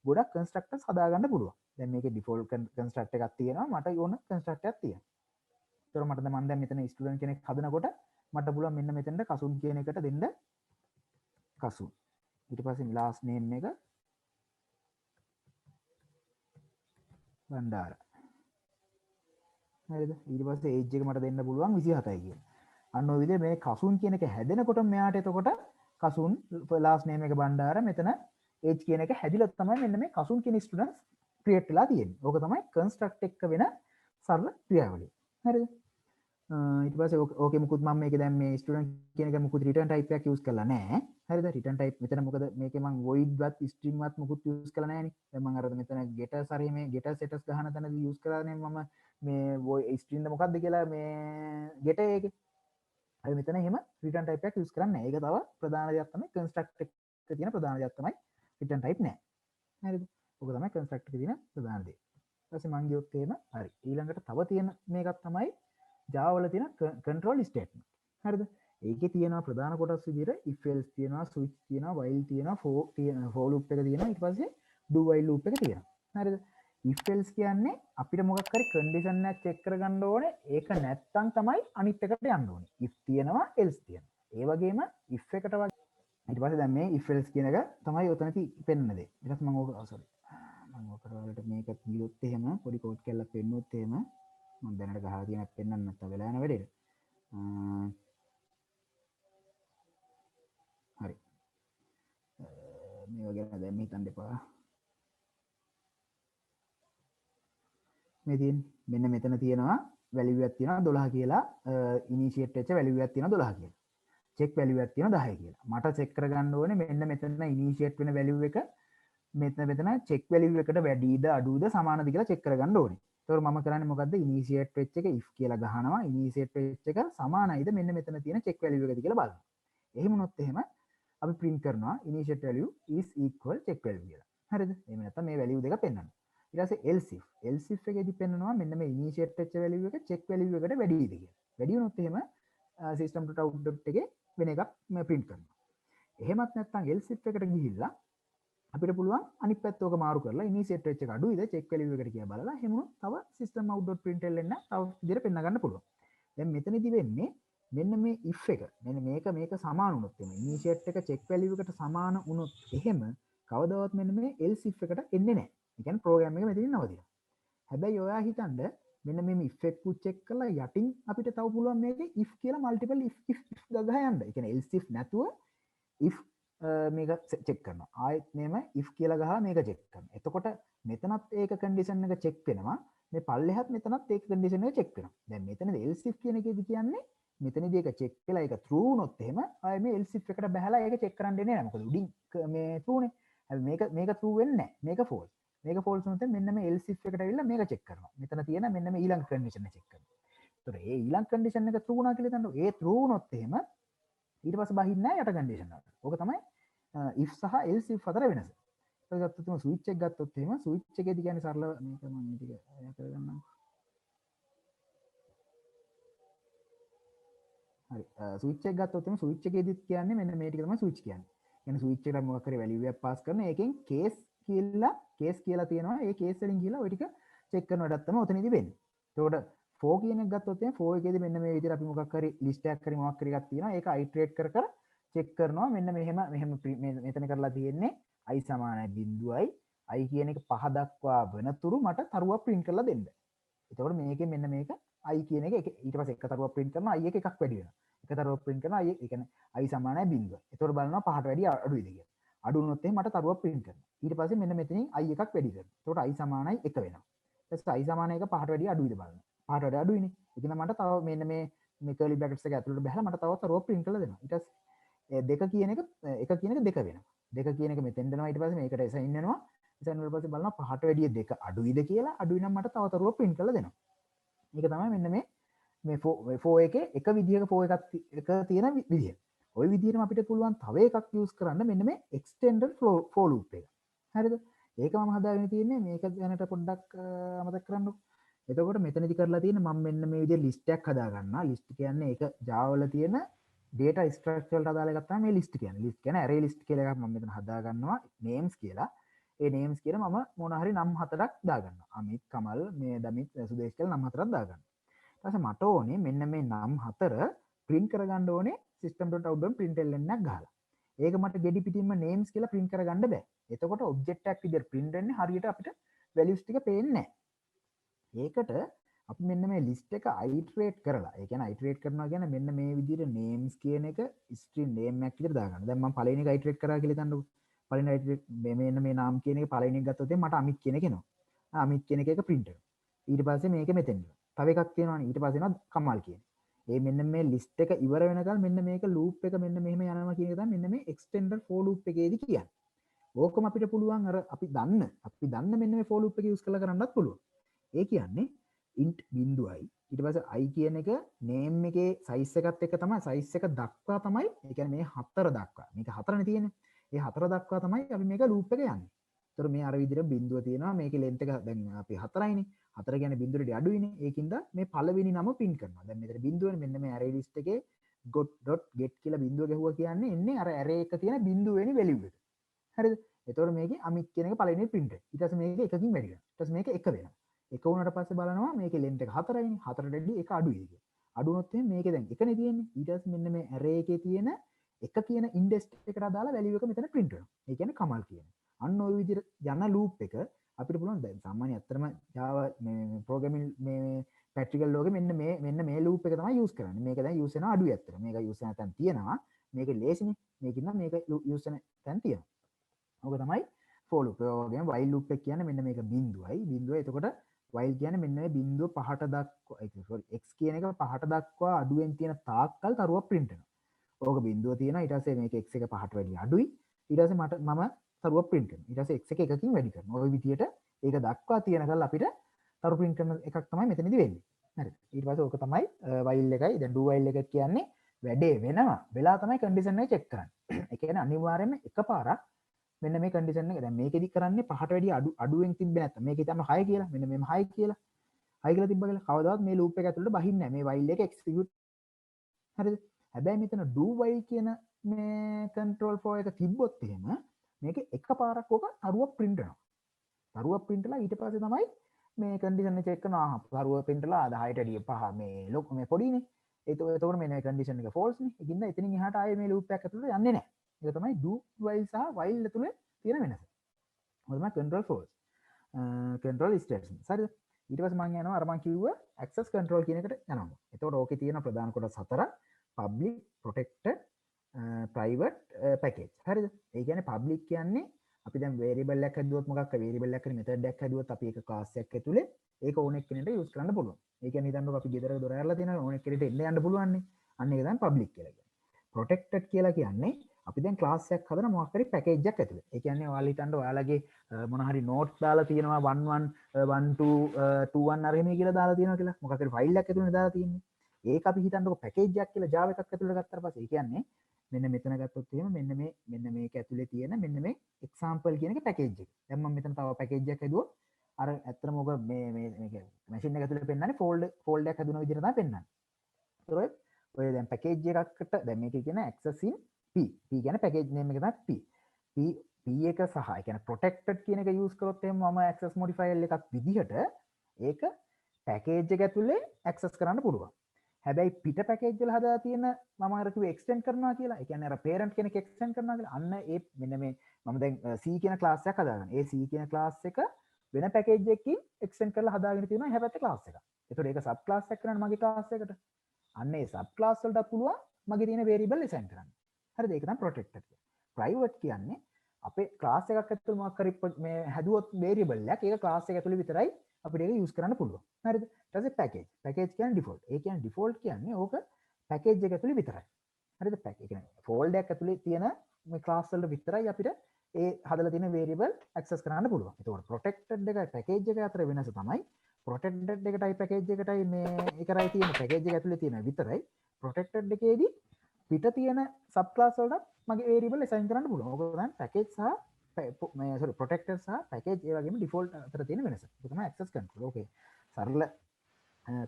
ගොඩක් constructors හදාගන්න පුළුවන්. දැන් මේකේ default constructor එකක් තියෙනවා. මට ඕන constructor එකක් තියෙනවා. ඒතර මට මම දැන් මෙතන student කෙනෙක් හදනකොට මට පුළුවන් මෙන්න මෙතනට කසුන් කියන එකට දෙන්න කසුන්. ඊට පස්සේ last name එක බණ්ඩාර. හරිද? ඊට පස්සේ age එක මට දෙන්න පුළුවන් 27යි කියලා. අන්න ඔය විදිහේ මේ කසුන් කියන එක හැදෙනකොට මෙයාට එතකොට කසුන් last name එක බණ්ඩාර මෙතන age කියන එක හැදිලා තමයි මෙන්න මේ කසුන් කියන students create වෙලා තියෙන්නේ. ඕක තමයි construct එක වෙන සරල ක්‍රියාවලිය. හරිද? ඊට පස්සේ ඕකේ මුකුත් මම මේකේ දැන් මේ student කියන එක මුකුත් return type එකක් use කරලා නැහැ. හරිද? return type මෙතන මොකද මේකේ මම void වත් string වත් මුකුත් use කරලා නැහැ නේ. දැන් මම අර මෙතන getters හරි මේ getter setters ගහන තැනදී use කරලානේ මම මේ void string ද මොකක්ද කියලා මේ getter එකේ. හරි මෙතන එහෙම return type එකක් use කරන්නේ නැහැ. ඒක තව ප්‍රධාන දෙයක් තමයි construct එකේ තියෙන ප්‍රධාන දෙයක් තමයි return type නෑ. හරිද? ඔක තමයි constructor එකේ තියෙන ප්‍රධාන දේ. ඊට පස්සේ මං ගියොත් එහෙම හරි. ඊළඟට තව තියෙන මේකක් තමයි Java වල තියෙන control statement. හරිද? ඒකේ තියෙනවා ප්‍රධාන කොටස් විදිහට if else තියෙනවා, switch තියෙනවා, while තියෙනවා, for loop එක තියෙනවා, ඊට පස්සේ do while loop එක තියෙනවා. හරිද? if else කියන්නේ අපිට මොකක් හරි condition එකක් check කරගන්න ඕනේ. ඒක නැත්තම් තමයි අනිත් එකට යන්න ඕනේ. if තියෙනවා, else තියෙනවා. ඒ වගේම if එකට වගේ ඊට පස්සේ දැන් මේ if else කියන එක තමයි උතනදී පෙන්නන දේ. ඊට පස්සේ මම ඕක sorry. මම ඕක වලට මේක ගියොත් එහෙම පොඩි කෝඩ් කැල්ලක් පෙන්නුවොත් එහෙම මම දැනට ගහලා තියෙනක් පෙන්වන්න නැත්නම් වෙලා යන වැඩේට. හරි. මේ වගේ දැන් හිතන්න එපා. මේ තියෙන්නේ මෙන්න මෙතන තියෙනවා වැලියු එකක් තියෙනවා 12 කියලා ඉනිෂියේට් වෙච්ච වැලියු එකක් තියෙනවා 12 කියලා. චෙක් වැලියු එකක් තියෙනවා 10 කියලා. මට චෙක් කරගන්න ඕනේ මෙන්න මෙතන ඉනිෂියේට් වෙන වැලියු එක මෙතන චෙක් වැලියු එකට වැඩිද අඩුද සමානද කියලා චෙක් කරගන්න ඕනේ. ඒතකොට මම කරන්නේ මොකද්ද? ඉනිෂියේට් වෙච්ච එක if කියලා ගහනවා. ඉනිෂියේට් වෙච්ච එක සමානයිද මෙන්න මෙතන තියෙන චෙක් වැලියු එකද කියලා බලනවා. එහෙම වුණොත් එහෙම අපි print කරනවා initiate value is equal check value කියලා. හරිද? එහෙම නැත්නම් මේ value දෙක පෙන්වනවා. ඊට පස්සේ else if එකේදී පෙන්වනවා මෙන්න මේ initiate වෙච්ච value එක check value එකට වැඩිද කියලා. වැඩි වුණොත් එහෙම system.out එකේ වෙන එකක් print කරනවා. එහෙමත් නැත්නම් else if එකට ගිහිල්ලා අපිට පුළුවන් අනිත් පැත්ත ඕක මාරු කරලා initiate වෙච්ච එක අඩුයිද check value එකට කියලා බලලා එහෙම වුණොත් තව system.out.println තව විදිහට පෙන්ව ගන්න පුළුවන්. දැන් මෙතනදී වෙන්නේ මෙන්න මේ if එක මෙන්න මේක සමාන වුණොත් එimhe initiate එක check value එකට සමාන වුණොත් එහෙම කවදාවත් මෙන්න මේ else if එකට එන්නේ නැහැ. ඒ කියන්නේ program එක මෙතනින් නවතිනවා. හැබැයි ඔයා හිතන්න මෙන්න මේ if එක check කරලා යටින් අපිට තව පුළුවන් මේකේ if කියලා multiple if ගගහ යන්න. ඒ කියන්නේ else if නැතුව if මේක check කරනවා. ආයෙත් මෙහෙම if කියලා ගහලා මේක check කරනවා. එතකොට මෙතනත් ඒක condition එක check වෙනවා. මේ පල්ලෙහාත් මෙතනත් ඒක condition එක check වෙනවා. දැන් මෙතනදී else if කියන එකේදී කියන්නේ මෙතනදී ඒක check වෙලා ඒක true වුණොත් එහෙම ආයෙ මේ else if එකට බහලා ඒක check කරන්න දෙන්නේ නැහැ. මොකද උඩින් මේ true නේ. හැබැයි මේක true වෙන්නේ නැහැ. මේක false. මේක false වුණොත් මෙන්න මේ else if එකට ඇවිල්ලා මේක check කරනවා. මෙතන තියෙන මෙන්න මේ ඊළඟ condition එක check කරනවා. ඒතකොට ඒ ඊළඟ condition එක true වුණා කියලා හිතන්න. ඒ true වුණොත් එහෙම ඊට පස්සේ බහින්නේ නැහැ යට condition එකට. ඕක තමයි if සහ else if අතර වෙනස. ඒක ගත්තොත් switch එක ගත්තොත් එහෙම switch එකේදී කියන්නේ සරලව මේක මම මේ ටික කරගන්නම්. හරි ස්විච් එක ගත්තොත් එimhe ස්විච් එකේදීත් කියන්නේ මෙන්න මේ ටික තමයි ස්විච් කියන්නේ. කියන්නේ ස්විච් එකට මොකක් හරි වැලියු එකක් පාස් කරන එකෙන් කේස් කියලා තියෙනවා. ඒ කේස් වලින් ගිහලා ওই ටික චෙක් කරන වැඩක් තමයි ඔතනදී වෙන්නේ. එතකොට for කියන එක ගත්තොත් එimhe for එකේදී මෙන්න මේ විදිහට අපි මොකක් හරි list එකක් හරි මොකක් හරි එකක් තියෙනවා. ඒක iterate කර චෙක් කරනවා. මෙන්න මෙහෙම මෙතන කරලා තියෙන්නේ i සමානයි 0යි i කියන එක 5 දක්වා වෙනතුරු මට තරුවක් print කරලා දෙන්න. එතකොට මේකෙන් මෙන්න මේක i කියන එක ඊට පස්සේ එක තරුවක් print කරනවා i එක එකක් වැඩි වෙනවා. එක තරුවක් print කරනවා i ඒ කියන්නේ i සමානයි 0. එතකොට බලනවා 5ට වැඩිය අඩුයිද කියලා. අඩු වුණොත් එහෙනම් මට තරුවක් print කරනවා. ඊට පස්සේ මෙන්න මෙතනින් i එකක් වැඩි කරනවා. එතකොට i සමානයි 1 වෙනවා. ඊට පස්සේ i සමානයි 1 5ට වැඩිය අඩුයිද බලනවා. 5ට වැඩිය අඩුයිනේ. ඒ කියන්නේ මට තව මෙන්න මේ curly brackets එක ඇතුළට බහලා මට තව තරුවක් print කරලා දෙනවා. ඊට පස්සේ දෙක කියන එක එක කියන එක දෙක වෙනවා. දෙක කියන එක මෙතෙන් දෙනවා. ඊට පස්සේ මේකට assign වෙනවා. assign වල පස්සේ බලනවා 5ට වැඩිය දෙක අඩුයිද කියලා. අඩුයි නම් මට තව තරුවක් print කරලා දෙනවා. මේක තමයි මෙන්න මේ for එකේ එක විදිහක for එකක් තියෙන විදිහ. ওই විදිහටම අපිට පුළුවන් තව එකක් use කරන්න මෙන්න මේ extended for loop එක. හරිද? ඒක මම හදාගෙන තියෙන්නේ මේක ගැනට පොඩ්ඩක් අමතක කරන්නකො. එතකොට මෙතනදි කරලා තියෙන්නේ මම මෙන්න මේ විදිහේ list එකක් හදා ගන්නවා. list කියන්නේ ඒක Java වල තියෙන data structure වලට අදාළ එකක් තමයි මේ list කියන්නේ. list කියන්නේ array list කියලා එකක් මම මෙතන හදා ගන්නවා names කියලා. ඒ names කියන මම මොන හරි නම් හතරක් දාගන්නවා. අමිත් කමල් මේ දමිත් සුදේශ් කියලා නම් හතරක් දාගන්නවා. ඊට පස්සේ මට ඕනේ මෙන්න මේ නම් හතර print කරගන්න ඕනේ system.out.println එකක් ගහලා. ඒක මට ගෙඩි පිටින්ම names කියලා print කරගන්න බෑ. එතකොට object එකක් විදිහට print වෙන්නේ හරියට අපිට values ටික පේන්නේ නැහැ. ඒකට අපි මෙන්න මේ list එක iterate කරලා ඒ කියන්නේ iterate කරනවා කියන්නේ මෙන්න මේ විදිහට names කියන එක string name එකක් විදිහට දාගන්න. දැන් මම පළවෙනි එක iterate කරා කියලා හිතන්නකෝ. පළවෙනි iterate මෙන්න මේ name කියන එක පළවෙනි එක ගත්තොත් මට අමිත් කියන එක එනවා. අමිත් කියන එක print වෙනවා. ඊට පස්සේ මේක මෙතෙන් එනවා. තව එකක් තියෙනවානේ. ඊට පස්සේ එනවා කමල් කියන. ඒ මෙන්න මේ list එක ඉවර වෙනකල් මෙන්න මේක loop එක මෙන්න මෙහෙම යනවා කියන එක තමයි මෙන්න මේ extended for loop එකේදී කියන්නේ. ඕකම අපිට පුළුවන් අර අපි දන්න මෙන්න මේ for loop එක use කරලා කරන්නත් පුළුවන්. ඒ කියන්නේ int බිඳුවයි ඊට පස්සේ i කියන එක name එකේ size එකත් එක්ක තමයි size එක දක්වා තමයි ඒ කියන්නේ මේ 4 දක්වා මේක 4නේ තියෙන්නේ ඒ 4 දක්වා තමයි අපි මේක ලූප් එක යන්නේ. ඒතර මේ අර විදිහට බිඳුව තියෙනවා මේකේ length එක දැන් අපි 4යිනේ. 4 කියන්නේ බිඳුවේට අඩුයිනේ. ඒකින්ද මේ පළවෙනි නම print කරනවා. දැන් මෙතන බිඳුවනේ මෙන්න මේ array list එකේ .get කියලා බිඳුව ගැහුවා කියන්නේ එන්නේ අර array එක තියෙන බිඳුවෙනි value එක. හරිද? එතකොට මේකේ අමිත් කියන එක පළවෙනි print එක. ඊට පස්සේ මේක එකකින් වැඩි කරනවා. ඊට පස්සේ මේක 1 වෙනවා. 1 වුණාට පස්සේ බලනවා මේකේ length එක 4යිනේ. 4ට වැඩි එක අඩුයි කියලා. අඩු වුණොත් එහෙනම් මේකේ දැන් 1නේ තියෙන්නේ. ඊට පස්සේ මෙන්න මේ array එකේ තියෙන එක කියන ඉන්ඩෙක්ස් එකට අදාළ value එක මෙතන print වෙනවා. ඒ කියන්නේ කමල් කියන්නේ. අන්න ওই විදිහට යන loop එක අපිට පුළුවන් දැන් සාමාන්‍ය ඇත්තටම Java මේ programming මේ practical ලෝකෙ මෙන්න මේ loop එක තමයි use කරන්නේ. මේක දැන් use වෙනවා අඩුයි ඇත්තට. මේක use වෙන තැන් තියෙනවා. මේක ලේසිනේ. මේකින් නම් මේක use වෙන තැන් තියෙනවා. ඕක තමයි for loop. ඒ වගේම while loop එක කියන්නේ මෙන්න මේක බිඳුවයි. බිඳුව එතකොට while කියන්නේ මෙන්න මේ බිඳුව පහට දක්වා sorry x කියන එක පහට දක්වා අඩුවෙන් තියෙන තාක්කල් තරුවක් print වෙනවා. ඕක බිඳුව තියෙනවා. ඊට පස්සේ මේක x එක පහට වැඩි අඩුයි. ඊට පස්සේ මම තරුවක් print කරනවා. ඊට පස්සේ x එක එකකින් වැඩි කරනවා. ওই විදියට ඒක දක්වා තියෙනකල් අපිට තරු print කරන එකක් තමයි මෙතනදී වෙන්නේ. හරිද? ඊට පස්සේ ඕක තමයි while එකයි. දැන් do while එක කියන්නේ වැඩේ වෙනවා. වෙලා තමයි condition එක check කරන්නේ. ඒ කියන්නේ අනිවාර්යයෙන්ම එකපාරක් මෙන්න මේ condition එක දැන් මේකෙදි කරන්නේ පහට වැඩි අඩුවෙන් තිබ්බේ නැත්තම් මේක හිතන්න 6 කියලා. මෙන්න මේම 6 කියලා. 6 කියලා තිබ්බ කියලා කවදාවත් මේ loop එක ඇතුළට බහින්නේ නැහැ. මේ while එක execute හරිද? හැබැයි මෙතන do while කියන මේ control flow එක තිබ්බොත් එහෙම මේක එකපාරක් ඔක තරුවක් print වෙනවා. තරුවක් print වෙලා ඊට පස්සේ තමයි මේ condition එක check කරනවා. තරුව print වෙලා 10ට වැඩිය පහ මේ ලොක් මේ පොඩිනේ. එතකොට මේ condition එක false නේ. ඒකින්ද එතනින් එහාට ආයේ මේ loop එකක් ඇතුළට යන්නේ නැහැ. ඒක තමයි do while සහ while ඇතුළේ තියෙන වෙනස. මොකද මම control false. control statements. හරිද? ඊට පස්සේ මම යනවා අර මම කිව්ව access control කියන එකට යනවා. එතකොට ඕකේ තියෙන ප්‍රධාන කොටස් 4 public, protected, private, package. හරිද? ඒ කියන්නේ public කියන්නේ අපි දැන් variable එකක් හදුවොත් මොකක්ද variable එකකට method එකක් හදුවොත් අපි ඒක class එකක් ඇතුලේ ඒක ඕන එක්කෙනෙක්ට use කරන්න පුළුවන්. ඒ කියන්නේ හිතන්නකො අපි ගෙදරක දොර ඇරලා තියෙනවා ඕන එක්කෙනෙක්ට එන්න යන්න පුළුවන් නේ. අන්න ඒක තමයි public කියලා කියන්නේ. protected කියලා කියන්නේ අපි දැන් ක්ලාස් එකක් හදන මොකක් හරි පැකේජ් එකක් ඇතුලේ. ඒ කියන්නේ ඔයාලා හිතන්න ඔයාලගේ මොන හරි නෝට්ස් දාලා තියෙනවා 11 12 21 අර එහෙම කියලා දාලා තියෙනවා කියලා. මොකක් හරි ෆයිල් එකක් ඇතුලේ දාලා තියෙන්නේ. ඒක අපි හිතන්නකො පැකේජ් එකක් කියලා Java එකක් ඇතුලේ ගත්තාට පස්සේ ඒ කියන්නේ මෙන්න මෙතන ගත්තොත් එහෙම මෙන්න මේක ඇතුලේ තියෙන මෙන්න මේ example කියන එක පැකේජ් එක. දැන් මම මෙතන තව පැකේජ් එකක් හදුවොත් අර ඇත්තටම ඔක මේ මේක මැෂින් එක ඇතුලේ පෙන්නන්නේ ෆෝල්ඩර් එකක් හදුන විදිහට තමයි පෙන්නන්නේ. ඒතකොට ඔය දැන් පැකේජ් එකකට දැන් මේක කියන access in P කියන්නේ පැකේජ් නේම් එක තමයි P එක සහ ඒ කියන්නේ protected කියන එක use කරොත් එහෙනම් මම access modifier එකක් විදිහට ඒක පැකේජ් එක ඇතුලේ access කරන්න පුළුවන්. හැබැයි පිට පැකේජ් වල හදලා තියෙන මම අර කිව්වේ extend කරනවා කියලා. ඒ කියන්නේ අර parent කෙනෙක් extend කරනවා කියලා. අන්න ඒ මෙන්න මේ මම දැන් C කියන class එකක් හදාගන්න. ඒ C කියන class එක වෙන පැකේජ් එකකින් extend කරලා හදාගෙන තියෙනවා එහා පැත්තේ class එකක්. ඒතකොට ඒක sub class එකක් කරන්න මගේ class එකට. අන්න ඒ sub class වලට පුළුවන් මගේ තියෙන variable assign කරන්න. හරිද? ඒක තමයි protected කියන්නේ. private කියන්නේ අපේ class එකක් ඇතුළේ මොකක් හරි මේ හැදුවොත් variable එකක් ඒක class එක ඇතුළේ විතරයි අපිට ඒක use කරන්න පුළුවන්. හරිද? ඊට පස්සේ package. package කියන්නේ default. ඒ කියන්නේ default කියන්නේ ඕක package එක ඇතුළේ විතරයි. හරිද? package කියන්නේ folder එකක් ඇතුළේ තියෙන මේ class වල විතරයි අපිට ඒ හදලා තියෙන variable access කරන්න පුළුවන්. ඒතකොට protected එකයි package එක අතර වෙනස තමයි protected එකටයි package එකටයි මේ එකයි තියෙන package එක ඇතුලේ තියෙන විතරයි protected එකේදී පිට තියෙන sub class වලට මගේ variable assign කරන්න පුළුවන්. ඕක තමයි package සහ මේ sorry protected සහ package ඒ වගේම default අතර තියෙන වෙනස. ඒක තමයි access control. ඕකේ. සරල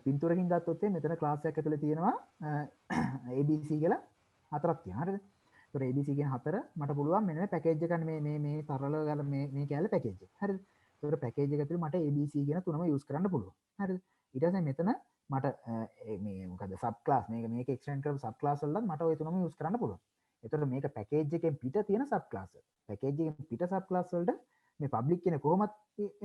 පින්තූරකින් ගත්තොත් මෙතන class එකක් ඇතුලේ තියෙනවා ABC කියලා හතරක් තියෙනවා. හරිද? ඒතර ABC කියන හතර මට පුළුවන් මෙන්න මේ package එක මේ තරල ගල මේ කැලේ package එක. හරිද? ඒතර package එක ඇතුලේ මට ABC කියන තුනම use කරන්න පුළුවන්. හරිද? ඊට පස්සේ මෙතන මට මේ මොකද sub class මේක extend කරපු sub class වලත් මට ওই තුනම use කරන්න පුළුවන්. ඒතර මේක package එකෙන් පිට තියෙන sub class. package එකෙන් පිට sub class වලට මේ public කියන කොහොමත්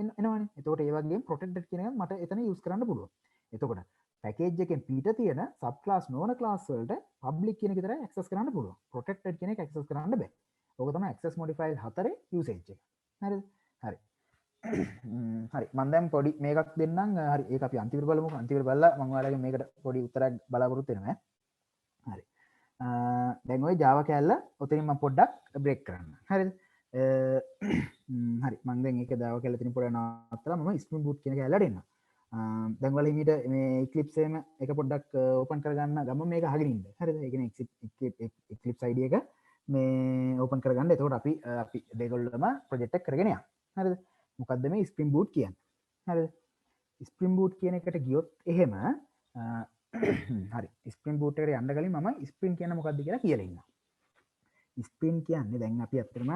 එනවනේ. එතකොට ඒ වගේම protected කියන එක මට එතන use කරන්න පුළුවන්. එතකොට package එකෙන් පිට තියෙන sub class නොවන class වලට public කියන එක විතරයි access කරන්න පුළුවන්. protected කියන එක access කරන්න බෑ. ඕක තමයි access modifier 4 usage එක. හරිද? හරි. හරි. මම දැන් පොඩි මේකක් දෙන්නම්. හරි. ඒක අපි අන්තිමට බලමු. අන්තිමට බලලා මම ඔයාලගෙන් මේකට පොඩි උත්තරයක් බලාපොරොත්තු වෙනවා. හරි. දැන් ওই Java කැල්ල ඔතනින් මම පොඩ්ඩක් බ්‍රේක් කරන්න. හරිද? හරි. මම දැන් ඒක Java කැල්ල තියෙන පොඩ්ඩක් නවත්තලා මම Spring Boot කියන කැල්ලට එන්න. දැන් වල හිමීට මේ Eclipse එකම එක පොඩ්ඩක් ඕපන් කරගන්න ගමන් මේක අහගෙන ඉන්න. හරිද? ඒ කියන්නේ Eclipse ID එක මේ ඕපන් කරගන්න. එතකොට අපි දෙගොල්ලම ප්‍රොජෙක්ට් එක කරගෙන යනවා. හරිද? මොකද්ද මේ ස්ප්‍රින්ග් බූට් කියන්නේ? හරිද? ස්ප්‍රින්ග් බූට් කියන එකට ගියොත් එහෙම හරි ස්ප්‍රින්ග් බූට් එකට යන්න කලින් මම ස්ප්‍රින්ග් කියන්නේ මොකද්ද කියලා කියලා ඉන්නවා. ස්ප්‍රින්ග් කියන්නේ දැන් අපි අත්‍තරම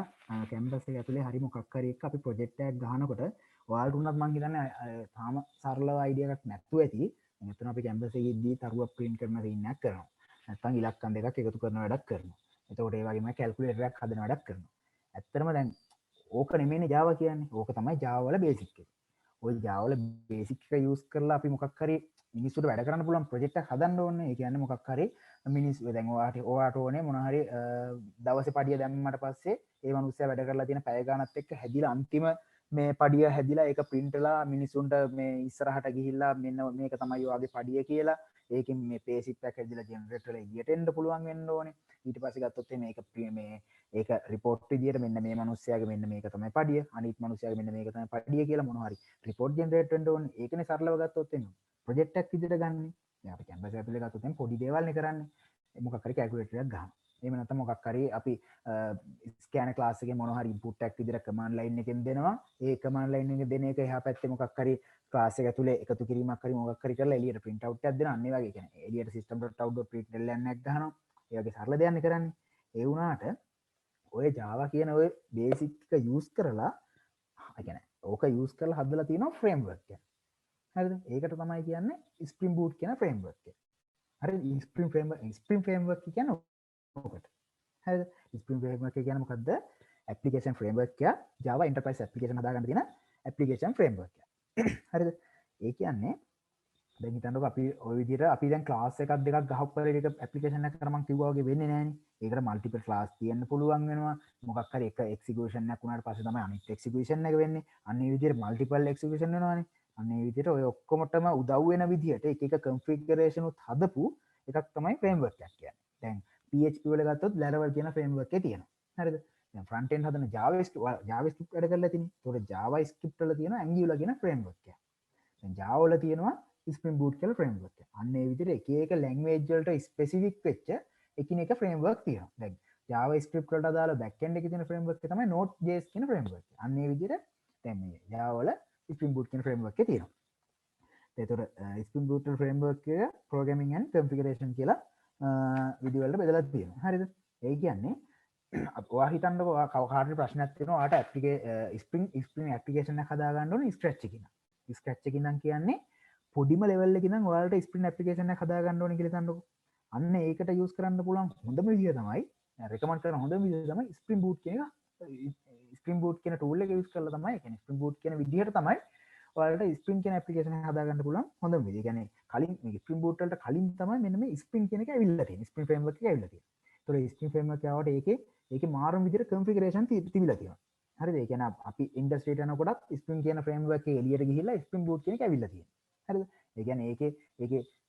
කැම්පස් එක ඇතුලේ හරි මොකක් හරි එක අපි ප්‍රොජෙක්ට් එකක් ගහනකොට ඔයාලට උනත් මං හිතන්නේ තාම සරලව අයිඩියා එකක් නැතුව ඇති. මෙතන අපි කැම්පස් එකේ ඉද්දී තරුවක් print කරන සීන් එකක් කරනවා. නැත්නම් ඉලක්කම් දෙකක් එකතු කරන වැඩක් කරනවා. එතකොට ඒ වගේම කැල්කියුලේටර් එකක් හදන වැඩක් කරනවා. ඇත්තටම දැන් ඕක නෙමෙයිනේ Java කියන්නේ. ඕක තමයි Java වල බේසික් එක. ඔය Java වල බේසික් එක යූස් කරලා අපි මොකක් හරි මිනිස්සුන්ට වැඩ කරන්න පුළුවන් ප්‍රොජෙක්ට් එකක් හදන්න ඕනේ. ඒ කියන්නේ මොකක් හරි මිනිස්සු දැන් ඔයාට ඕනේ මොන හරි දවසේ පඩිය දැම්මට පස්සේ ඒ මිනිස්සයා වැඩ කරලා තියෙන පැය ගානත් එක්ක හැදිලා අන්තිම මේ පඩිය හැදිලා ඒක printලා මිනිස්සුන්ට මේ ඉස්සරහට ගිහිල්ලා මෙන්න මේක තමයි ඔයාගේ පඩිය කියලා ඒකෙන් මේ pay slip එක හැදිලා ජෙනරේට් වෙලා එළියට එන්න පුළුවන් වෙන්න ඕනේ. ඊට පස්සේ ගත්තොත් මේක මේ ඒක රිපෝට් විදියට මෙන්න මේ මිනිස්සයාගේ මෙන්න මේක තමයි පඩිය අනිත් මිනිස්සයාගේ මෙන්න මේක තමයි පඩිය කියලා මොන හරි රිපෝට් ජෙනරේට් වෙන්න ඕනේ. ඒකනේ සරලව ගත්තොත් එන්නේ. ප්‍රොජෙක්ට් එකක් විදියට ගන්න. දැන් අපි කැම්පස් එක ඇතුලේ ගත්තොත් පොඩි දේවල් නේ කරන්නේ. මොකක් හරි කැල්කියුලේටර් එකක් ගහනවා. එහෙම නැත්නම් මොකක් හරි අපි ස්කෑනර් ක්ලාස් එකේ මොන හරි ඉන්පුට් එකක් විදියට කමාන්ඩ් ලයින් එකෙන් දෙනවා. ඒ කමාන්ඩ් ලයින් එකෙන් දෙන එක එහා පැත්තේ මොකක් හරි ක්ලාස් එක ඇතුලේ එකතු කිරීමක් හරි මොකක් හරි කරලා එළියට print out එකක් දෙනවා. අන්න ඒ වගේ කියන්නේ එළියට system.out.println එකක් ගහනවා. ඒ වගේ සරල දෙයක් නේ කරන්නේ. ඒ වුණාට ඔය Java කියන ඔය බේසික් එක යූස් කරලා කියන්නේ ඕක යූස් කරලා හදලා තියෙනවා ෆ්‍රේම්වර්ක් එක. හරිද? ඒකට තමයි කියන්නේ Spring Boot කියන ෆ්‍රේම්වර්ක් එක. හරි Spring Framework කියන්නේ ඕකට. හරිද? Spring Framework කියන්නේ මොකද්ද? application framework එක Java enterprise application හදාගන්න තියෙන application framework එක. හරිද? ඒ කියන්නේ දැන් හිතන්නකෝ අපි ওই විදිහට අපි දැන් ක්ලාස් එකක් දෙකක් ගහපු කරේ එක ඇප්ලිකේෂන් එකක් කරා මම කිව්වා වගේ වෙන්නේ නැහනේ. ඒකට මල්ටිපල් ක්ලාස් තියෙන්න පුළුවන් වෙනවා. මොකක් හරි එක එක්සිකියුෂන් එකක් වුණාට පස්සේ තමයි අනිත් එක්සිකියුෂන් එක වෙන්නේ. අන්න ඒ විදිහට මල්ටිපල් එක්සිකියුෂන් වෙනවානේ. අන්න ඒ විදිහට ඔය ඔක්කොමටම උදව් වෙන විදිහට එක එක කන්ෆිගරේෂන් උත් හදපු එකක් තමයි ෆ්‍රේම්වර්ක් එකක් කියන්නේ. දැන් PHP වල ගත්තොත් Laravel කියන ෆ්‍රේම්වර්ක් එක තියෙනවා. හරිද? දැන් front end හදන JavaScript වැඩ කරලා තියෙන්නේ. ඒතකොට JavaScript වල තියෙනවා Angular කියන ෆ්‍රේම්වර්ක් එක. දැන් Java වල තියෙනවා Spring Boot කියලා ෆ්‍රේම්වර්ක් එක. අන්න ඒ විදිහට එක එක ලැන්ග්වේජ් වලට ස්පෙસિෆික් වෙච්ච එකිනෙක ෆ්‍රේම්වර්ක් තියෙනවා. දැන් JavaScript වලට අදාළ back end එකේ තියෙන ෆ්‍රේම්වර්ක් එක තමයි Node.js කියන ෆ්‍රේම්වර්ක් එක. අන්න ඒ විදිහට දැන් මේ Java වල Spring Boot කියන ෆ්‍රේම්වර්ක් එක තියෙනවා. එතකොට Spring Boot ෆ්‍රේම්වර්ක් එක programming and configuration කියලා විදි වලට බෙදලා තියෙනවා. හරිද? ඒ කියන්නේ ඔයා හිතන්නකෝ කාට ප්‍රශ්නයක් තියෙනවා ඔයාට Spring application එකක් හදාගන්න ඕනේ Scratch එකකින්. Scratch එකකින් නම් කියන්නේ පොඩිම ලෙවල් එකකින් නම් ඔයාලට Spring application එකක් හදාගන්න ඕනේ කියලා හිතන්නකෝ. අන්න ඒකට යූස් කරන්න පුළුවන් හොඳම විදිය තමයි රෙකමන්ඩ් කරන හොඳම විදිය තමයි Spring Boot කියන එක. Spring Boot කියන tool එක යූස් කරලා තමයි කියන්නේ Spring Boot කියන විදිහට තමයි ඔයාලට Spring කියන application එක හදාගන්න පුළුවන් හොඳම විදිය. කියන්නේ කලින් මේ Spring Boot වලට කලින් තමයි මෙන්න මේ Spring කියන එක ඇවිල්ලා තියෙන්නේ. Spring framework එක ඇවිල්ලා තියෙන්නේ. ඒතකොට Spring framework එක ආවට ඒකේ මාරුම් විදිහට configuration තිබිලා තියෙනවා. හරිද? ඒ කියන්නේ අපි ඉන්ඩස්ට්‍රියට යනකොටත් Spring කියන framework එක එළියට ගිහිල්ලා Spring Boot කියන එක ඇවිල්ලා තියෙනවා. හරිද? ඒ කියන්නේ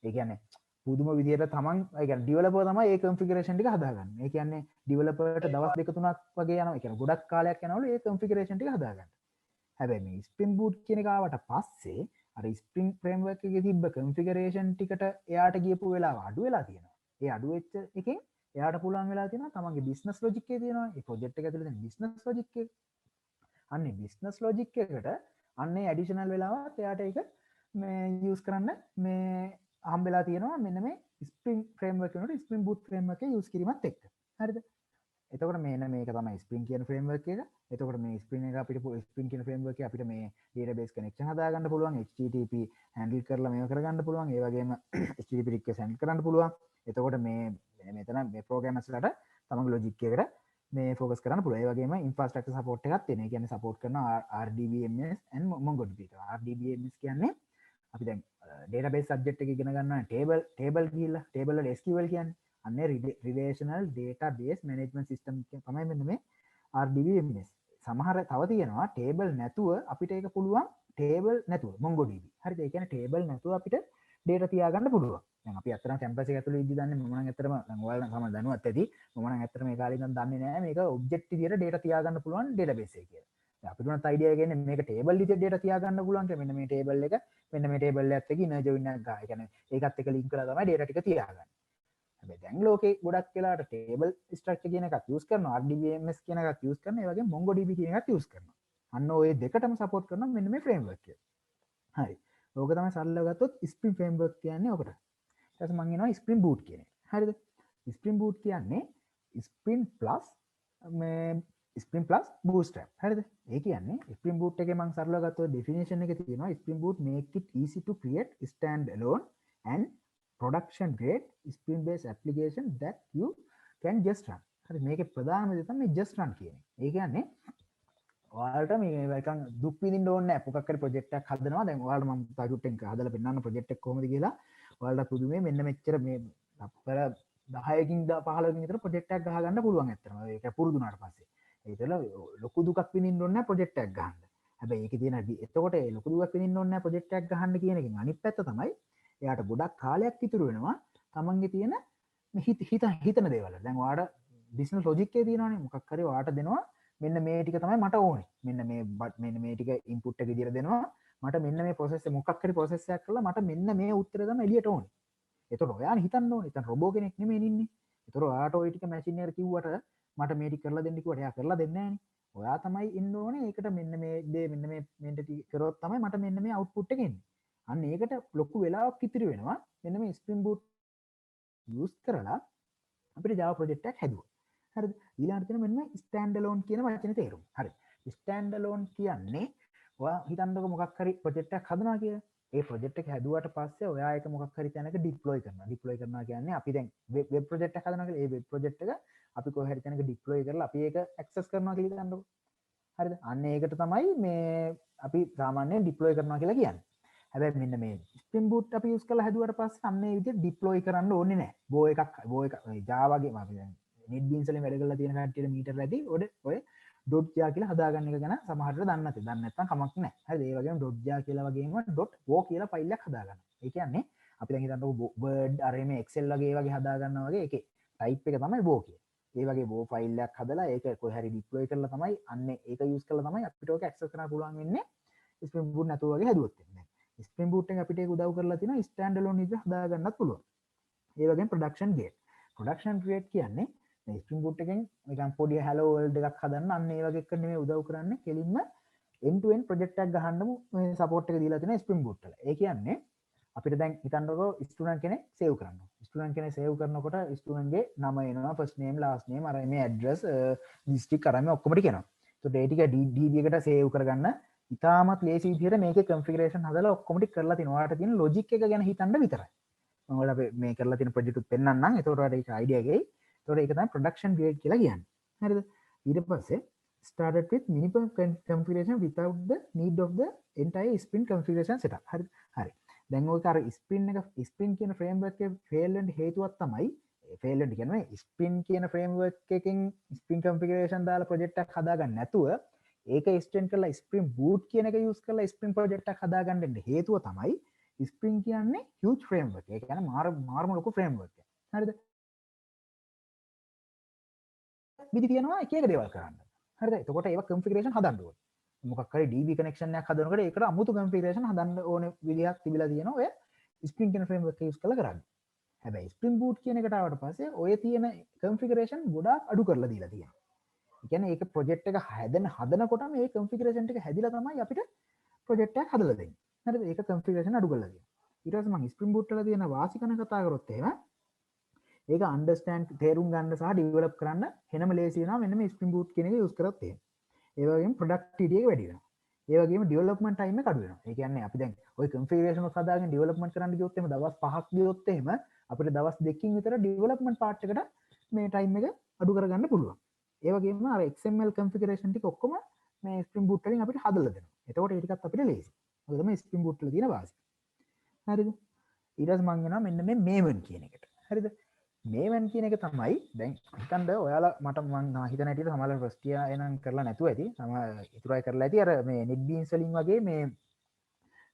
ඒ කියන්නේ පුදුම විදිහට තමන් ඒ කියන්නේ ඩෙවලොපර් තමයි ඒ configuration ටික හදාගන්නේ. ඒ කියන්නේ ඩෙවලොපර්ට දවස් දෙක තුනක් වගේ යනවා. ඒ කියන්නේ ගොඩක් කාලයක් යනවලු ඒ configuration ටික හදාගන්න. හැබැයි මේ Spring Boot කියන එක ආවට පස්සේ අර Spring framework එකේ තිබ්බ configuration ටිකට එයාට ගියපු වෙලාව අඩු වෙලා තියෙනවා. ඒ අඩු වෙච්ච එකෙන් එයාට පුළුවන් වෙලා තියෙනවා තමන්ගේ business logic එකේ තියෙනවා. ඒ project එක ඇතුලේ තියෙන business logic එක. අන්නේ business logic එකට අන්නේ additional වෙලාවත් එයාට ඒක මේ use කරන්න මේ හම්බෙලා තියෙනවා මෙන්න මේ Spring framework වෙනකොට Spring Boot framework එක use කිරීමත් එක්ක. හරිද? එතකොට මේක තමයි Spring කියන framework එක. එතකොට මේ Spring එක අපිට Spring කියන framework එක අපිට මේ database connection හදාගන්න පුළුවන්, HTTP handle කරලා මේව කරගන්න පුළුවන්, ඒ වගේම HTTP request handle කරන්න පුළුවන්. එතකොට මේ මෙතන මේ programmers ලට තමන්ගේ logic එකට මේ focus කරන්න පුළුවන්. ඒ වගේම infrastructure support එකක් තියෙනවා. ඒ කියන්නේ support කරනවා RDBMS and MongoDB. RDBMS කියන්නේ අපි දැන් database subject එක ඉගෙන ගන්නවා table ගිහිල්ලා table වල SQL කියන්නේ අන්නේ relational database management system තමයි මෙන්න මේ RDBMS. සමහර තව තියෙනවා table නැතුව අපිට ඒක පුළුවන් table නැතුව MongoDB. හරිද? ඒ කියන්නේ table නැතුව අපිට data තියාගන්න පුළුවන්. දැන් අපි අතරම campus එක ඇතුළේ ඉඳි දන්නේ මම නම් ඇත්තටම දැන් ඔයාලා නම් තමයි දැනුවත් ඇති. මම නම් ඇත්තටම මේ කාලේ ඉඳන් දන්නේ නැහැ මේක object විදියට data තියාගන්න පුළුවන් database එකේ කියලා. දැන් අපිට උනත් idea එක එන්නේ මේක table විදියට data තියාගන්න පුළුවන් කියලා. මෙන්න මේ table එක මෙන්න මේ table එකත් එක්ක inner join එකක් ගන්න. ඒ කියන්නේ ඒකත් එක්ක link කරලා තමයි data ටික තියාගන්නේ. දැන් ලෝකේ ගොඩක් වෙලාට ටේබල් ස්ට්‍රක්චර් කියන එකක් යූස් කරනවා RDBMS කියන එකක් යූස් කරනවා ඒ වගේම MongoDB කියන එකක් යූස් කරනවා අන්න ඔය දෙකටම සපෝට් කරනවා මෙන්න මේ ෆ්‍රේම්වර්ක් එක හරි ඕක තමයි සරලව ගත්තොත් ස්ප්‍රින් ෆ්‍රේම්වර්ක් කියන්නේ ඔකට ඊට පස්සේ මම එනවා ස්ප්‍රින් බූට් කියන එක හරිද ස්ප්‍රින් බූට් කියන්නේ ස්ප්‍රින් ප්ලස් මේ ස්ප්‍රින් ප්ලස් බූට්ස්ට්‍රැප් හරිද ඒ කියන්නේ ස්ප්‍රින් බූට් එකේ මම සරලව ගත්තොත් ඩෙෆිනිෂන් එකේ තියෙනවා spring boot make it easy to create stand alone and production grade spring based application that you can just run හරි මේකේ ප්‍රධානම දේ තමයි just run කියන්නේ. ඒ කියන්නේ ඔයාලට මේ නිකන් දුක් විඳින්න ඕනේ නැහැ. මොකක් හරි ප්‍රොජෙක්ට් එකක් හදනවා. දැන් ඔයාලට මම ටාගට් එක හදලා පෙන්නන්න ප්‍රොජෙක්ට් එක කොහොමද කියලා. ඔයාලට පුදුමේ මෙන්න මෙච්චර මේ අපර 10කින් 15කින් විතර ප්‍රොජෙක්ට් එකක් ගහ ගන්න පුළුවන් ඇත්තටම. ඒක පුරුදු වුණාට පස්සේ. ඒකල ලොකු දුකක් විඳින්න ඕනේ නැහැ ප්‍රොජෙක්ට් එකක් ගහන්න. හැබැයි ඒකේ තියෙන එතකොට ඒ ලොකු දුකක් විඳින්න ඕනේ නැහැ ප්‍රොජෙක්ට් එකක් ගහන්න කියන එකෙන් අනිත් පැත්ත තමයි එයාට ගොඩක් කාලයක් ඉතුරු වෙනවා තමන්ගේ තියෙන හිතන දේවල්. දැන් ඔයාට බිස්නස් ලොජික් එකේ තියෙනවානේ මොකක් හරි ඔයාට දෙනවා මෙන්න මේ ටික තමයි මට ඕනේ. මෙන්න මේ ටික ඉන්පුට් එක විදියට දෙනවා. මට මෙන්න මේ ප්‍රොසෙස් එක මොකක් හරි ප්‍රොසෙස් එකක් කරලා මට මෙන්න මේ උත්තරය තමයි එළියට ඕනේ. ඒතකොට ඔයානේ හිතන්න ඕනේ. එතන රොබෝ කෙනෙක් නෙමෙයි ඉන්නේ. ඒතකොට ඔයාට ওই ටික මැෂින් එකට කිව්වට මට මේ ටික කරලා දෙන්න කිව්වට එයා කරලා දෙන්නේ නැහනේ. ඔයා තමයි ඉන්න ඕනේ. ඒකට මෙන්න මේ දේ මෙන්න මේ මෙන්ට කරොත් තමයි මට මෙන්න මේ අවුට්පුට් එක එන්නේ. අන්න ඒකට ලොකු වෙලාවක් ඉතිරි වෙනවා මෙන්න මේ ස්ප්‍රින් බූට් යූස් කරලා අපිට Java project එකක් හැදුවා. හරිද? ඊළඟට තියෙන මෙන්න ස්ටෑන්ඩ් ඇලෝන් කියන වචනේ තේරුම. හරි. ස්ටෑන්ඩ් ඇලෝන් කියන්නේ ඔයා හිතන්නකො මොකක් හරි ප්‍රොජෙක්ට් එකක් හදනවා කියලා. ඒ ප්‍රොජෙක්ට් එක හැදුවට පස්සේ ඔයා ඒක මොකක් හරි තැනක ඩිප්ලොයි කරනවා. ඩිප්ලොයි කරනවා කියන්නේ අපි දැන් වෙබ් ප්‍රොජෙක්ට් එකක් හදනවා කියලා. ඒ වෙබ් ප්‍රොජෙක්ට් එක අපි කොහේ හරි තැනක ඩිප්ලොයි කරලා අපි ඒක ඇක්සස් කරනවා කියලා හිතන්නකො. හරිද? අන්න ඒකට තමයි මේ අපි සාමාන්‍යයෙන් ඩිප්ලොයි කරනවා කියලා කියන්නේ. හැබැයි මෙන්න මේ ස්ප්‍රින් බූට් අපි යූස් කරලා හැදුවට පස්සේ අන්න ඒ විදිහට ඩිප්ලොයි කරන්න ඕනේ නැහැ. බෝ එක Java ගේ අපි දැන් NetBeans වලින් වැඩ කරලා තියෙන කට්ටියට මීටර ඇති ඔය .jar කියලා හදාගන්න එක ගැන සමහරට දන්නේ නැති. දන්නේ නැත්නම් කමක් නැහැ. හරිද? ඒ වගේම .jar කියලා වගේම .wo කියලා ෆයිල් එකක් හදාගන්න. ඒ කියන්නේ අපි දැන් හිතන්නකො Word අර මේ Excel වගේ වගේ හදාගන්නවා වගේ ඒකේ ටයිප් එක තමයි wo කියන්නේ. ඒ වගේ wo ෆයිල් එකක් හදලා ඒක කොහේ හරි ඩිප්ලොයි කරලා තමයි අන්න ඒක යූස් කරලා තමයි අපිට ඔක ඇක්සස් කරන්න පුළුවන් වෙන්නේ ස්ප්‍රින් බූට් නැතුව වගේ හැදුවොත් එන්නේ. ස්ප්‍රින් බූට් එක අපිට ඒක උදව් කරලා තියෙනවා ස්ටෑන්ඩ් ඇලෝන් විදිහට හදාගන්නත් පුළුවන්. ඒ වගේම ප්‍රොඩක්ෂන් ගේට්. ප්‍රොඩක්ෂන් ගේට් කියන්නේ මේ ස්ප්‍රින් බූට් එකෙන් නිකන් පොඩි hello world එකක් හදන්න අන්න ඒ වගේ එකක් නෙමෙයි උදව් කරන්නේ කෙලින්ම end to end project එකක් ගහන්නම මේ support එක දීලා තියෙනවා ස්ප්‍රින් බූට් වල. ඒ කියන්නේ අපිට දැන් හිතන්නකෝ ස්ටුඩන්ට් කෙනෙක් සේව් කරනවා. ස්ටුඩන්ට් කෙනෙක් සේව් කරනකොට ස්ටුඩන්ට් ගේ නම එනවා first name last name අර මේ address district අර මේ ඔක්කොම ටික එනවා. ඒත් ඒ ටික DB එකට සේව් කරගන්න ඉතාමත් ලේසි විදිහට මේකේ configuration හදලා ඔක්කොම ටික කරලා තිනවා. ඔයාලට තියෙන logic එක ගැන හිතන්න විතරයි. මම ඔයාලට මේ කරලා තියෙන project උත් පෙන්නන්නම්. ඒතකොට ඔයාලට ඒක idea එකයි. ඒතකොට ඒක තමයි production grade කියලා කියන්නේ. හරිද? ඊට පස්සේ started with minimum configuration without the need of the entire sprint configuration setup. හරිද? හරි. දැන් ඔය අර ස්ප්‍රින් කියන ෆ්‍රේම්වර්ක් එකේ ෆේල් වෙන්න හේතුවක් තමයි ෆේල් වෙන්න කියන්නේ ස්ප්‍රින් කියන ෆ්‍රේම්වර්ක් එකකින් ස්ප්‍රින් කන්ෆිගරේෂන් දාලා ප්‍රොජෙක්ට් එකක් හදාගන්න නැතුව ඒක එක්ස්ටෙන්ඩ් කරලා ස්ප්‍රින් බූට් කියන එක යූස් කරලා ස්ප්‍රින් ප්‍රොජෙක්ට් එකක් හදාගන්න දෙන්න හේතුව තමයි ස්ප්‍රින් කියන්නේ හියුජ් ෆ්‍රේම්වර්ක්. ඒ කියන්නේ මාරම ලොකු ෆ්‍රේම්වර්ක් එකක්. හරිද? විදි තියෙනවා එක එක දේවල් කරන්න. හරිද? එතකොට ඒක කන්ෆිගරේෂන් හදන්න ඕනේ. මොකක් හරි DB කනෙක්ෂන් එකක් හදනකොට ඒකට අමුතු කන්ෆිගරේෂන් හදන්න ඕනේ විදිහක් තිබිලා තියෙනවා ඔය ස්ප්‍රින් කියන ෆ්‍රේම්වර්ක් එක යූස් කරලා කරන්නේ. හැබැයි ස්ප්‍රින් බූට් කියන එකට ආවට පස්සේ ඔය තියෙන කන්ෆිගරේෂන් ගොඩාක් අඩු කරලා දීලා තියෙනවා. ඒ කියන්නේ ඒක ප්‍රොජෙක්ට් එක හදනකොට මේ කන්ෆිගරේෂන් ටික හැදිලා තමයි අපිට ප්‍රොජෙක්ට් එකක් හදලා දෙන්නේ. හරිද? ඒක කන්ෆිගරේෂන් අඩු කරලා තියෙනවා. ඊට පස්සේ මම ස්ප්‍රින් බූට් වල තියෙන වාසිකන කතා කරොත් එහෙම ඒක අන්ඩර්ස්ටෑන්ඩ් තේරුම් ගන්න සහ ඩෙවලොප් කරන්න වෙනම ලේසි වෙනවා මෙන්න මේ ස්ප්‍රින් බූට් කියන එක යූස් කරොත් එහෙම. ඒ වගේම ප්‍රොඩක්ටිවිටි එක වැඩි වෙනවා. ඒ වගේම ඩෙවලොප්මන්ට් ටයිම් එක අඩු වෙනවා. ඒ කියන්නේ අපි දැන් ওই කන්ෆිගරේෂන් එක හදාගෙන ඩෙවලොප්මන්ට් කරන්න ගියොත් එහෙම දවස් 5ක් ගියොත් එහෙම අපිට දවස් 2කින් විතර ඩෙවලොප්මන්ට් පාර්ට් එකට මේ ටයිම් එක අඩු කරගන්න පුළුවන්. ඒ වගේම අර XML කන්ෆිගරේෂන් ටික ඔක්කොම මේ ස්ප්‍රින් බූට් වලින් අපිට හදලා දෙනවා. එතකොට ඒ ටිකත් අපිට ලේසි. මොකද මේ ස්ප්‍රින් බූට් වල තියෙන වාසිය. හරිද? ඊට පස්සේ මම යනවා මෙන්න මේ මේවන් කියන එකට. හරිද? මේවන් කියන එක තමයි දැන් හිතන්න ඔයාලා මට මං හිතන හැටියට සමහරවල් ෆස්ට් ඉයර් එනන් කරලා නැතුව ඇති. සමහර ඉතුරුයි කරලා ඇති. අර මේ NetBeans වලින් වගේ මේ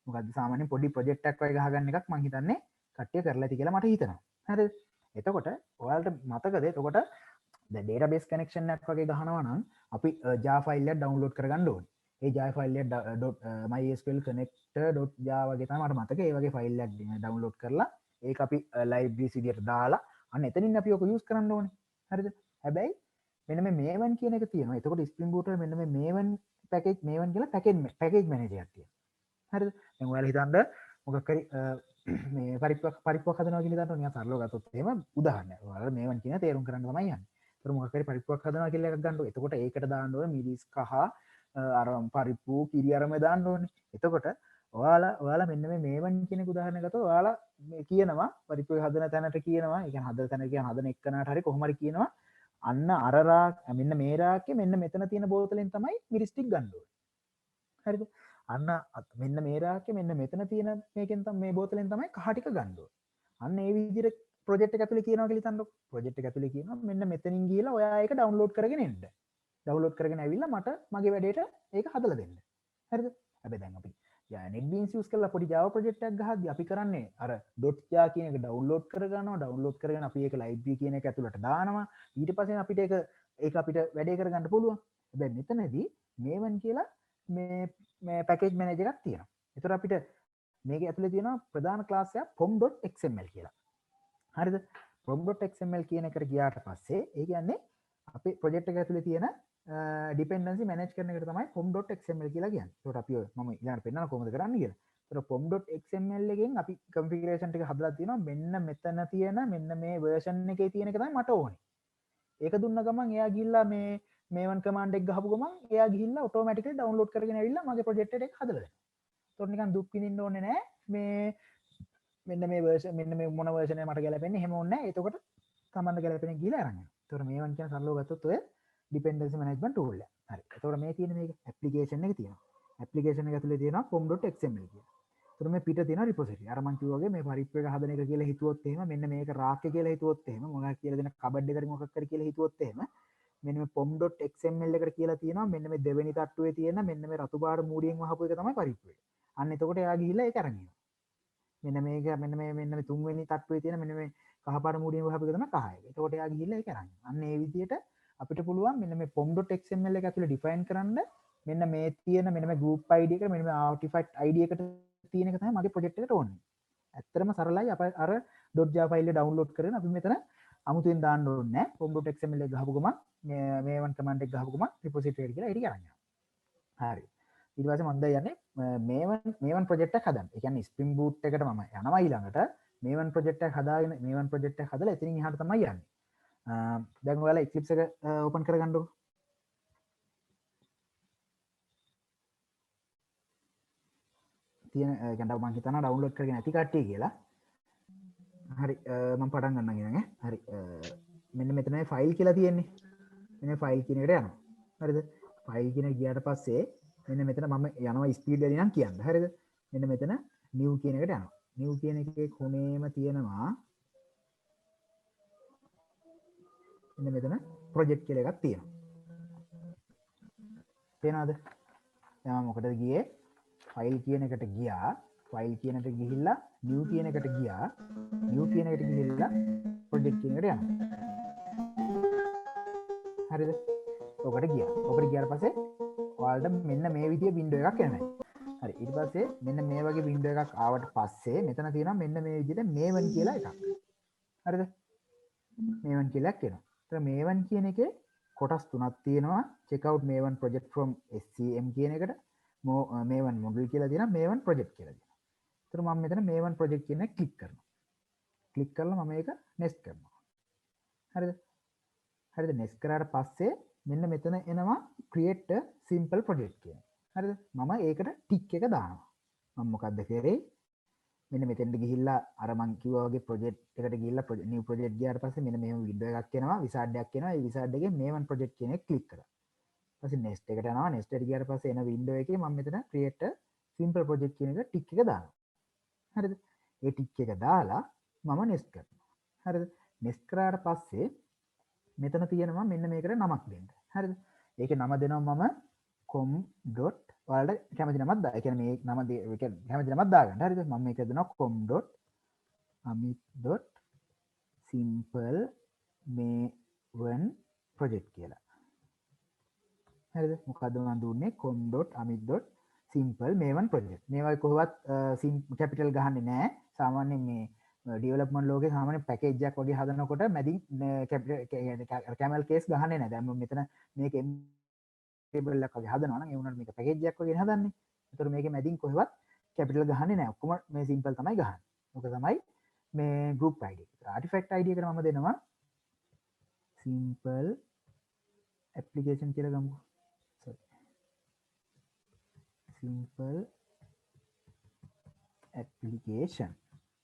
මොකද්ද සාමාන්‍යයෙන් පොඩි ප්‍රොජෙක්ට් එකක් වගේ ගහගන්න එකක් මං හිතන්නේ කට්ටිය කරලා ඇති කියලා මට හිතෙනවා. හරිද? එතකොට ඔයාලට මතකද එතකොට දැන් database connection එකක් වගේ ගහනවා නම් අපි Java file එකක් download කරගන්න ඕනේ. ඒ Java file එක .mysql connector.java වගේ තමයි මට මතක. ඒ වගේ ෆයිල් එකක් download කරලා ඒක අපි libraries විදියට දාලා අන්න එතනින් අපි ඔක යූස් කරන්න ඕනේ. හරිද? හැබැයි මෙන්න මේ මේවන් කියන එක තියෙනවා. එතකොට Spring Boot වල මෙන්න මේ මේවන් පැකේජ් මේවන් කියලා පැකේජ් මැනේජර් එකක් තියෙනවා. හරිද? දැන් ඔයාලා හිතන්න මොකක් හරි මේ පරිප්පුවක් හදනවා කියන දාන්න නිකන් සරලව ගත්තොත් එහෙම උදාහරණයක්. ඔයාලා මේවන් කියන තේරුම් කරන්න තමයි යන්නේ. ඒතර මොකක් හරි පරිප්පුවක් හදනවා කියලා එකක් ගන්නකො. එතකොට ඒකට දාන්න ඕනේ මිරිස් කහ අර පරිප්පු කිරි අරම දාන්න ඕනේ. එතකොට ඔයාලා මෙන්න මේ මේවන් කියන උදාහරණයක් ගත්තොත් ඔයාලා මේ කියනවා පරිප්පු හදන තැනට කියනවා. ඒ කියන්නේ හදන තැන කියන හදන එක්කනට හරි කොහොම හරි කියනවා අන්න අර රාක් මෙන්න මේ රාක්කේ මෙන්න මෙතන තියෙන බෝතලෙන් තමයි මිරිස් ටික ගන්න ඕනේ. හරිද? අන්න මෙන්න මේ රාක්කේ මෙන්න මෙතන තියෙන මේකෙන් තමයි මේ බෝතලෙන් තමයි කහ ටික ගන්න ඕනේ. අන්න ඒ විදිහට ප්‍රොජෙක්ට් එක ඇතුලේ කියනවා කියලා හිතන්නකො. ප්‍රොජෙක්ට් එක ඇතුලේ කියනවා මෙන්න මෙතනින් ගිහලා ඔයා ඒක ඩවුන්ලෝඩ් කරගෙන එන්න. ඩවුන්ලෝඩ් කරගෙන ඇවිල්ලා මට මගේ වැඩේට ඒක හදලා දෙන්න. හරිද? හැබැයි දැන් අපි NetBeans use කරලා පොඩි Java project එකක් ගහද්දි අපි කරන්නේ අර .jar කියන එක ඩවුන්ලෝඩ් කරගන්නවා. ඩවුන්ලෝඩ් කරගෙන අපි ඒක library කියන එක ඇතුළට දානවා. ඊට පස්සේ අපිට ඒක අපිට වැඩේ කරගන්න පුළුවන්. හැබැයි මෙතනදී මේවන් කියලා මේ පැකේජ් මැනේජර් එකක් තියෙනවා. ඒතර අපිට මේකේ ඇතුලේ තියෙනවා ප්‍රධාන ක්ලාස් එකක් pom.xml කියලා. හරිද? pom.xml කියන එකට ගියාට පස්සේ ඒ කියන්නේ අපේ ප්‍රොජෙක්ට් එක ඇතුලේ තියෙන ඩිපෙන්ඩන්සි මැනේජ් කරන එකට තමයි pom.xml කියලා කියන්නේ. ඒකට අපි මම ඊළඟට පෙන්නනවා කොහොමද කරන්නේ කියලා. ඒතර pom.xml එකෙන් අපි configuration ටික හදලා තියෙනවා. මෙන්න මෙතන තියෙන මෙන්න මේ version එකේ තියෙන එක තමයි මට ඕනේ. ඒක දුන්න ගමන් එයා ගිහිල්ලා මේවන් කමාන්ඩ් එක ගහපු ගමන් එයා ගිහිල්ලා automatically download කරගෙන ඇවිල්ලා මගේ project එක හදලා දෙනවා. ඒතකොට නිකන් දුක් විඳින්න ඕනේ නැහැ. මෙන්න මේ version මෙන්න මේ මොන version එක මට ගැලපෙන්නේ එහෙම ඕනේ නැහැ. එතකොට තමන්ට ගැලපෙන ගිහිල්ලා අරන් යනවා. ඒතකොට මේවන් කියන සරලව ගත්තොත් ඔය dependency management tool එක. හරි. එතකොට මේ තියෙන මේක application එක තියෙනවා. application එක ඇතුලේ තියෙනවා pom.xml කියලා. එතකොට මේ පිට තියෙන repository. අර මං කිව්වා වගේ මේ පරිප්පු එක හදන එක කියලා හිතුවොත් එහෙම මෙන්න මේක රාක්ක කියලා හිතුවොත් එහෙම මොකක්ද කියලා දෙන කබඩ් එකකට මොකක් කර කියලා හිතුවොත් එහෙම මෙන්න මේ pom.xml එකට කියලා තියෙනවා මෙන්න මේ දෙවෙනි තට්ටුවේ තියෙන මෙන්න මේ රතු පාට මූඩියෙන් වහපු එක තමයි පරිප්පු එක. අන්න එතකොට එයා ගිහිල්ලා ඒක අරන් එනවා. මෙන්න මේ තුන්වෙනි තට්ටුවේ තියෙන මෙන්න මේ කහ පාට මූඩියෙන් වහපු එක තමයි කහ එක. එතකොට එයා ගිහිල්ලා ඒක අරන් එනවා. අන්න ඒ විදිහට අපිට පුළුවන් මෙන්න මේ pom.xml එක ඇතුලේ define කරන්න මෙන්න මේ තියෙන මෙන්න මේ group id එක මෙන්න මේ artifact id එකට තියෙන එක තමයි මගේ project එකට ඕනේ. ඇත්තටම සරලයි අප අර .jar file එක download කරගෙන අපි මෙතන අමුතුවෙන් දාන්න ඕනේ නැහැ. pom.xml එක ගහපු ගමන් මේවන් command එක ගහපු ගමන් repository එකට ගිහලා ඒක අරන් යනවා. හරි. ඊට පස්සේ මම දැන් යන්නේ මේවන් project එකක් හදන්න. ඒ කියන්නේ Spring Boot එකට මම යනවා ඊළඟට මේවන් project එකක් හදාගෙන මේවන් project එකක් හදලා එතනින් එහාට තමයි යන්නේ. දැන් ඔයාලා Eclipse එක ඕපන් කරගන්නකො. තියෙන කියන්නේ මම හිතනවා ඩවුන්ලෝඩ් කරගෙන ඇති කට්ටිය කියලා. හරි මම පටන් ගන්නම් ඊළඟ හරි මෙන්න මෙතන මේ ෆයිල් කියලා තියෙන්නේ. මෙන්න ෆයිල් කියන එකට යනවා. හරිද? ෆයිල් කියන එක ගියාට පස්සේ මෙන්න මෙතන මම යනවා ස්පීඩ් වැඩි නම් කියන්න. හරිද? මෙන්න මෙතන new කියන එකට යනවා. new කියන එකේ කොනේම තියෙනවා මෙන්න මෙතන project කියලා එකක් තියෙනවා. තේනවද? දැන් මම මොකටද ගියේ? ෆයිල් කියන එකට ගියා. ෆයිල් කියන එකට ගිහිල්ලා new කියන එකට ගියා. new කියන එකට ගිහිල්ලා project කියන එකට යනවා. හරිද? ඔකට ගියා. ඔකට ගියාට පස්සේ ඔයාලට මෙන්න මේ විදිය window එකක් එනවා. හරි. ඊට පස්සේ මෙන්න මේ වගේ window එකක් ආවට පස්සේ මෙතන තියෙනවා මෙන්න මේ විදිහට මේවන් කියලා එකක්. හරිද? මේවන් කියලා එකක් එනවා. ඒතර මේවන් කියන එකේ කොටස් තුනක් තියෙනවා. check out මේවන් project from scm කියන එකට මේවන් module කියලා තියෙනවා. මේවන් project කියලා තියෙනවා. ඒතර මම මෙතන මේවන් project කියන එක ක්ලික් කරනවා. ක්ලික් කරලා මම ඒක nest කරනවා. හරිද? හරිද? nest කරාට පස්සේ මෙන්න මෙතන එනවා create a simple project කියන එක. හරිද? මම ඒකට ටික් එක දානවා. මම මොකද්ද කරේ? මෙන්න මෙතෙන්ට ගිහිල්ලා අර මං කිව්වා වගේ project එකට ගිහිල්ලා new project ගියාට පස්සේ මෙන්න මේ window එකක් එනවා, wizard එකක් එනවා. ඒ wizard එකේ මේවන් project කියන එක ක්ලික් කරා. ඊපස්සේ nest එකට යනවා. nest එකට ගියාට පස්සේ එන window එකේ මම මෙතන create a simple project කියන එක ටික් එක දානවා. හරිද? ඒ ටික් එක දාලා මම nest කරනවා. හරිද? nest කරාට පස්සේ මෙතන තියෙනවා මෙන්න මේකට නමක් දෙන්න. හරිද? ඒකේ නම දෙනවා මම com. ඔයාලට කැමති නමක් දා. ඒ කියන්නේ මේ නම කැමති නමක් දාගන්න. හරිද? මම මේක දෙනවා com.amit.simple maven project කියලා. හරිද? මොකද්ද මම දුන්නේ com.amit.simple maven project. මේවා කොහොමවත් කැපිටල් ගහන්නේ නැහැ. සාමාන්‍යයෙන් මේ ඩිවලොප්මන්ට් ලෝකේ සාමාන්‍ය පැකේජ් එකක් වගේ හදනකොට මැදින් කැමල් කේස් ගහන්නේ නැහැ. දැන් මම මෙතන මේක ටේබල් එකක් වගේ හදනවා නම් ඒ වුණාට මේක පැකේජ් එකක් වගේ හදන්නේ. ඒතර මේකේ මැදින් කොහෙවත් කැපිටල් ගහන්නේ නැහැ. ඔක්කොම මේ සිම්පල් තමයි ගහන්නේ. ඔක තමයි මේ group ID එක. ආටිෆැක්ට් ID එකට මම දෙනවා simple application කියලා ගමුකෝ. sorry simple application.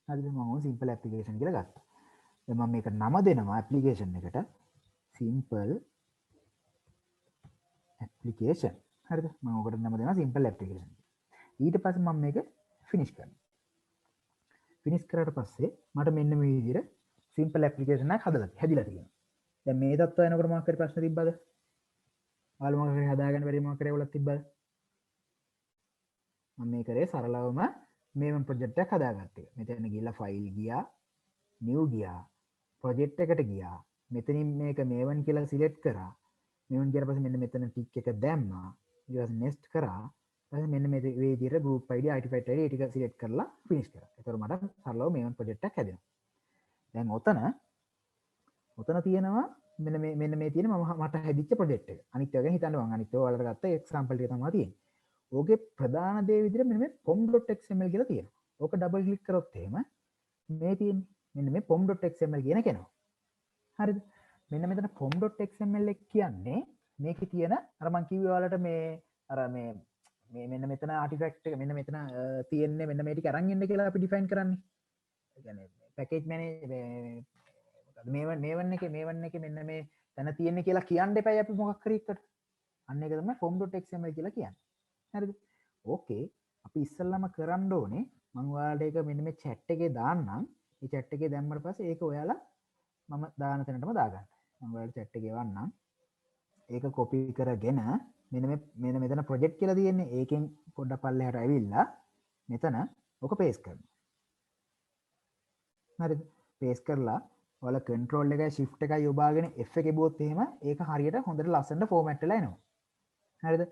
හරිද? මම simple application කියලා ගත්තා. දැන් මම මේක නම දෙනවා application එකට simple application. හරිද? මම ඔකට නම දෙනවා simple application. ඊට පස්සේ මම මේක finish කරනවා. finish කරාට පස්සේ මට මෙන්න මේ විදිහට simple application එකක් හැදිලා තියෙනවා. දැන් මේ තත්ත්වය එනකොට මොකක් හරි ප්‍රශ්න තිබ්බද? ඔයාලා මොකක් හරි හදාගන්න බැරි මොකක් හරි ඒවලක් තිබ්බද? මම මේ කරේ සරලවම මේවම් ප්‍රොජෙක්ට් එකක් හදාගත්තා. මෙතන ගිහලා ෆයිල් ගියා, new ගියා, ප්‍රොජෙක්ට් එකට ගියා. මෙතනින් මේක මේවන් කියලා සිලෙක්ට් කරා. මේවන් ගියාට පස්සේ මෙන්න මෙතන ටික් එක දැම්මා. ඊට පස්සේ next කරා. ඊට මෙන්න මේ විදිහට group ID, artifact ID ටික සිලෙක්ට් කරලා finish කරා. ඒතකොට මට සරලව මේවන් ප්‍රොජෙක්ට් එකක් හැදෙනවා. දැන් ඔතන තියෙනවා මෙන්න මේ තියෙන මට හැදිච්ච ප්‍රොජෙක්ට් එක. අනිත් ඒවා ගැන හිතන්න මම අනිත් ඒවා වලට ගත්ත එක්සැම්පල් ටික තමයි තියෙන්නේ. ඕකේ ප්‍රධාන දේ විදිහට මෙන්න මේ pom.xml කියලා තියෙනවා. ඕක ඩබල් ක්ලික් කරොත් එහෙම මේ තියෙන්නේ මෙන්න මේ pom.xml කියන කෙනා. හරිද? මෙන්න මෙතන pom.xml එක කියන්නේ මේකේ තියෙන අර මං කිව්වේ ඔයාලට මේ අර මේ මෙන්න මෙතන ආටිෆැක්ට් එක මෙන්න මෙතන තියෙන්නේ මෙන්න මේ ටික අරන් ඉන්න කියලා අපි ඩිෆයින් කරන්නේ. ඒ කියන්නේ පැකේජ් මේවන් එකේ මෙන්න මේ තැන තියෙන්නේ කියලා කියන්න එපා අපි මොකක් හරි එකට. අන්න ඒක තමයි pom.xml කියලා කියන්නේ. හරිද? ඕකේ. අපි ඉස්සෙල්ලාම කරන්න ඕනේ මම ඔයාලට ඒක මෙන්න මේ chat එකේ දාන්නම්. මේ chat එකේ දැම්මට පස්සේ ඒක ඔයාලා මම දාන තැනටම දාගන්න. මම ඔයාලට chat එකේ වන්නම්. ඒක copy කරගෙන මෙන්න මෙතන project කියලා තියෙන්නේ. ඒකෙන් පොඩ්ඩක් පල්ලෙහාට ඇවිල්ලා මෙතන ඔක paste කරනවා. හරිද? paste කරලා ඔයාලා control එකයි shift එකයි යොබාගෙන F එක ගියොත් එහෙම ඒක හරියට හොඳට ලස්සනට format වෙලා එනවා. හරිද?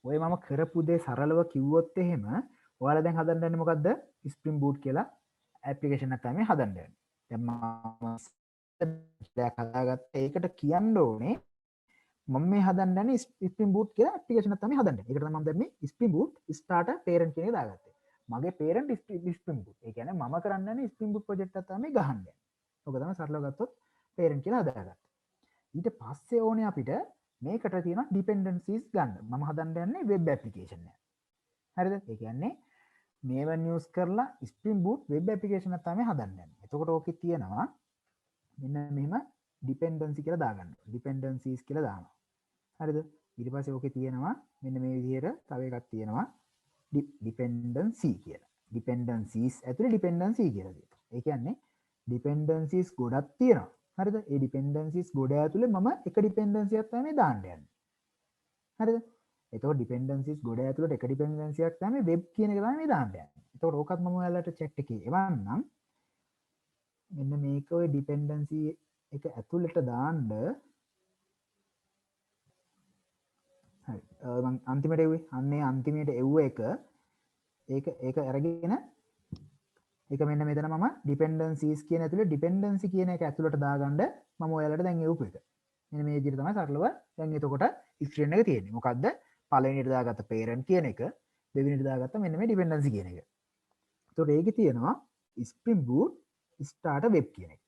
ඔය මම කරපු දේ සරලව කිව්වොත් එහෙම ඔයාලා දැන් හදන්න යන්නේ මොකද්ද? Spring Boot කියලා application එකක් තමයි හදන්න යන්නේ. දැන් මම දෙයක් හදාගත්තා. ඒකට කියන්න ඕනේ මම මේ හදන්න යන්නේ Spring Boot කියලා application එකක් තමයි හදන්න. ඒකට තමයි මම දැන් මේ Spring Boot starter parent කියන එක දාගත්තේ. මගේ parent Spring Boot. ඒ කියන්නේ මම කරන්න යන්නේ Spring Boot project එකක් තමයි ගහන්න යන්නේ. ඔක තමයි සරලව ගත්තොත් parent කියලා හදාගත්තා. ඊට පස්සේ ඕනේ අපිට මේකට තියෙන dependencies ගන්න. මම හදන්න යන්නේ web application එක. හරිද? ඒ කියන්නේ මේවන් use කරලා Spring Boot web application එක තමයි හදන්න යන්නේ. එතකොට ඕකේ තියෙනවා මෙන්න මෙහෙම dependency කියලා දාගන්න. dependencies කියලා දානවා. හරිද? ඊට පස්සේ ඕකේ තියෙනවා මෙන්න මේ විදිහට තව එකක් තියෙනවා dependency කියලා. dependencies ඇතුලේ dependency කියලා තියෙනවා. ඒ කියන්නේ dependencies ගොඩක් තියෙනවා. හරිද? ඒ dependencies ගොඩ ඇතුලේ මම එක dependency එකක් තමයි දාන්න යන්නේ. හරිද? එතකොට dependencies ගොඩ ඇතුලේ එක dependency එකක් තමයි web කියන එක තමයි දාන්න යන්නේ. එතකොට ඕකත් මම ඔයාලට chat එකේ එවන්නම්. මෙන්න මේක ඔය dependency එක ඇතුළට දාන්න හරි මම අන්තිමට එව්වේ අන්නේ අන්තිමට එව්ව එක ඒක අරගෙන ඒක මෙන්න මෙතන මම dependencies කියන ඇතුළේ dependency කියන එක ඇතුළට දාගන්න මම ඔයාලට දැන් එව්පු එක මෙන්න මේ විදිහට තමයි සරලව දැන් එතකොට string එක තියෙන්නේ මොකද්ද පළවෙනියට දාගත්ත parent කියන එක දෙවෙනියට දාගත්ත මෙන්න මේ dependency කියන එක එතකොට ඒකේ තියෙනවා Spring Boot starter web කියන එක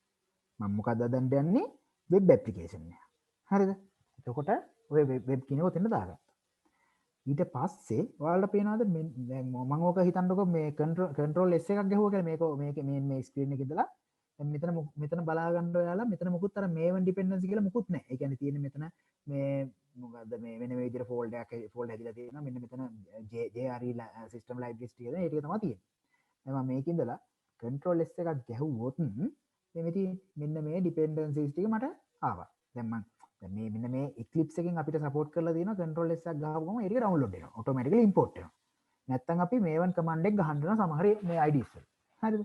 මම මොකක්ද හදන්න යන්නේ වෙබ් ඇප්ලිකේෂන් එක. හරිද? එතකොට ඔය වෙබ් කියන එක උතෙන්ට දාගත්තා. ඊට පස්සේ ඔයාලට පේනවාද දැන් මම ඕක හිතන්නකො මේ control S එකක් ගහුවා කියලා මේක මේ ස්ක්‍රීන් එකේ ඉඳලා දැන් මෙතන බලා ගන්න ඔයාලා මෙතන මොකුත් අර මේවන් ඩිපෙන්ඩන්සි කියලා මොකුත් නැහැ. ඒ කියන්නේ තියෙන්නේ මෙතන මේ මොකද්ද මේ වෙන මේ විදිහට ෆෝල්ඩර් හැදිලා තියෙනවා. මෙන්න මෙතන JRE system libraries තියෙන ඒ ටික තමයි තියෙන්නේ. දැන් මම මේක ඉඳලා control S එකක් ගැහුවොත් මෙන්න මේ dependencies ටික මට ආවා. දැන් මම මේ මෙන්න මේ Eclipse එකෙන් අපිට support කරලා තියෙනවා control S එකක් ගහපුවම ඒක download වෙනවා. automatically import වෙනවා. නැත්තම් අපි මේවන් command එක ගහන්න වෙනවා සමහර මේ IDs වල. හරිද?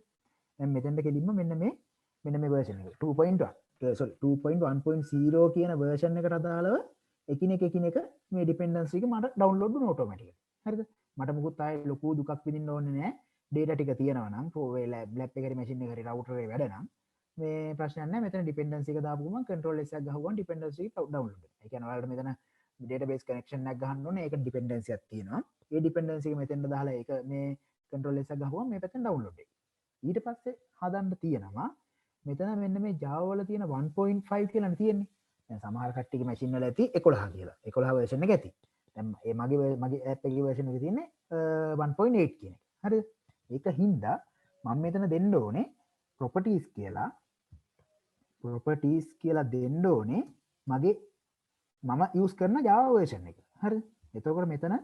දැන් මෙතෙන්ට කෙලින්ම මෙන්න මේ version එක 2.1 sorry 2.1.0 කියන version එකට අදාළව එකිනෙක මේ dependency එක මට download වුණා automatically. හරිද? මට මුකුත් ආයේ ලොකු දුකක් විඳින්න ඕනේ නැහැ. data ටික තියෙනවා නම් ලැබ් එකේ මැෂින් එකේ router එකේ වැඩ නම් මේ ප්‍රශ්නයක් නැහැ මෙතන dependency එක දාපු ගමන් control S එකක් ගහුවම dependency එක download වෙනවා. ඒ කියන්නේ ඔයාලට මෙතන database connection එකක් ගහන්න ඕනේ ඒක dependency එකක් තියෙනවා. ඒ dependency එක මෙතෙන්ට දාලා ඒක මේ control S එකක් ගහුවම මේ පැත්තෙන් download වෙයි. ඊට පස්සේ හදන්න තියෙනවා මෙතන මෙන්න මේ Java වල තියෙන 1.5 කියලා තියෙන්නේ. දැන් සමහර කට්ටියගේ මැෂින් වල ඇති 11 කියලා. 11 version එක ඇති. දැන් මගේ app එකේ version එක තියෙන්නේ 1.8 කියන එක. හරිද? ඒක හින්දා මම මෙතන දෙන්න ඕනේ properties කියලා දෙන්න ඕනේ මගේ මම use කරන Java version එක. හරිද? එතකොට මෙතන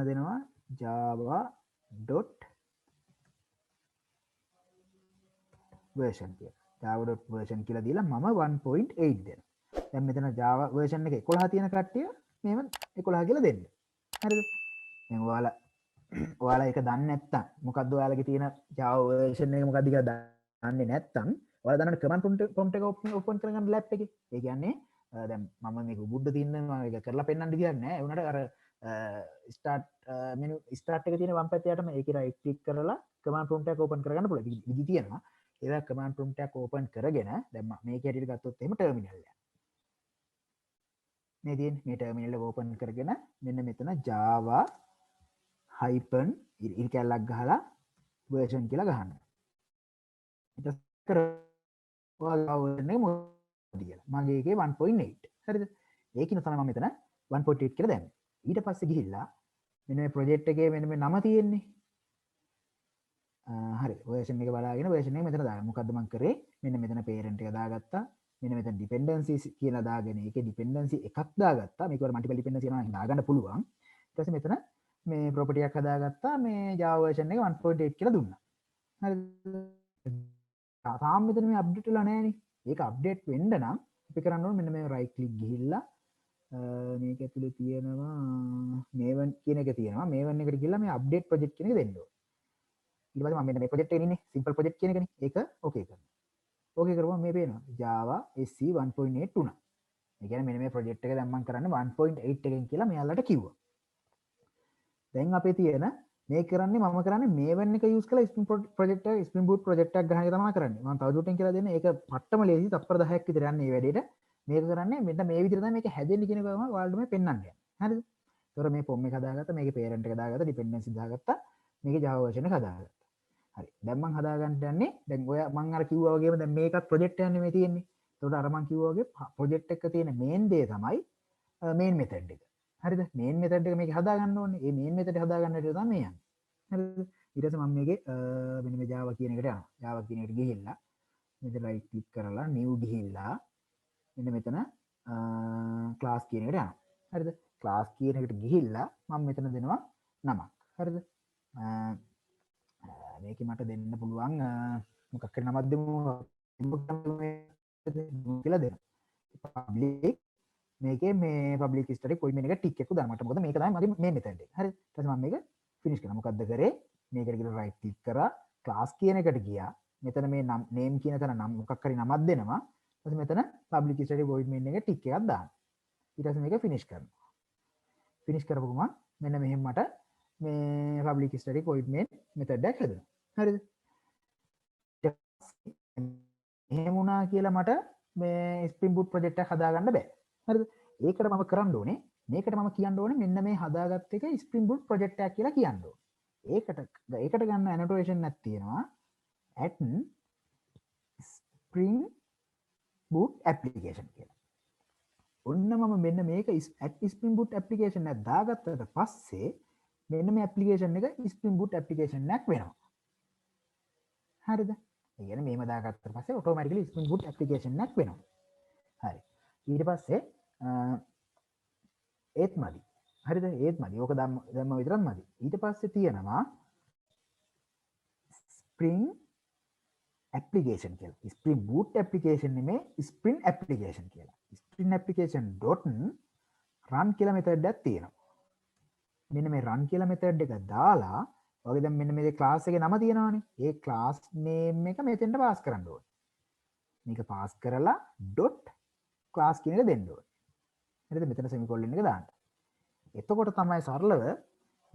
දෙනවා java.version කියලා. java.version කියලා දීලා මම 1.8 දෙනවා. දැන් මෙතන Java version එක 11 තියෙන කට්ටිය මේව 11 කියලා දෙන්න. හරිද? දැන් ඔයාලා ඒක දන්නේ නැත්තම් මොකද්ද ඔයාලගේ තියෙන Java version එක මොකද්ද කියලා දන්නේ නැත්තම් ඔයාලා දන්නවනේ command prompt එක open කරගන්න lab එකේ. ඒ කියන්නේ දැන් මම මේක උබුඩ තින්න මම ඒක කරලා පෙන්නන්න විදියක් නැහැ. ඒ වුණාට අර start menu start එක තියෙන වම් පැත්තේ යටම ඒකේ right click කරලා command prompt එක open කරගන්න පුළුවන්. විදි තියෙනවා. ඒක command prompt එක open කරගෙන දැන් මේක හැටියට ගත්තොත් එහෙම terminal එක. මේ තියෙන්නේ මේ terminal එක open කරගෙන මෙන්න මෙතන Java hyphen ඉරි කැලක් ගහලා version කියලා ගහන්න. ඊට ඔයාලා version එක මොකද කියලා. මගේ එකේ 1.8. හරිද? ඒකින තමයි මම මෙතන 1.8 කියලා දැම්මේ. ඊට පස්සේ ගිහිල්ලා මෙන්න මේ project එකේ මෙන්න මේ නම තියෙන්නේ. හරි. version එක බලාගෙන version එක මෙතන දාගන්න. මොකද්ද මම කරේ? මෙන්න මෙතන parent එක දාගත්තා. මෙන්න මෙතන dependencies කියලා දාගෙන ඒකේ dependency එකක් දාගත්තා. මේක වල multiple dependency යනවා දාගන්න පුළුවන්. ඊට පස්සේ මෙතන මේ property එකක් හදාගත්තා මේ Java version එක 1.8 කියලා දුන්නා. හරිද? තාම මෙතන මේ අප්ඩේට් වෙලා නැහැනේ. ඒක අප්ඩේට් වෙන්න නම් අපි කරන්න ඕනේ මෙන්න මේ right click ගිහිල්ලා මේක ඇතුලේ තියෙනවා maven කියන එක තියෙනවා. maven එකට ගිහිල්ලා මේ update project කියන එක දෙන්න ඕනේ. ඊට පස්සේ මම මෙන්න මේ project එකේ ඉන්නේ simple project කියන එකනේ. ඒක okay කරනවා. okay කරුවම මේ පේනවා Java SC 1.8 උනා. ඒ කියන්නේ මෙන්න මේ project එක දැන් මම කරන්නේ 1.8 එකෙන් කියලා මෙයාලට කිව්වා. දැන් අපේ තියෙන මේ කරන්නේ මම කරන්නේ මේවන් එක use කරලා Spring Boot project එකක් ගහන එක තමයි කරන්නේ. මම තවදුරටත් කියලා දෙන්නේ ඒක පට්ටම ලේසි තත්පර 10ක් විතර යන්නේ මේ වැඩේට. මේක කරන්නේ මෙන්න මේ විදිහට තමයි මේක හැදෙන්නේ කියන එක තමයි ඔයාලට මේ පෙන්වන්න යන්නේ. හරිද? ඒතකොට මේ POM එක හදාගත්තා, මේකේ parent එක දාගත්තා, dependency දාගත්තා, මේකේ Java version එක හදාගත්තා. හරි. දැන් මම හදාගන්න යන්නේ දැන් ඔය මම අර කිව්වා වගේම දැන් මේකත් project එකක් නෙමෙයි තියෙන්නේ. ඒතකොට අර මම කිව්වා වගේ project එකක තියෙන main දේ තමයි main method එක. හරිද? main method එක මේක හදාගන්න ඕනේ. මේ main method හදාගන්න හැටි තමයි මේ යන්නේ. හරිද? ඊට පස්සේ මම මේකේ මෙන්න මේ Java කියන එකට යනවා. Java කියන එකට ගිහිල්ලා මෙතන right click කරලා new ගිහිල්ලා මෙන්න මෙතන class කියන එකට යනවා. හරිද? class කියන එකට ගිහිල්ලා මම මෙතන දෙනවා නමක්. හරිද? මේකේ මට දෙන්න පුළුවන් මොකක් හරි නමක් දෙමු කියලා දෙන්න. public මේකේ මේ public history කොයි මේක ටික් එකක් දාන්න මට මොකද මේක තමයි මගේ මේ method එක. හරි. ඊට පස්සේ මම මේක finish කරනවා. මොකද්ද කරේ? මේකට ගිහලා right click කරා class කියන එකට ගියා. මෙතන මේ name කියන තැන නම් මොකක් හරි නමක් දෙනවා. ඊට පස්සේ මෙතන public history void main එකේ ටික් එකක් දාන්න. ඊට පස්සේ මේක finish කරනවා. finish කරපු ගමන් මෙන්න මෙහෙම මට මේ public history void main method එකක් හදනවා. හරිද? එහෙම වුණා කියලා මට මේ Spring Boot project එකක් හදාගන්න බෑ. හරිද? ඒකට මම කරන්න ඕනේ මේකට මම කියන්න ඕනේ මෙන්න මේ හදාගත්ත එක Spring Boot project එකක් කියලා කියන්න ඕනේ. ඒකට ගන්න annotation එකක් තියෙනවා at Spring Boot application කියලා. ඔන්න මම මෙන්න මේක at Spring Boot application එක දාගත්තට පස්සේ මෙන්න මේ application එක Spring Boot application එකක් වෙනවා. හරිද? ඒ කියන්නේ මේව දාගත්තට පස්සේ automatically Spring Boot application එකක් වෙනවා. හරි. ඊට පස්සේ ඒත් මදි. හරිද? ඒත් මදි. ඕක දැම්ම විතරක් මදි. ඊට පස්සේ තියෙනවා Spring application කියලා. Spring Boot application නෙමෙයි Spring application කියලා. Spring application dot run කියලා method එකක් තියෙනවා. මෙන්න මේ run කියලා method එක දාලා ඔයගෙ දැන් මෙන්න මේ class එකේ නම තියෙනවානේ. ඒ class name එක මෙතෙන්ට pass කරන්න ඕනේ. මේක pass කරලා dot class කියන එක දෙන්න ඕනේ. හරිද? මෙතන semicolon එක දාන්න. එතකොට තමයි සරලව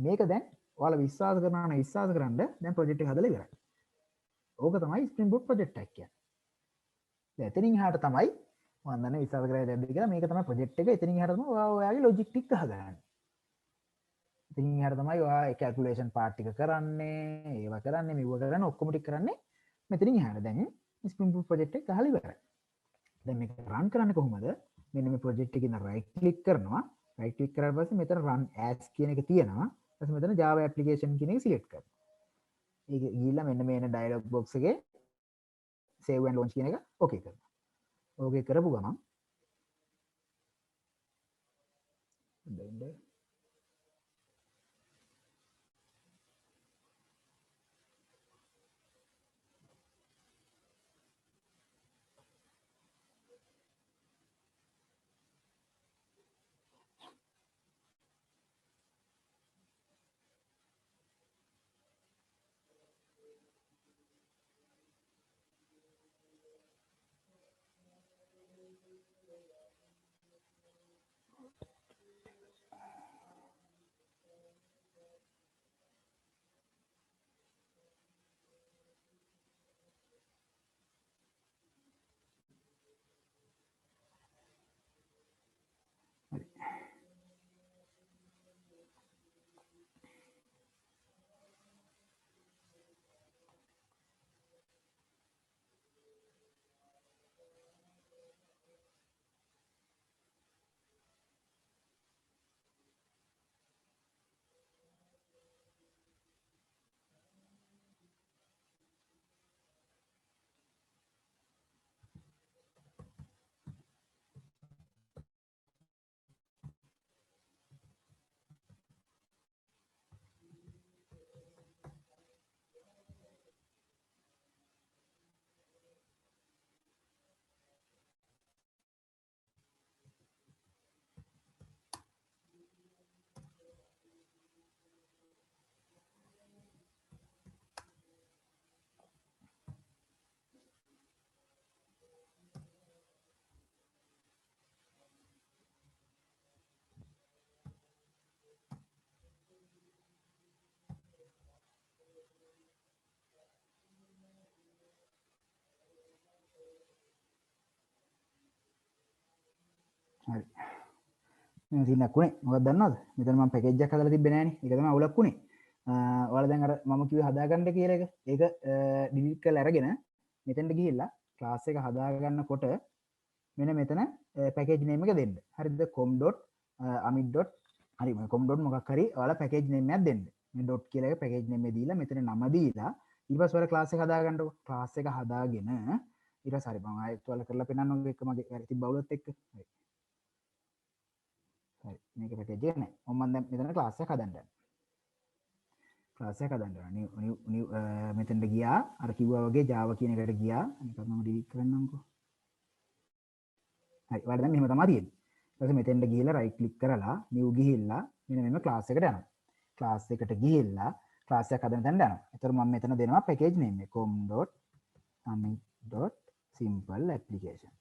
මේක දැන් ඔයාලා විශ්වාස කරනවා නම් විශ්වාස කරන්න දැන් ප්‍රොජෙක්ට් එක හදලා ඉවරයි. ඕක තමයි ස්ප්‍රින්ග් බූට් ප්‍රොජෙක්ට් එක කියන්නේ. දැන් එතනින් එහාට තමයි මම දන්නේ විශ්වාස කරලා දැද්ද කියලා මේක තමයි ප්‍රොජෙක්ට් එක. එතනින් එහාට තමයි ඔයාගේ ලොජික් ටික ගහගන්නේ. ඉතින් එහාට තමයි ඔයා ඒ කැල්කියුලේෂන් පාර්ට් ටික කරන්නේ, ඒවා කරන්නේ, මෙව කරන්නේ, ඔක්කොම ටික කරන්නේ මෙතනින් එහාට. දැන් ස්ප්‍රින්ග් බූට් ප්‍රොජෙක්ට් එක ගහලා ඉවරයි. දැන් මේක රන් කරන්නේ කොහොමද? මෙන්න මේ ප්‍රොජෙක්ට් එකේ ඉන්න රයිට් ක්ලික් කරනවා. රයිට් ක්ලික් කරාට පස්සේ මෙතන run as කියන එක තියෙනවා. ඊට පස්සේ මෙතන Java application කියන එක සිලෙක්ට් කරනවා. ඒක ගිහිල්ලා මෙන්න මේ එන dialog box එකේ save and launch කියන එක ඕකේ කරනවා. ඕකේ කරපු ගමන් හරි. මේ සින්නක් උනේ මොකක්ද දන්නවද? මෙතන මම පැකේජ් එකක් හදලා තිබ්බේ නෑනේ. ඒක තමයි අවුලක් උනේ. ඔයාලා දැන් අර මම කිව්වේ හදාගන්න කියලා එක. ඒක ඩිලීට් කරලා අරගෙන මෙතෙන්ට ගිහිල්ලා ක්ලාස් එක හදාගන්නකොට මෙන්න මෙතන පැකේජ් නේම් එක දෙන්න. හරිද? com.amit. හරි මම com. මොකක් හරි ඔයාලා පැකේජ් නේම් එකක් දෙන්න. මේ ඩොට් කියලා එක පැකේජ් නේම් එක දීලා මෙතන නම දීලා ඊට පස්සේ ඔයාලා ක්ලාස් එක හදාගන්නකො. ක්ලාස් එක හදාගෙන ඊට පස්සේ හරි මම ආයෙත් ඔයාලා කරලා පෙන්නන්නකො එක මගේ හරි තිබ්බ අවුලත් එක්ක. හරි. හරි මේක පැකේජ් එක නෑ. මම දැන් මෙතන ක්ලාස් එක හදන්න යනවා. ක්ලාස් එක හදන්න යනවා. මෙතනට ගියා. අර කිව්වා වගේ Java කියන එකට ගියා. අනික මම ඩිලීට් කරන්නම්කෝ. හරි. ඔයාලා දැන් මෙහෙම තමයි තියෙන්නේ. ඊට පස්සේ මෙතෙන්ට ගිහිල්ලා රයිට් ක්ලික් කරලා new ගිහිල්ලා මෙන්න මෙන්න ක්ලාස් එකට යනවා. ක්ලාස් එකට ගිහිල්ලා ක්ලාස් එක හදන තැනට යනවා. ඒතර මම මෙතන දෙනවා පැකේජ් නේම් එක com.amit.simple application.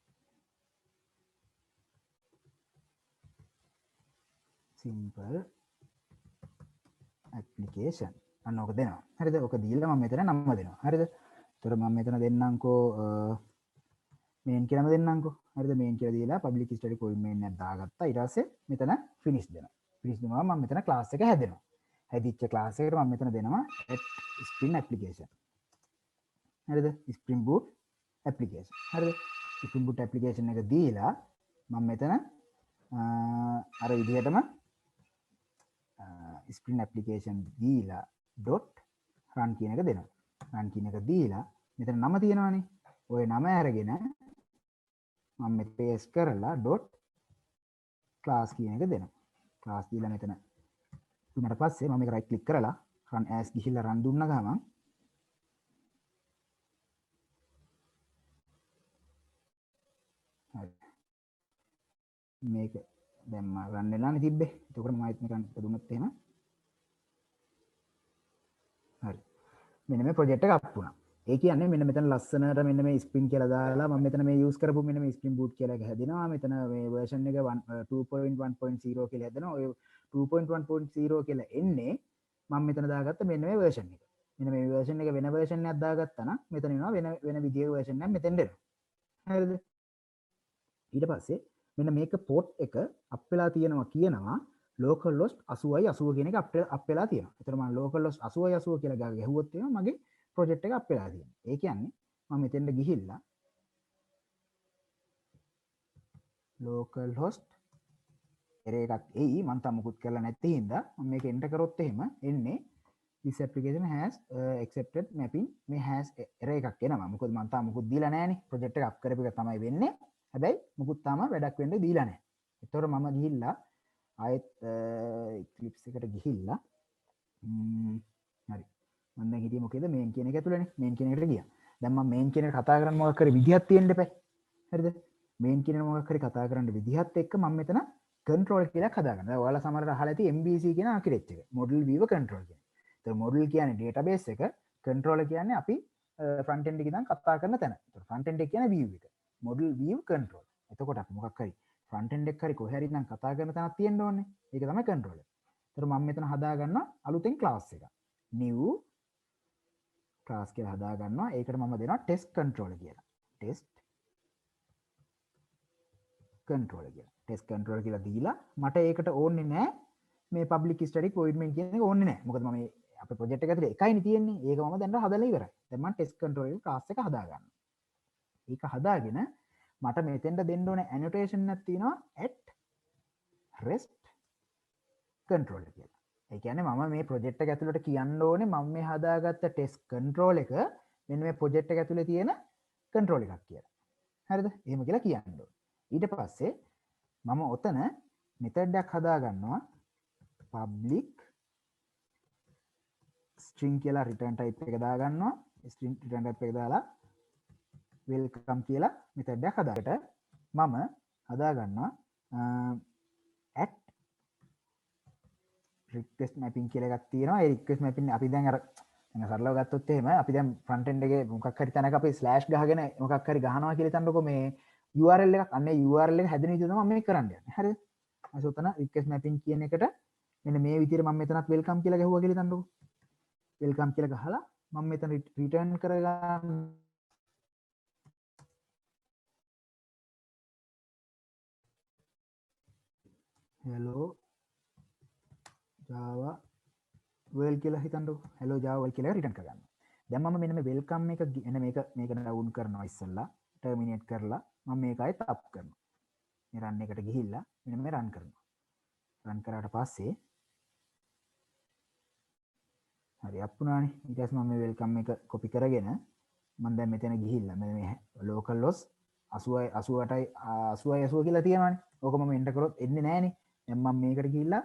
simple application අන්න ඕක දෙනවා. හරිද? ඕක දීලා මම මෙතන නම දෙනවා. හරිද? ඒතර මම මෙතන දෙන්නම්කෝ main කියලාම දෙන්නම්කෝ. හරිද? main කියලා දීලා public static void main එකක් දාගත්තා. ඊට පස්සේ මෙතන finish දෙනවා. finish දුන්නාම මම මෙතන class එක හැදෙනවා. හැදිච්ච class එකට මම මෙතන දෙනවා spring application. හරිද? spring boot application. හරිද? spring boot application එක දීලා මම මෙතන අර විදිහටම ස්ප්‍රින් ඇප්ලිකේෂන් දීලා ඩොට් රන් කියන එක දෙනවා. රන් කියන එක දීලා මෙතන නම තියෙනවානේ. ওই නම අරගෙන මම මෙතන පේස්ට් කරලා ඩොට් ක්ලාස් කියන එක දෙනවා. ක්ලාස් දීලා මෙතන දුන්නාට පස්සේ මම මේක රයිට් ක්ලික් කරලා run as ගිහිල්ලා run දුන්නා ගමන් හරි මේක දැන් මම රන් වෙලානේ තිබ්බේ. එතකොට මම ආයෙත් නිකන් දුන්නත් එහෙම. හරි. මෙන්න මේ ප්‍රොජෙක්ට් එක අප් වුණා. ඒ කියන්නේ මෙන්න මෙතන ලස්සනට මෙන්න මේ ස්ප්‍රින් කියලා දාලා මම මෙතන මේ යූස් කරපු මෙන්න මේ ස්ප්‍රින් බූට් කියලා එක හැදෙනවා. මෙතන මේ version එක 2.1.0 කියලා හැදෙනවා. ඔය 2.1.0 කියලා එන්නේ මම මෙතන දාගත්ත මෙන්න මේ version එක. මෙන්න මේ version එක වෙන version එකක් දාගත්තා නම් මෙතන එනවා වෙන විදිහේ version එකක් මෙතෙන්ට එනවා. හරිද? ඊට පස්සේ මෙන්න මේක port එක අප් වෙලා තියෙනවා කියනවා localhost 8080 කියන එක අප් වෙලා තියෙනවා. ඒතර මම localhost 8080 කියලා ගැහුවොත් එනවා මගේ project එක අප් වෙලා තියෙනවා. ඒ කියන්නේ මම මෙතෙන්ට ගිහිල්ලා localhost error එකක් එයි මම තාම මුකුත් කරලා නැති හින්දා මම මේක enter කරොත් එහෙම එන්නේ this application has accepted mapping මේ has error එකක් එනවා. මොකද මම තාම මුකුත් දීලා නැහැනේ. project එක අප් කරපු එක තමයි වෙන්නේ. හැබැයි මුකුත් තාම වැඩක් වෙන්න දීලා නැහැ. ඒතකොට මම ගිහිල්ලා ආයෙත් Eclipse එකට ගිහිල්ලා හරි මම දැන් හිටියේ මොකේද main කියන එක ඇතුළේනේ. main කියන එකට ගියා. දැන් මම main කියන එක කතා කරන්න මොකක් හරි විදිහක් තියෙන්න එපා. හරිද? main කියන මොකක් හරි කතා කරන්න විදිහත් එක්ක මම මෙතන control කියලා හදාගන්න. දැන් ඔයාලා සමහරවිට අහලා ඇති MVC කියන ආකිටෙක්චර් එක. model viewer control කියන. ඒතර model කියන්නේ database එක, controller කියන්නේ අපි front end එකේ ඉඳන් කතා කරන තැන. ඒතර front end එක කියන්නේ view එක. model view control. එතකොට අපි මොකක් හරි front end එක හරි කොහේ හරි ඉඳන් කතා කරන තැනක් තියෙන්න ඕනේ. ඒක තමයි controller. ඒතර මම මෙතන හදා ගන්නවා අලුතෙන් class එකක්. new class කියලා හදා ගන්නවා. ඒකට මම දෙනවා test controller කියලා. test controller කියලා. test controller කියලා දීලා මට ඒකට ඕනේ නැහැ මේ public static void main කියන එක ඕනේ නැහැ. මොකද මම අපේ project එක ඇතුලේ එකයිනේ තියෙන්නේ. ඒක මම දැන් හදලා ඉවරයි. දැන් මම test controller class එක හදා ගන්නවා. ඒක හදාගෙන මට මෙතෙන්ට දෙන්න ඕනේ annotation එකක් තියෙනවා at rest controller කියලා. ඒ කියන්නේ මම මේ project එක ඇතුළට කියන්න ඕනේ මම මේ හදාගත්ත test control එක මෙන්න මේ project එක ඇතුලේ තියෙන control එකක් කියලා. හරිද? එහෙම කියලා කියන්න ඕනේ. ඊට පස්සේ මම ඔතන method එකක් හදා ගන්නවා public string කියලා return type එක දා ගන්නවා. string return type එක දාලා welcome කියලා method එකක් හදාගට මම හදා ගන්නවා at request mapping කියලා එකක් තියෙනවා. ඒ request mapping අපි දැන් අර දැන් සරලව ගත්තොත් එහෙම අපි දැන් front end එකේ මොකක් හරි තැනක අපි slash ගහගෙන මොකක් හරි ගහනවා කියලා හිතන්නකෝ මේ URL එකක් අන්න URL එක හැදෙන විදිහ තමයි මම මේක කරන්න යන්නේ. හරිද? ඊට උතන request mapping කියන එකට මෙන්න මේ විදිහට මම මෙතනත් welcome කියලා ගහුවා කියලා හිතන්නකෝ. welcome කියලා ගහලා මම මෙතන return කරගන්න hello java well කියලා හිතන්නකෝ. hello java well කියලා return කරගන්න. දැන් මම මෙන්න මේ welcome එක එන මේක down කරනවා ඉස්සෙල්ලා terminate කරලා මම මේක ආයෙත් up කරනවා. මේ run එකට ගිහිල්ලා මෙන්න මේ run කරනවා. run කරාට පස්සේ හරි up වුණානේ. ඊට පස්සේ මම මේ welcome එක copy කරගෙන මම දැන් මෙතන ගිහිල්ලා මේ localhost 88යි 80 කියලා තියෙනවානේ. ඕක මම enter කරොත් එන්නේ නැහනේ. දැන් මම මේකට ගිහිල්ලා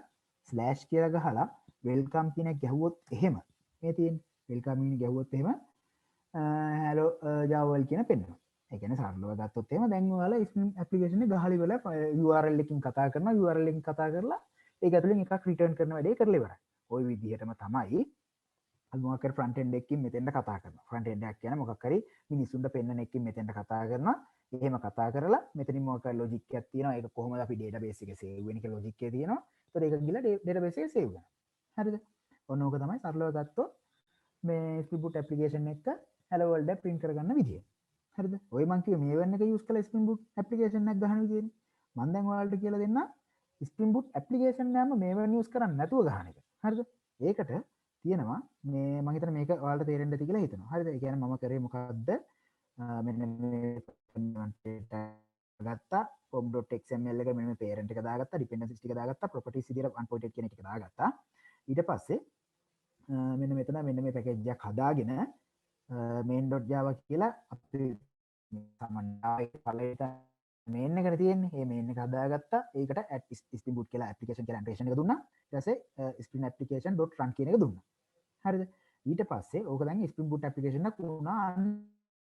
slash කියලා ගහලා welcome කියන එක ගැහුවොත් එහෙම මේ තියෙන්නේ. welcome කියන ගැහුවොත් එහෙම hello java well කියන පෙන්නනවා. ඒ කියන්නේ සරලව ගත්තොත් එහෙම දැන් ඔයාලා application එක ගහලා ඉවරලා URL එකකින් කතා කරනවා. URL එකකින් කතා කරලා ඒක ඇතුලෙන් එකක් return කරන වැඩේ කරලා ඉවරයි. ওই විදිහටම තමයි අපි මොකක් හරි front end එකකින් මෙතෙන්ට කතා කරනවා. front end එකක් කියන්නේ මොකක් හරි මිනිස්සුන්ට පෙන්වන එකකින් මෙතෙන්ට කතා කරනවා. එහෙම කතා කරලා මෙතනින් මොකක් හරි logic එකක් තියෙනවා. ඒක කොහොමද අපි database එකේ save වෙන්නේ කියලා logic එකේ තියෙනවා. ඒතකොට ඒක ගිහලා database එකේ save වෙනවා. හරිද? ඔන්න ඕක තමයි සරලව ගත්තොත් මේ Spring Boot application එක hello world එක print කරගන්න විදිය. හරිද? ඔය මං කිව්වේ මේ වෙන එක use කරලා Spring Boot application එකක් ගහන විදියනේ. මම දැන් ඔයාලට කියලා දෙන්නම් Spring Boot application එකම මේ වෙන use කරන්නේ නැතුව ගහන එක. හරිද? ඒකට තියෙනවා මේ මම හිතන්නේ මේක ඔයාලට තේරෙන්න ඇති කියලා හිතනවා. හරිද? ඒ කියන්නේ මම කරේ මොකද්ද? මෙන්න මේ ගත්තා pom.xml එක මෙන්න මේ parent එක දාගත්තා dependencies ටික දාගත්තා properties විදියට 1.8 කියන එක දාගත්තා. ඊට පස්සේ මෙන්න මෙතන මෙන්න මේ පැකේජ් එකක් හදාගෙන main.java කියලා අපි සාමාන්‍යයෙන් පළවෙනිට main එකට තියෙන්නේ. මේ main එක හදාගත්තා. ඒකට Spring Boot කියලා application කියලා annotation එක දුන්නා. ඊට පස්සේ spring application.run කියන එක දුන්නා. හරිද? ඊට පස්සේ ඕක දැන් Spring Boot application එකක් වුණා.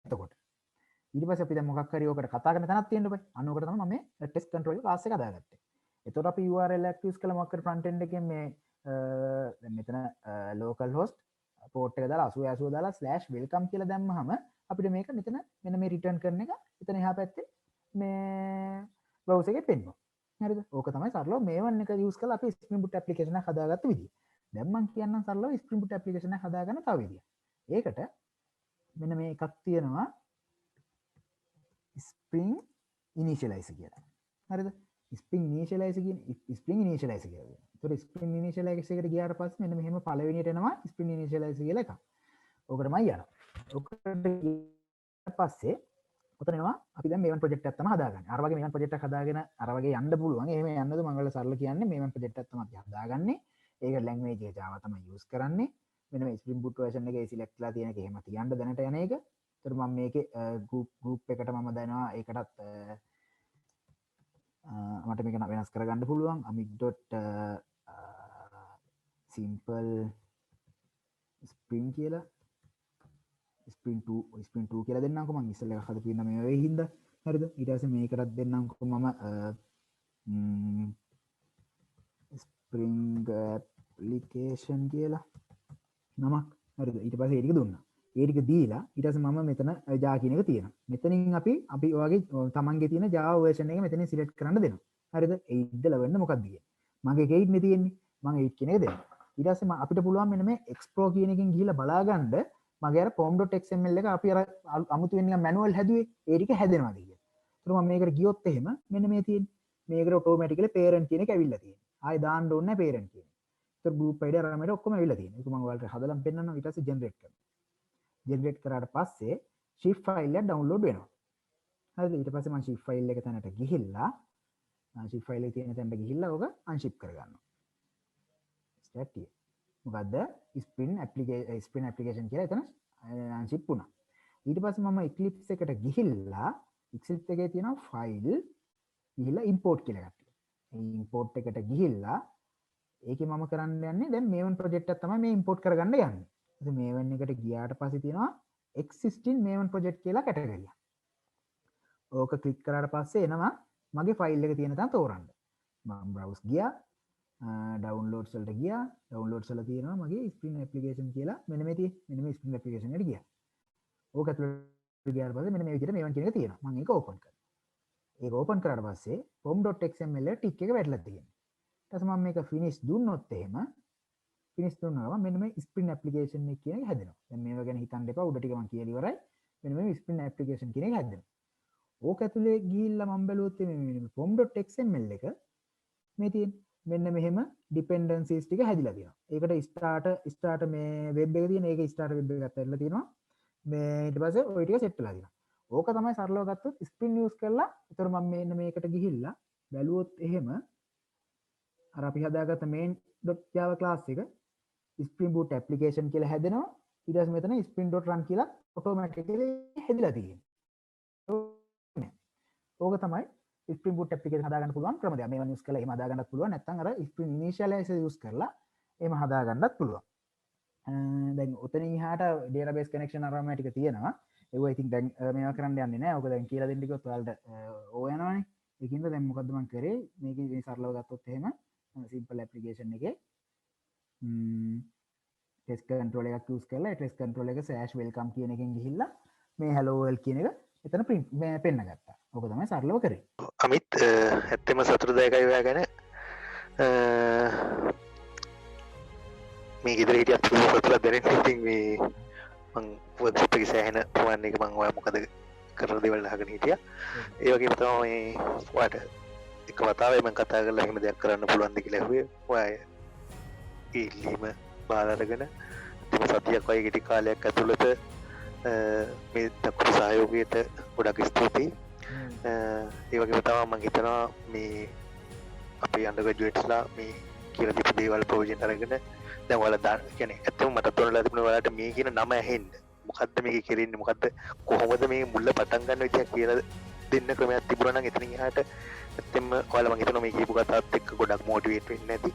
එතකොට ඊට පස්සේ අපි දැන් මොකක් හරි ඕකට කතා කරන තැනක් තියෙන්න බෑ. අන්න ඕකට තමයි මම මේ test control class එක හදාගත්තේ. එතකොට අපි URL එකක් use කළා මොකක් හරි front end එකෙන් මේ දැන් මෙතන localhost port එක දාලා 8080 දාලා /welcome කියලා දැම්මහම අපිට මේක මෙතන මෙන්න මේ return කරන එක එතන එහා පැත්තේ මේ browser එකේ පෙන්වනවා. හරිද? ඕක තමයි සරලව මේ වන් එක use කරලා අපි Spring Boot application එක හදාගත්ත විදිය. දැන් මම කියන්නම් සරලව Spring Boot application එක හදාගන්න තව විදියක්. ඒකට මෙන්න මේ එකක් තියෙනවා Spring Initializer කියලා. හරිද? Spring Initializer කියන්නේ Spring Initializer කියලා. ඒතකොට Spring Initializer එකට ගියාට පස්සේ මෙන්න මෙහෙම පළවෙනියට එනවා Spring Initializer කියලා එකක්. ඕකටමයි යනවා. ඕකට ගියාට පස්සේ ඔතන එනවා අපි දැන් මේවන් ප්‍රොජෙක්ට් එකක් තමයි හදාගන්නේ. අර වගේ මේවන් ප්‍රොජෙක්ට් එකක් හදාගෙන අර වගේ යන්න පුළුවන්. එහෙම යන්නද මම ඔයාලට සරල කියන්නේ මේවන් ප්‍රොජෙක්ට් එකක් තමයි අපි හදාගන්නේ. ඒක ලැන්ග්වේජ් එක Java තමයි යූස් කරන්නේ. මෙන්න මේ Spring Boot version එකේ සිලෙක්ට් කරලා තියෙන එක එහෙම තියන්න දැනට යන එක. ඒතර මම මේකේ group එකට මම දනවා ඒකටත් මට මේක වෙනස් කරගන්න පුළුවන්. amig.simple spring කියලා spring 2 කියලා දෙන්නම්කෝ. මම ඉස්සෙල්ලා එකක් හදපු ඉන්න මේ වෙයි හින්දා. හරිද? ඊට පස්සේ මේකටත් දෙන්නම්කෝ මම spring application කියලා නමක්. හරිද? ඊට පස්සේ ඒක දුන්නා. ඒ ටික දීලා ඊට පස්සේ මම මෙතන Java කියන එක තියෙනවා. මෙතනින් අපි ඔයගේ තමන්ගේ තියෙන Java version එක මෙතනින් select කරන්න දෙනවා. හරිද? 8ද 11ද මොකක්ද කියන්නේ? මගේ 8 නේ තියෙන්නේ. මම 8 කියන එක දෙනවා. ඊට පස්සේ අපිට පුළුවන් මෙන්න මේ explore කියන එකෙන් ගිහිල්ලා බලාගන්න මගේ අර pom.xml එක අපි අර අමුතුවෙන් නිකන් manual හැදුවේ ඒ ටික හැදෙනවාද කියලා. ඒතර මම මේකට ගියොත් එහෙම මෙන්න මේ තියෙන්නේ. මේකට automatically parent කියන එක ඇවිල්ලා තියෙනවා. ආයෙ දාන්න ඕනේ නැහැ parent කියන එක. ඒතර group ID අරමෙට ඔක්කොම ඇවිල්ලා තියෙනවා. ඒක මම ඔයාලට හදලා පෙන්නනවා. ඊට පස්සේ generate කරනවා. generate කරාට පස්සේ shift file එක download වෙනවා. හරිද? ඊට පස්සේ මම shift file එක තැනට ගිහිල්ලා shift file එකේ තියෙන තැනට ගිහිල්ලා ඕක unship කරගන්නවා. start here. මොකද්ද? Spring application කියලා එතන unship වුණා. ඊට පස්සේ මම Eclipse එකට ගිහිල්ලා Eclipse එකේ තියෙන file ගිහිල්ලා import කියලා එකක් තියෙනවා. මේ import එකට ගිහිල්ලා ඒකේ මම කරන්න යන්නේ දැන් මේවන් project එකක් තමයි මේ import කරගන්න යන්නේ. ඉතින් මේවන් එකට ගියාට පස්සේ තියෙනවා existing මේවන් project කියලා category එක. ඕක ක්ලික් කරාට පස්සේ එනවා මගේ ෆයිල් එක තියෙන තැන තෝරන්න. මම browse ගියා downloads වලට ගියා. downloads වල තියෙනවා මගේ Spring application කියලා මෙන්න මේ Spring application එකට ගියා. ඕක ඇතුළට ගියාට පස්සේ මෙන්න මේ විදිහට මේවන් කියන එක තියෙනවා. මම ඒක open කරනවා. ඒක open කරාට පස්සේ pom.xml එක ටික් එක වැටලා තියෙනවා. ඊට පස්සේ මම මේක finish දුන්නොත් එහෙම finish දුන්නාම මෙන්න මේ Spring application එක කියන එක හැදෙනවා. දැන් මේවා ගැන හිතන්න එපා. උඩ ටික මම කියලා ඉවරයි. මෙන්න මේ Spring application කියන එක හැදෙනවා. ඕක ඇතුලේ ගිහිල්ලා මම බැලුවොත් මේ pom.xml එක මේ තියෙන මෙන්න මෙහෙම dependencies ටික හැදිලා තියෙනවා. ඒකට start මේ web එක තියෙන ඒක start web එකකට ඇදලා තියෙනවා. මේ ඊට පස්සේ ওই ටික set වෙලා තියෙනවා. ඕක තමයි සරලව ගත්තොත් Spring use කරලා ඒතර මම මෙන්න මේකට ගිහිල්ලා බැලුවොත් එහෙම අර අපි හදාගත්ත main.java class එක Spring Boot application කියලා හැදෙනවා. ඊට පස්සේ මෙතන spring.run කියලා automatically හැදිලා තියෙනවා. ඕක තමයි Spring Boot application හදාගන්න පුළුවන් ක්‍රමය. මේවා use කරලා එහෙම හදාගන්නත් පුළුවන්. නැත්නම් අර Spring Initializer use කරලා එහෙම හදාගන්නත් පුළුවන්. දැන් උතනින් එහාට database connection අරම ටික තියෙනවා. ඒවා ඉතින් දැන් මේවා කරන්න යන්නේ නැහැ. ඕක දැන් කියලා දෙන්න කිව්වොත් ඔයාලට ඕ යනවනේ. ඒකින්ද දැන් මොකද්ද මම කරේ? මේකේ මේ සරලව ගත්තොත් එහෙම simple application එකේ test control එකක් use කරලා test control එක /welcome කියන එකෙන් ගිහිල්ලා මේ hello world කියන එක එතන print පෙන්න ගත්තා. ඕක තමයි සරලව කරේ. අමිත් ඇත්තම සතුටුදායකයි ඔයා ගැන. මේ ගෙදර හිටියත් සතුටක් දැනෙන්නේ. ඉතින් මේ මං වර්ක්ෂොප් එකේ සෑහෙන ප්‍රමාණයක මං ඔයා මොකද කරන දේවල් අහගෙන හිටියා. ඒ වගේම තමයි මේ ඔයාට එක වතාවේ මම කතා කරලා එහෙම දෙයක් කරන්න පුළුවන්ද කියලා ඇහුවේ. ඔයා ඉල්ලීම බාර අරගෙන තම සතියක් වගේ කෙටි කාලයක් ඇතුළත මේ දක්වපු සහයෝගයට ගොඩක් ස්තුතියි. ඒ වගේම තමයි මම හිතනවා මේ අපේ අන්ඩර්ග්‍රැජුවේට්ස්ලා මේ කියලා දීපු දේවල් ප්‍රයෝජන අරගෙන දැන් ඔයාලා කියන්නේ ඇත්තම මට තෝරලා තිබුණා ඔයාලට මේ කියන නම ඇහෙන්න. මොකද්ද මේක කෙරෙන්නේ? මොකද්ද කොහොමද මේ මුල්ල පටන් ගන්න විදිය කියලා දෙන්න ක්‍රමයක් තිබුණා නම් එතනින් එහාට ඇත්තම ඔයාලා මම හිතනවා මේ කියපු කතාවත් එක්ක ගොඩක් මොටිවේට් වෙන්න ඇති.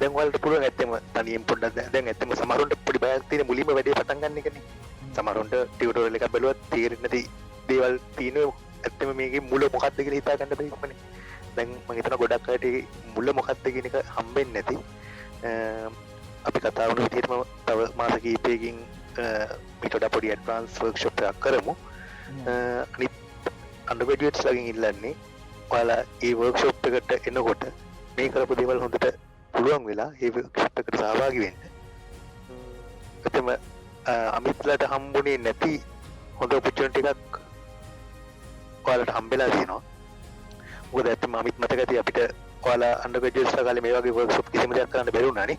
දැන් ඔයාලට පුළුවන් ඇත්තම තනියෙන් පොඩ්ඩක් දැන් ඇත්තම සමහරවිට පොඩි බයක් තියෙන මුලින්ම වැඩේ පටන් ගන්න එකනේ. සමහරවිට ටියුටෝරියල් එකක් බලුවත් තේරෙන්නේ නැති දේවල් තියෙනවා. ඇත්තම මේකේ මුල මොකක්ද කියලා හිතා ගන්න බැරිමනේ. දැන් මම හිතනවා ගොඩක් අයට මුල මොකක්ද කියන එක හම්බෙන්නේ නැති. අපි කතා වුණ විදිහටම තව මාස කිහිපයකින් මීට වඩා පොඩි ඇඩ්වාන්ස් වර්ක්ෂොප් එකක් කරමු. අනිත් අන්ඩර්ග්‍රැජුවේට්ස් ලගෙන් ඉල්ලන්නේ ඔයාලා මේ වර්ක්ෂොප් එකට එනකොට මේ කරපු දේවල් හොඳට පුළුවන් වෙලා ඒ වර්ක්ෂොප් එකට සහභාගී වෙන්න. එතම අමිත්ලට හම්බුනේ නැති හොඳ ඔපචුනිටි එකක් ඔයාලට හම්බෙලා තියෙනවා. මොකද ඇත්තම අමිත් මතක ඇති අපිට ඔයාලා අන්ඩර්ග්‍රැජුවේට්ස්ලා කාලේ මේ වගේ වර්ක්ෂොප් කිසිම දෙයක් කරන්න බැරි වුණානේ.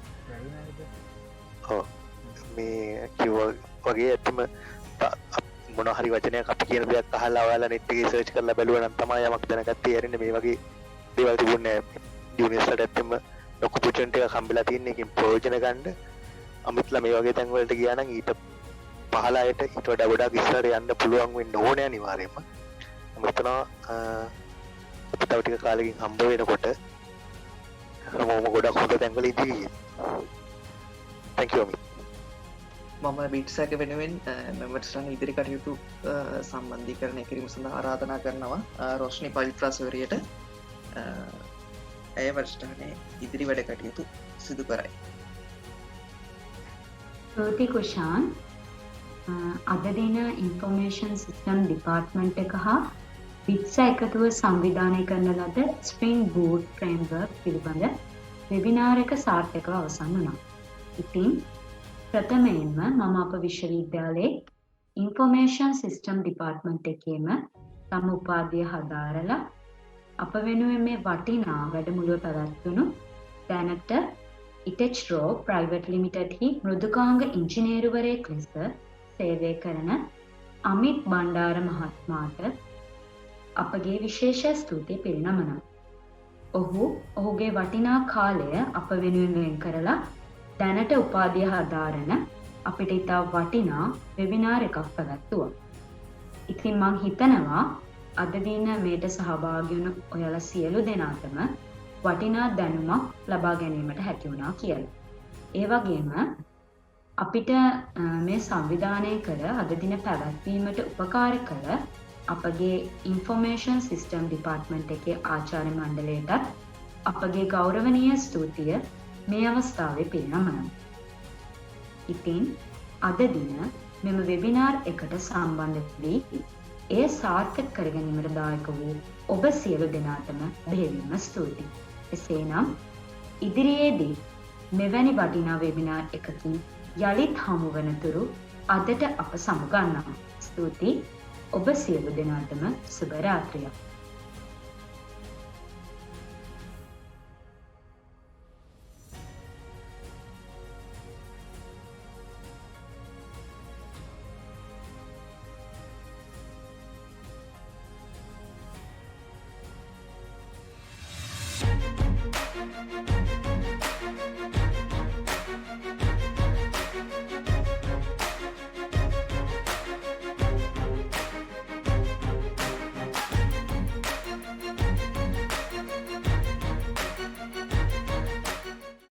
ඔව් මේ කිව්වා වගේ ඇත්තම මොන හරි වචනයක් අපි කියන දෙයක් අහලා ඔයාලා net එකේ සර්ච් කරලා බැලුවා නම් තමයි යමක් දැනගත්තේ. ඇරෙන්නේ මේ වගේ දේවල් තිබුණේ ජුනියර්ස්ලාට ඇත්තම ලොකු ඔපචුනිටි එකක් හම්බෙලා තියෙන එකකින් ප්‍රයෝජන ගන්න. අමිත්ලා මේ වගේ තැන් වලට ගියා නම් ඊට පහළ අයට ඊට වඩා ගොඩක් ඉස්සරහට යන්න පුළුවන් වෙන්න ඕනේ අනිවාර්යයෙන්ම. මම හිතනවා අපි තව ටික කාලෙකින් හම්බ වෙනකොට හැමෝම ගොඩක් හොඳ තැන් වල ඉඳී. Thank you Amit. මම බිට්ස් එක වෙනුවෙන් මෙම්බර්ස්ලාට ඉදිරි කටයුතු සම්බන්ධීකරණය කිරීම සඳහා ආරාධනා කරනවා රොෂ්නි පවිත්‍රාසවරියට. ඇය වැඩසටහනේ ඉදිරි වැඩ කටයුතු සිදු කරයි. ස්තුති කුෂාන්. අද දින ඉන්ෆෝමේෂන් සිස්ටම් ඩිපාර්ට්මන්ට් එක හා බිට්ස් එකතුව සංවිධානය කරන ලද ස්ප්‍රින්ග් බූට් ෆ්‍රේම්වර්ක් පිළිබඳ වෙබිනාර් එක සාර්ථකව අවසන් වුණා. ඉතින් ප්‍රථමයෙන්ම මම අප විශ්වවිද්‍යාලයේ ඉන්ෆෝමේෂන් සිස්ටම් ඩිපාර්ට්මන්ට් එකේම තම උපාධිය හදාරලා අප වෙනුවෙන් මේ වටිනා වැඩමුළුව පැවැත්වුණු දැනට ඉටෙච්රෝ ප්‍රයිවට් ලිමිටඩ් හි මෘදුකාංග ඉංජිනේරුවරයෙක් ලෙස සේවය කරන අමිත් බණ්ඩාර මහත්මයාට අපගේ විශේෂ ස්තුතිය පිරිනමනවා. ඔහු ඔහුගේ වටිනා කාලය අප වෙනුවෙන් වෙන් කරලා දැනට උපාධිය හදාරන අපිට ඉතා වටිනා වෙබිනාර් එකක් පැවැත්තුවා. ඉතින් මං හිතනවා අද දින මේට සහභාගී වුණු ඔයාලා සියලු දෙනාටම වටිනා දැනුමක් ලබා ගැනීමට හැකි වුණා කියලා. ඒ වගේම අපිට මේ සංවිධානය කර අද දින පැවැත්වීමට උපකාර කළ අපගේ ඉන්ෆෝමේෂන් සිස්ටම් ඩිපාර්ට්මන්ට් එකේ ආචාර්ය මණ්ඩලයටත් අපගේ ගෞරවනීය ස්තුතිය මේ අවස්ථාවේ පිරිනමනවා. ඉතින් අද දින මෙම වෙබිනාර් එකට සම්බන්ධ වී එය සාර්ථක කර ගැනීමට දායක වූ ඔබ සියලු දෙනාටම බෙහෙවින්ම ස්තුතියි. එසේනම් ඉදිරියේදී මෙවැනි වටිනා වෙබිනාර් එකකින් යළිත් හමු වනතුරු අදට අප සමුගන්නවා. ස්තුතියි. ඔබ සියලු දෙනාටම සුබ රාත්‍රියක්.